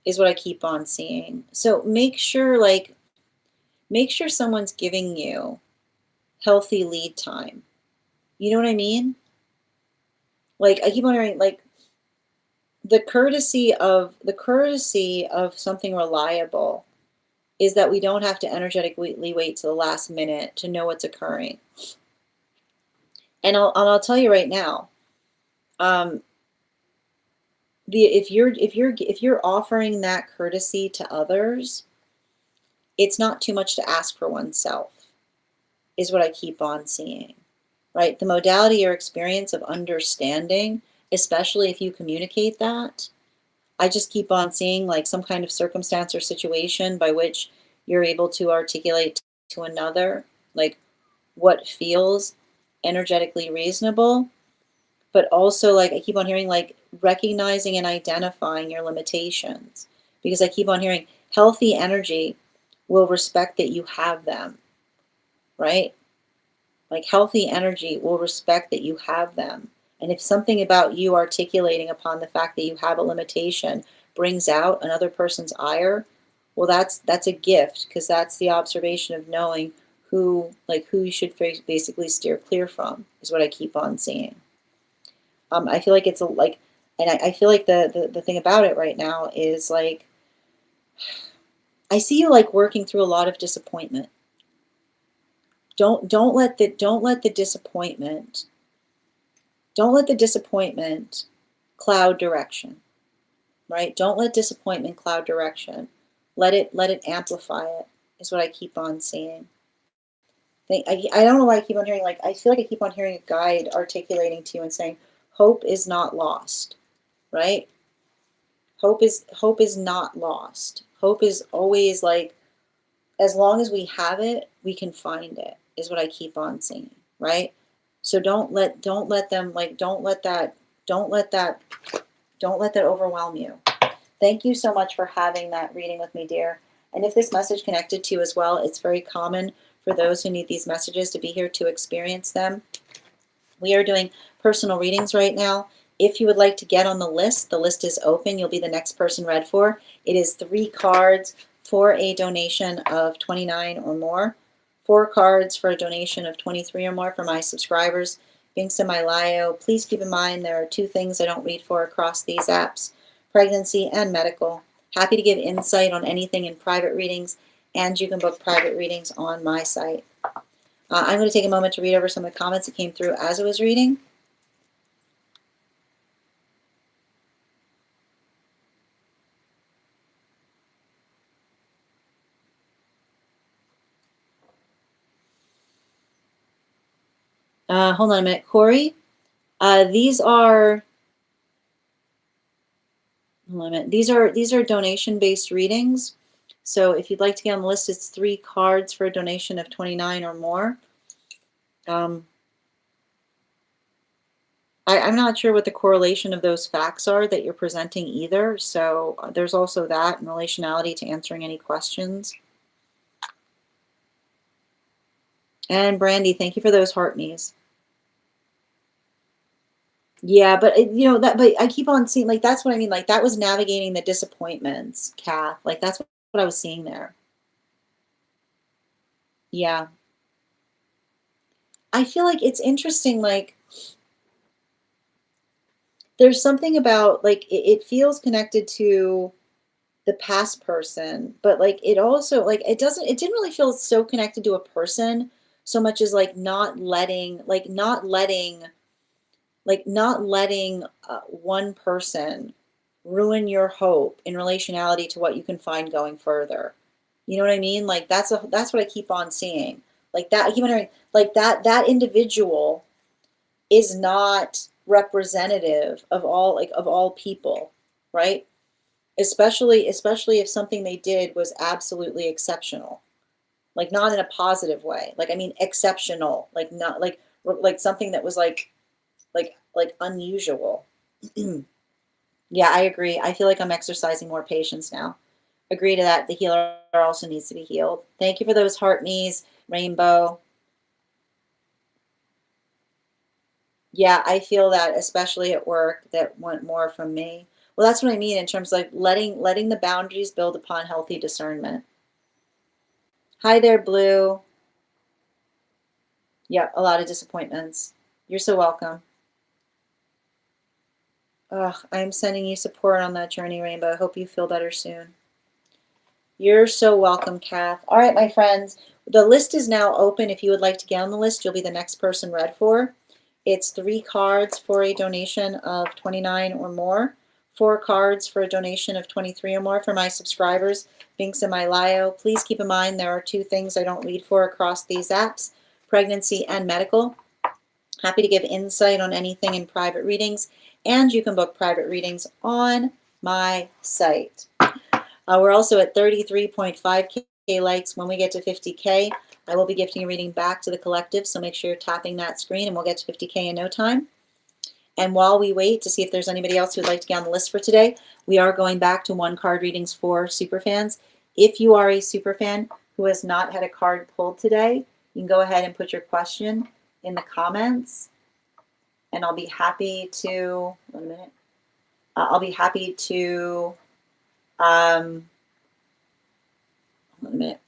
is what I keep on seeing. So make sure someone's giving you healthy lead time. You know what I mean? Like I keep wondering, like the courtesy of something reliable is that we don't have to energetically wait to the last minute to know what's occurring. And I'll tell you right now, if you're offering that courtesy to others, it's not too much to ask for oneself, is what I keep on seeing, right? The modality or experience of understanding, especially if you communicate that, I just keep on seeing like some kind of circumstance or situation by which you're able to articulate to another, like what feels energetically reasonable, but also like I keep on hearing like recognizing and identifying your limitations, because I keep on hearing healthy energy will respect that you have them, right? Like healthy energy will respect that you have them. And if something about you articulating upon the fact that you have a limitation brings out another person's ire, well, that's a gift, because that's the observation of knowing who you should basically steer clear from, is what I keep on seeing. I feel like it's and I feel like the thing about it right now is like I see you like working through a lot of disappointment. Don't let the disappointment cloud direction, right? Don't let disappointment cloud direction. Let it amplify it, is what I keep on seeing. I don't know why I keep on hearing, like, I feel like I keep on hearing a guide articulating to you and saying, hope is not lost, right? Hope is not lost. Hope is always like, as long as we have it, we can find it, is what I keep on seeing, right? So don't let that overwhelm you. Thank you so much for having that reading with me, dear. And if this message connected to you as well, it's very common for those who need these messages to be here to experience them. We are doing personal readings right now. If you would like to get on the list is open. You'll be the next person read for. It is 3 cards for a donation of $29 or more. 4 cards for a donation of $23 or more for my subscribers. Links in my bio. Please keep in mind there are 2 things I don't read for across these apps: pregnancy and medical. Happy to give insight on anything in private readings, and you can book private readings on my site. I'm going to take a moment to read over some of the comments that came through as I was reading. Hold on a minute, Corey. These are these are donation-based readings. So if you'd like to get on the list, it's 3 cards for a donation of $29 or more. I'm not sure what the correlation of those facts are that you're presenting either. So there's also that in relationality to answering any questions. And Brandy, thank you for those heart knees. Yeah, but but I keep on seeing, like, that's what I mean. Like, that was navigating the disappointments, Kath. Like, that's what I was seeing there. Yeah. I feel like it's interesting, like, there's something about, like, it feels connected to the past person, but like it also, like, it didn't really feel so connected to a person so much as like not letting one person ruin your hope in relationality to what you can find going further. You know what I mean? Like that's what I keep on seeing. Like that, I keep wondering, like that individual is not representative of all people, right? Especially if something they did was absolutely exceptional, like not in a positive way. Like, I mean, exceptional, like not like something that was like unusual. Yeah, I agree. I feel like I'm exercising more patience now. Agree to that. The healer also needs to be healed. Thank you for those heart knees, Rainbow. Yeah, I feel that, especially at work, that want more from me. Well, that's what I mean in terms of like letting the boundaries build upon healthy discernment. Hi there, Blue. Yep, a lot of disappointments. You're so welcome. Ugh, I'm sending you support on that journey, Rainbow. I hope you feel better soon. You're so welcome, Kath. All right, my friends, the list is now open. If you would like to get on the list, you'll be the next person read for. It's 3 cards for a donation of $29 or more. 4 cards for a donation of $23 or more for my subscribers. Links in my bio. Please keep in mind there are 2 things I don't read for across these apps: pregnancy and medical. Happy to give insight on anything in private readings, and you can book private readings on my site. We're also at 33.5K likes. When we get to 50K, I will be gifting a reading back to the collective, so make sure you're tapping that screen, and we'll get to 50K in no time. And while we wait to see if there's anybody else who'd like to get on the list for today, we are going back to 1 card readings for superfans. If you are a superfan who has not had a card pulled today, you can go ahead and put your question in the comments, and I'll be happy to, one minute, I'll be happy to, one minute.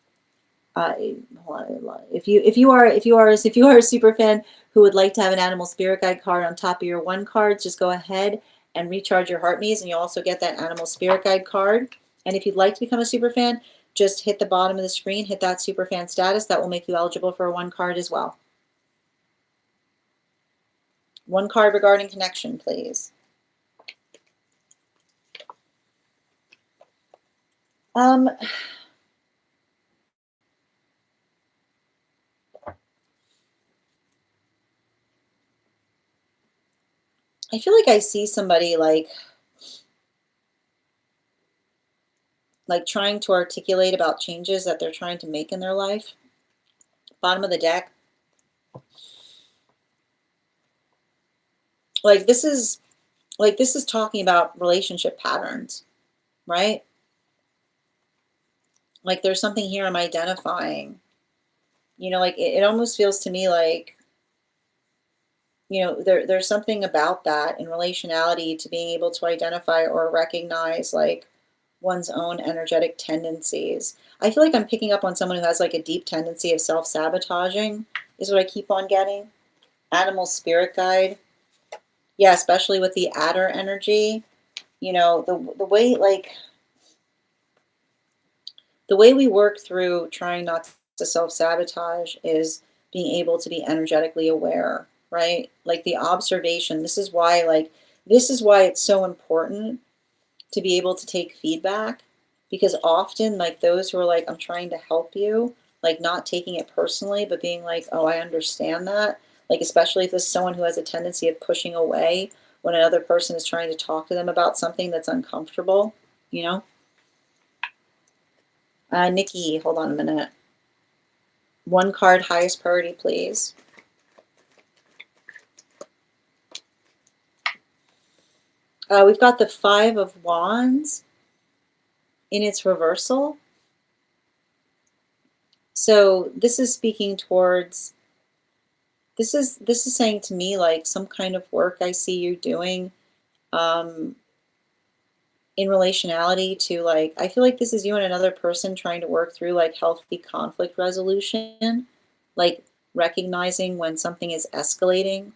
If you are a super fan who would like to have an animal spirit guide card on top of your 1 card, just go ahead and recharge your heart knees, and you'll also get that animal spirit guide card. And if you'd like to become a super fan, just hit the bottom of the screen, hit that super fan status. That will make you eligible for a 1 card as well. 1 card regarding connection, please. I feel like I see somebody like trying to articulate about changes that they're trying to make in their life. Bottom of the deck. Like this is talking about relationship patterns, right? Like there's something here I'm identifying. You know, like it almost feels to me like, you know, there's something about that in relationality to being able to identify or recognize like one's own energetic tendencies. I feel like I'm picking up on someone who has like a deep tendency of self-sabotaging, is what I keep on getting. Animal spirit guide. Yeah, especially with the adder energy. You know, the way like the way we work through trying not to self-sabotage is being able to be energetically aware, right? Like the observation. This is why it's so important to be able to take feedback, because often like those who are like, I'm trying to help you, like not taking it personally, but being like, oh, I understand that. Like especially if this is someone who has a tendency of pushing away when another person is trying to talk to them about something that's uncomfortable, you know? Nikki, hold on a minute. One card, highest priority, please. We've got the Five of Wands in its reversal. So this is speaking towards, this is saying to me like some kind of work I see you doing um, in relationality to like, I feel like this is you and another person trying to work through like healthy conflict resolution, like recognizing when something is escalating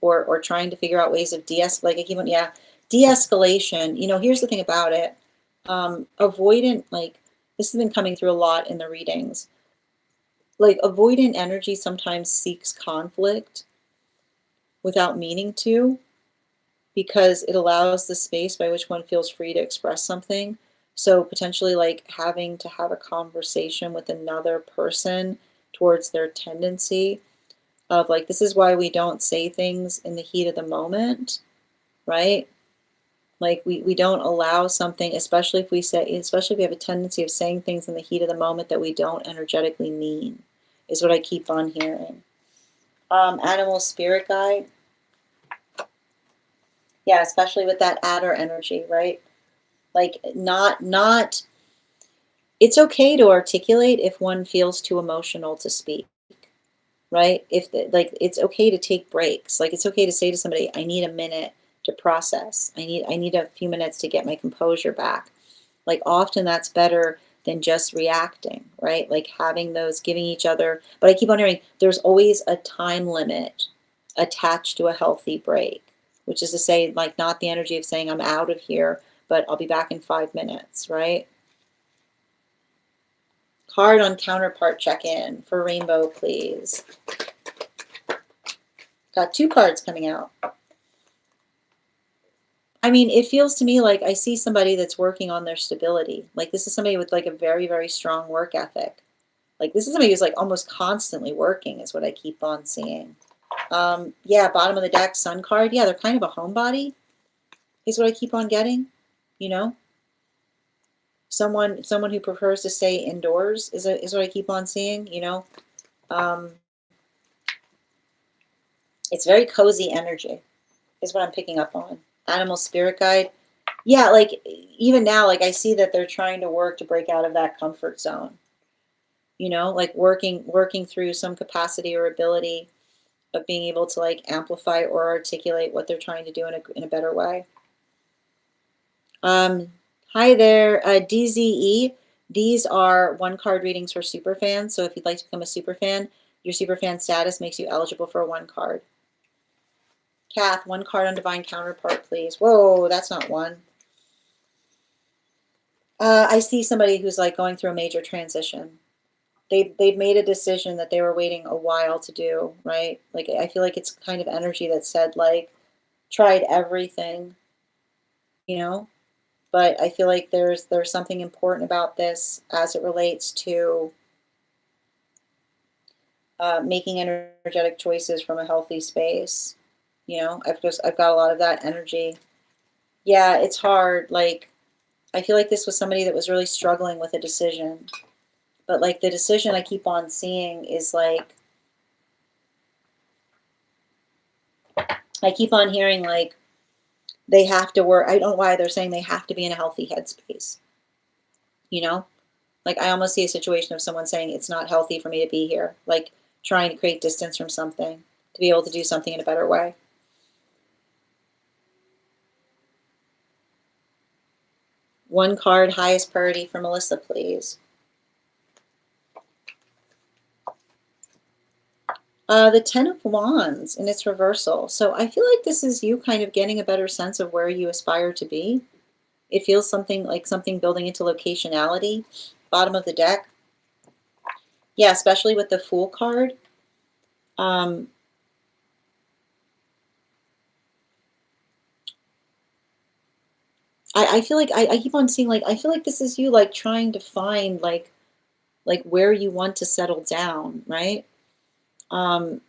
or trying to figure out ways of like I keep on, yeah, de-escalation. You know, here's the thing about it. Avoidant, like this has been coming through a lot in the readings. Like avoidant energy sometimes seeks conflict without meaning to, because it allows the space by which one feels free to express something. So potentially like having to have a conversation with another person towards their tendency of like, this is why we don't say things in the heat of the moment, right? Like we don't allow something, especially if we have a tendency of saying things in the heat of the moment that we don't energetically mean, is what I keep on hearing. Animal spirit guide. Yeah, especially with that adder energy, right? Like not it's okay to articulate if one feels too emotional to speak, right? Like it's okay to take breaks. Like it's okay to say to somebody, I need a minute to process. I need a few minutes to get my composure back. Like often that's better than just reacting, right? Like having those, giving each other, but I keep on hearing there's always a time limit attached to a healthy break, which is to say, like, not the energy of saying I'm out of here, but I'll be back in 5 minutes, right? Card on counterpart check-in for rainbow, please. Got two cards coming out. I mean, it feels to me like I see somebody that's working on their stability. Like this is somebody with like a very, very strong work ethic. Like this is somebody who's like almost constantly working is what I keep on seeing. Yeah, bottom of the deck, sun card. Yeah, they're kind of a homebody is what I keep on getting, you know? Someone who prefers to stay indoors is what I keep on seeing, you know? Um, it's very cozy energy is what I'm picking up on. Animal spirit guide. Yeah, like even now, like I see that they're trying to work to break out of that comfort zone. You know, like working through some capacity or ability of being able to like amplify or articulate what they're trying to do in a better way. Hi there, DZE. These are one card readings for super fans. So if you'd like to become a super fan, your super fan status makes you eligible for a one card. Kath, one card on divine counterpart, please. Whoa, that's not one. I see somebody who's like going through a major transition. They've made a decision that they were waiting a while to do, right? Like I feel like it's kind of energy that said like tried everything, you know, but I feel like there's something important about this as it relates to making energetic choices from a healthy space. You know, I've got a lot of that energy. Yeah, it's hard. Like I feel like this was somebody that was really struggling with a decision, but like the decision I keep on seeing is like I keep on hearing like they have to work. I don't know why they're saying they have to be in a healthy headspace, you know? Like I almost see a situation of someone saying it's not healthy for me to be here, like trying to create distance from something to be able to do something in a better way. One card, highest priority for Melissa, please. The Ten of Wands in its reversal. So I feel like this is you kind of getting a better sense of where you aspire to be. It feels something like something building into locationality. Bottom of the deck. Yeah, especially with the Fool card. I feel like I keep on seeing like I feel like this is you like trying to find like where you want to settle down, right? Um,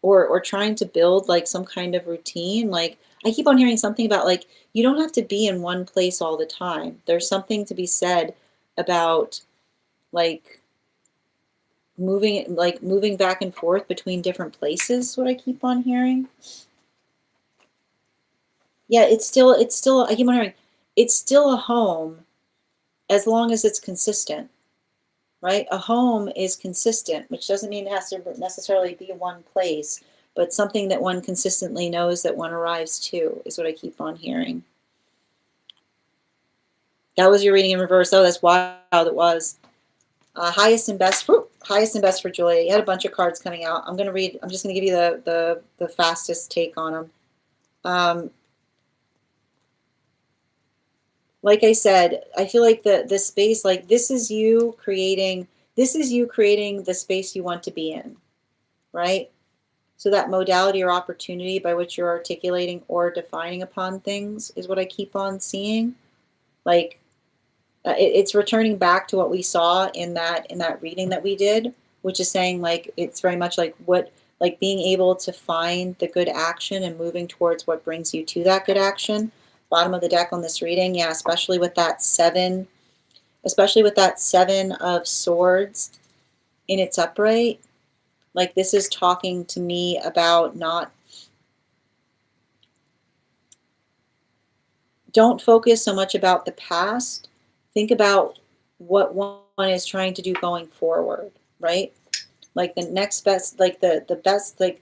or trying to build like some kind of routine. Like I keep on hearing something about like you don't have to be in one place all the time. There's something to be said about like moving back and forth between different places, is what I keep on hearing. Yeah, it's still I keep on hearing it's still a home as long as it's consistent, right? A home is consistent, which doesn't mean it has to necessarily be one place, but something that one consistently knows that one arrives to is what I keep on hearing. That was your reading in reverse. Oh, that's wild. It was. Highest and best. Whoop, highest and best for Julia. You had a bunch of cards coming out. I'm going to read. I'm just going to give you the fastest take on them. Like I said, I feel like the space, like this is you creating the space you want to be in, right? So that modality or opportunity by which you're articulating or defining upon things is what I keep on seeing. Like it's returning back to what we saw in that reading that we did, which is saying like it's very much like what like being able to find the good action and moving towards what brings you to that good action. Bottom of the deck on this reading, yeah, especially with that seven of swords in its upright. Like this is talking to me about not, don't focus so much about the past. Think about what one is trying to do going forward, right? Like the next best, like the best, like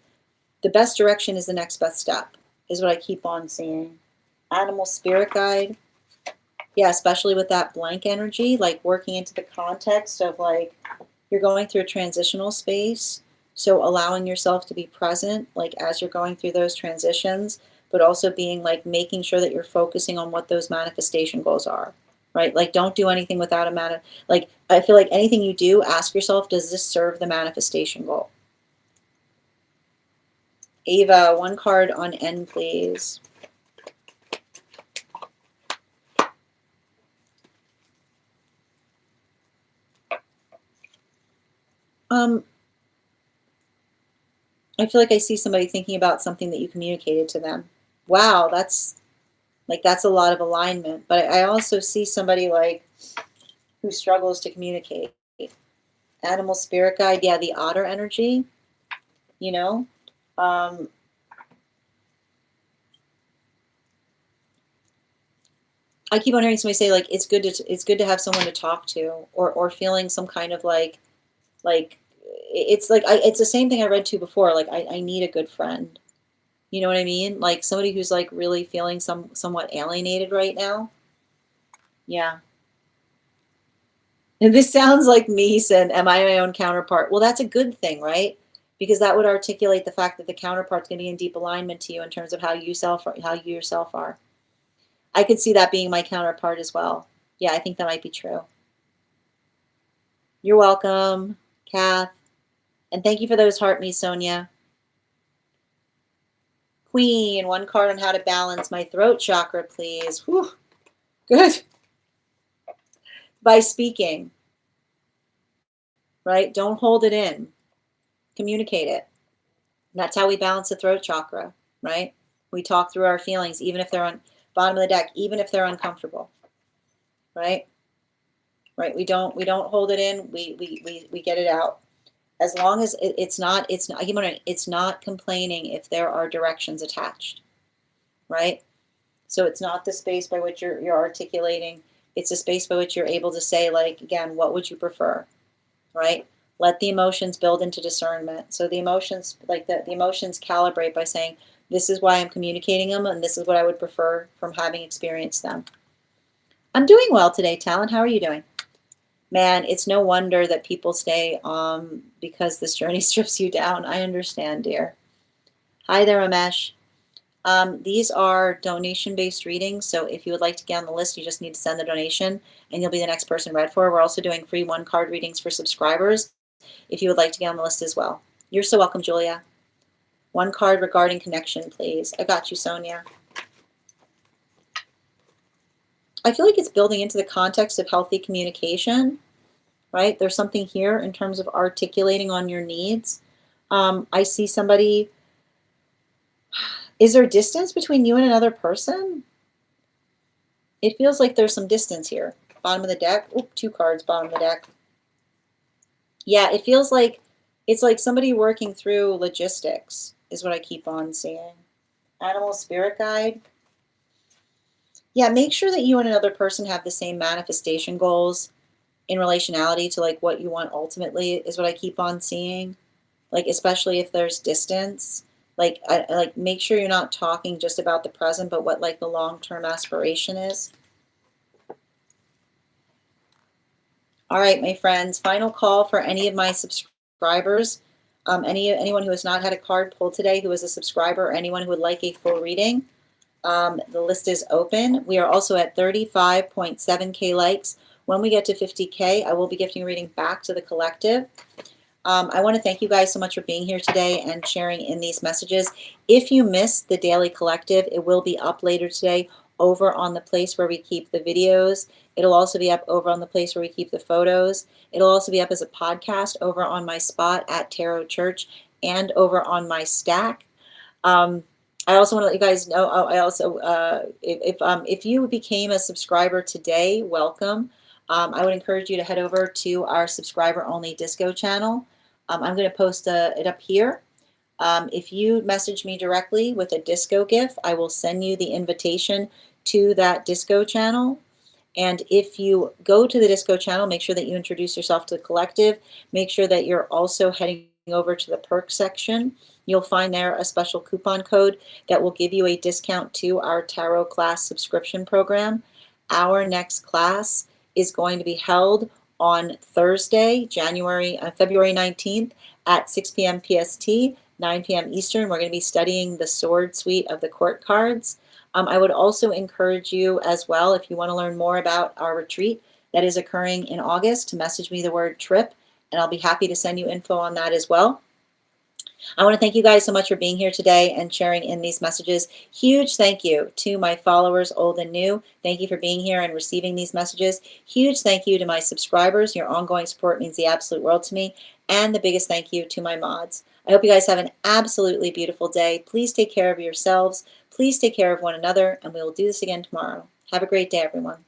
the best direction is the next best step, is what I keep on seeing. Animal spirit guide. Yeah, especially with that blank energy, like working into the context of like you're going through a transitional space. So allowing yourself to be present, like as you're going through those transitions, but also being like making sure that you're focusing on what those manifestation goals are, right? Like don't do anything without like I feel like anything you do, ask yourself, does this serve the manifestation goal? Ava, one card on N, please. I feel like I see somebody thinking about something that you communicated to them. Wow, that's a lot of alignment. But I also see somebody like who struggles to communicate. Animal spirit guide, yeah, the otter energy, you know. I keep on hearing somebody say like it's good to have someone to talk to, or feeling some kind of like it's like it's the same thing I read to before. Like I need a good friend. You know what I mean? Like somebody who's like really feeling somewhat alienated right now. Yeah. And this sounds like me saying, am I my own counterpart? Well, that's a good thing, right? Because that would articulate the fact that the counterpart's going to be in deep alignment to you in terms of how you yourself are. I could see that being my counterpart as well. Yeah, I think that might be true. You're welcome, Kath. And thank you for those heart me, Sonia. Queen, one card on how to balance my throat chakra, please. Whew. Good. By speaking, right? Don't hold it in. Communicate it. And that's how we balance the throat chakra, right? We talk through our feelings, even if they're on bottom of the deck, even if they're uncomfortable, right? Right. We don't hold it in. We get it out. As long as it's not it's not complaining if there are directions attached, right? So it's not the space by which you're articulating It's a space by which you're able to say, like, again, what would you prefer, right? Let the emotions build into discernment. So the emotions, like the emotions calibrate by saying, this is why I'm communicating them, and this is what I would prefer from having experienced them. I'm doing well today, Talon. How are you doing? Man, it's no wonder that people stay because this journey strips you down. I understand, dear. Hi there, Ramesh. These are donation-based readings, so if you would like to get on the list, you just need to send the donation, and you'll be the next person read for. We're also doing free one-card readings for subscribers, if you would like to get on the list as well. You're so welcome, Julia. One card regarding connection, please. I got you, Sonia. I feel like it's building into the context of healthy communication, right? There's something here in terms of articulating on your needs. I see somebody. Is there distance between you and another person? It feels like there's some distance here. Bottom of the deck. Oop, 2 cards, bottom of the deck. Yeah, it feels like it's like somebody working through logistics is what I keep on seeing. Animal spirit guide. Yeah, make sure that you and another person have the same manifestation goals in relationality to like what you want ultimately is what I keep on seeing. Like, especially if there's distance, like like make sure you're not talking just about the present, but what like the long-term aspiration is. All right, my friends, final call for any of my subscribers. Anyone who has not had a card pulled today, who is a subscriber, or anyone who would like a full reading. The list is open. We are also at 35.7K likes. When we get to 50K, I will be gifting a reading back to the collective. I want to thank you guys so much for being here today and sharing in these messages. If you missed the daily collective, it will be up later today over on the place where we keep the videos. It'll also be up over on the place where we keep the photos. It'll also be up as a podcast over on my spot at Tarot Church and over on my stack. I also want to let you guys know, I also, if you became a subscriber today, welcome. I would encourage you to head over to our subscriber-only disco channel. I'm going to post it up here. If you message me directly with a disco GIF, I will send you the invitation to that disco channel. And if you go to the disco channel, make sure that you introduce yourself to the collective. Make sure that you're also heading over to the perk section. You'll find there a special coupon code that will give you a discount to our tarot class subscription program. Our next class is going to be held on Thursday, February 19th at 6 p.m. PST, 9 p.m. Eastern. We're going to be studying the Sword Suite of the Court cards. I would also encourage you as well, if you want to learn more about our retreat that is occurring in August, to message me the word trip, and I'll be happy to send you info on that as well. I want to thank you guys so much for being here today and sharing in these messages. Huge thank you to my followers, old and new. Thank you for being here and receiving these messages. Huge thank you to my subscribers. Your ongoing support means the absolute world to me. And the biggest thank you to my mods. I hope you guys have an absolutely beautiful day. Please take care of yourselves. Please take care of one another, and we will do this again tomorrow. Have a great day, everyone.